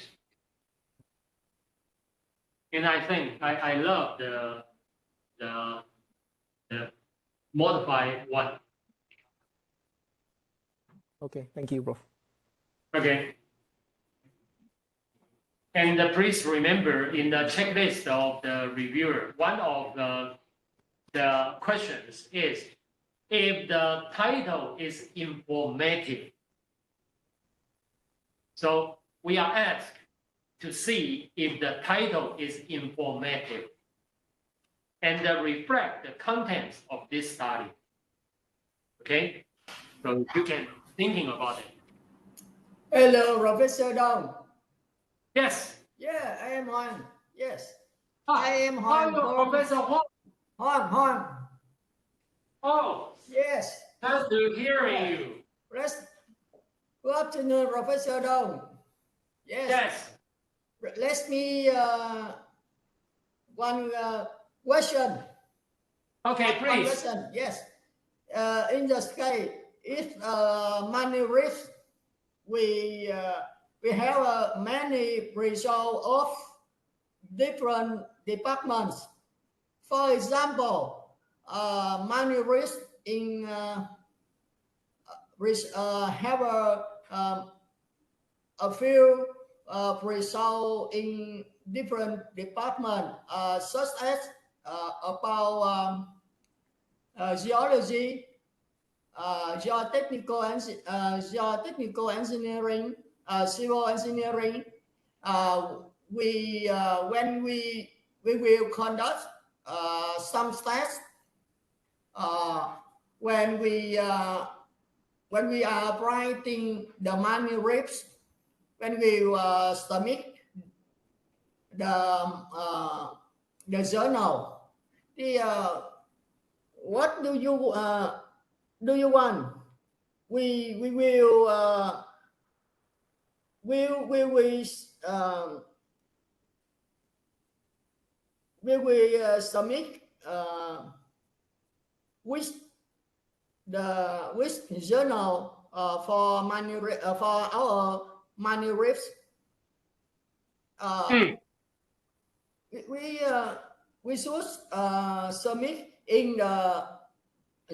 And I think I love the modified one. Okay, thank you, Prof. Okay. And please remember in the checklist of the reviewer, one of the the questions is if the title is informative. So we are asked to see if the title is informative and reflect the contents of this study. Okay, so you can thinking about it. Hello, Professor Dong. Yes. Yeah, I am on. Yes. Ah, I am on. Professor Huang. On. Oh, Yes. nice to hearing Yeah. you. Good afternoon, Professor Dong. Yes. Yes. Let me one question. Okay, One please. question. Yes. In the sky, if manuscript, we have many results of different departments. For example, manuscript in have a few results in different departments, such as about geology, geotechnical engineering, civil engineering. When we will conduct some tests when we are writing the manuscripts, when we submit the journal. What do you want? We will submit which journal for our manuscripts. We should submit in the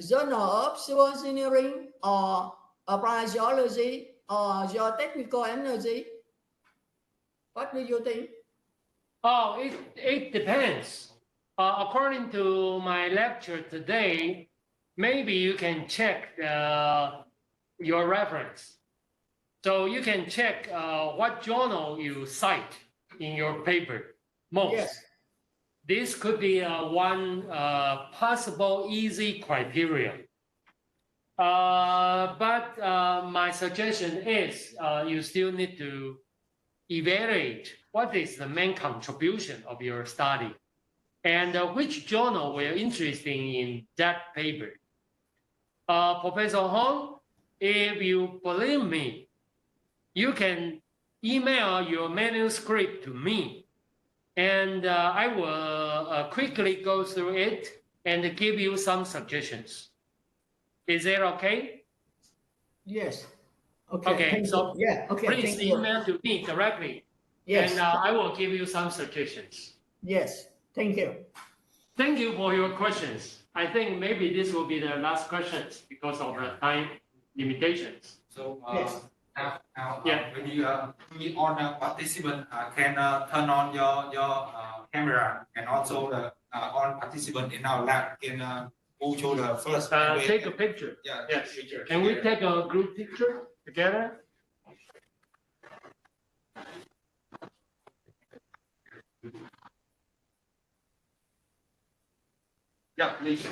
Journal of Civil Engineering or Applied Geology or Geotechnical Energy. What do you think? Oh, it depends. According to my lecture today, maybe you can check your reference. So you can check what journal you cite in your paper most. Yes. This could be one possible easy criteria. But my suggestion is you still need to evaluate what is the main contribution of your study and which journal we're interested in that paper. Professor Hong, if you believe me, you can email your manuscript to me, and I will quickly go through it and give you some suggestions. Is that okay? Yes. Okay. Okay, so yeah. Okay. please Thank you. email to me directly, Yes. and I will give you some suggestions. Yes. Thank you. Thank you for your questions. I think maybe this will be the last questions because of the time limitations. So Yes. now Yeah. maybe on participant can turn on your camera, and also the on participant in our lab can move to the first. Take a picture. Yeah. Yes. Picture. Can we take a group picture together? Yeah, please.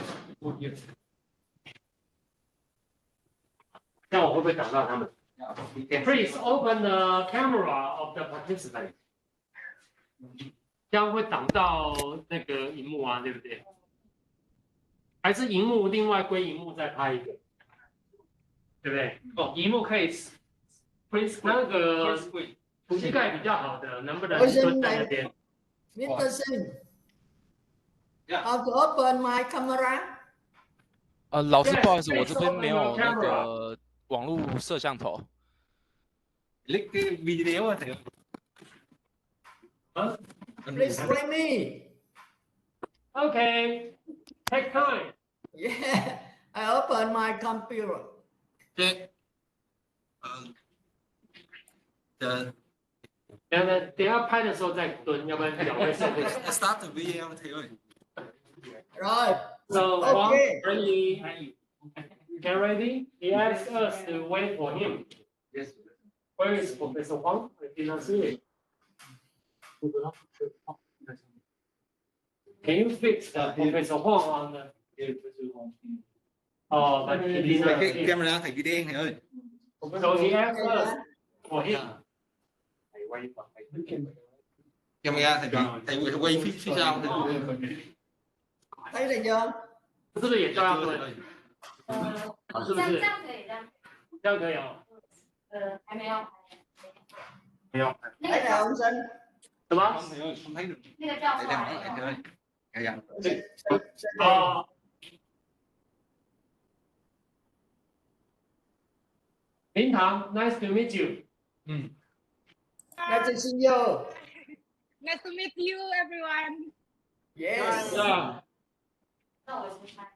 这样我会不会挡到他们 Yeah, we can.？Please open the camera of the participant. 这样会挡到那个荧幕啊，对不对？还是荧幕另外归荧幕再拍一个，对不对？哦，荧幕可以 ，please 那个膝盖比较好的，能不能蹲在那边？ Mr. Singh. Yeah. How to open my camera? 老师 Yes, 不好意思， please 我这边 open 没 your 有那 camera. 个网络摄像头。 Click cái video thì Please play me. Okay, take time. Yeah. I open my computer. check. 等下拍的时候再蹲，要不然脚会受不了。 Start the video thì ơi. Rồi, So Okay. ready? Get ready? He asked us to wait for him. Yes. Where is Professor Huang? I did not see it. Can you fix Professor Huang on the? Oh, but he did not see it. Camera thầy bị đen thầy ơi. So he asked us for him. Camera thầy quay phía sau thầy. Thấy rồi chưa? 是不是也照样蹲？是不是？这样可以的。这样可以啊？还没有。没有。Thấy rồi ông Sinh. 什么？ Thầy ơi, không thấy được. 那个叫 Thầy 出 đang 来 nói lại thầy ơi. Dạ dạ.啊。林堂 ，nice to meet you。 Nice to see you. Nice to meet you, everyone. Yes. 啊。那我先看。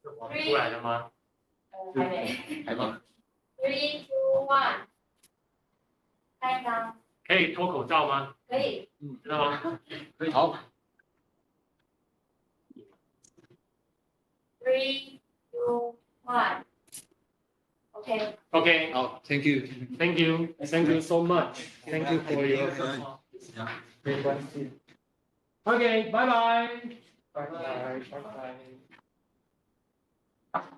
出来了吗？还没。还没。 3, 2, 1。开张。可以脱口罩吗？可以。知道吗？好。 3, 2, 1. Okay. Okay. Oh, thank you. Thank you. Thank you so much. Thank you for your. Dạ. Okay. Bye bye. Bye bye. Bye bye.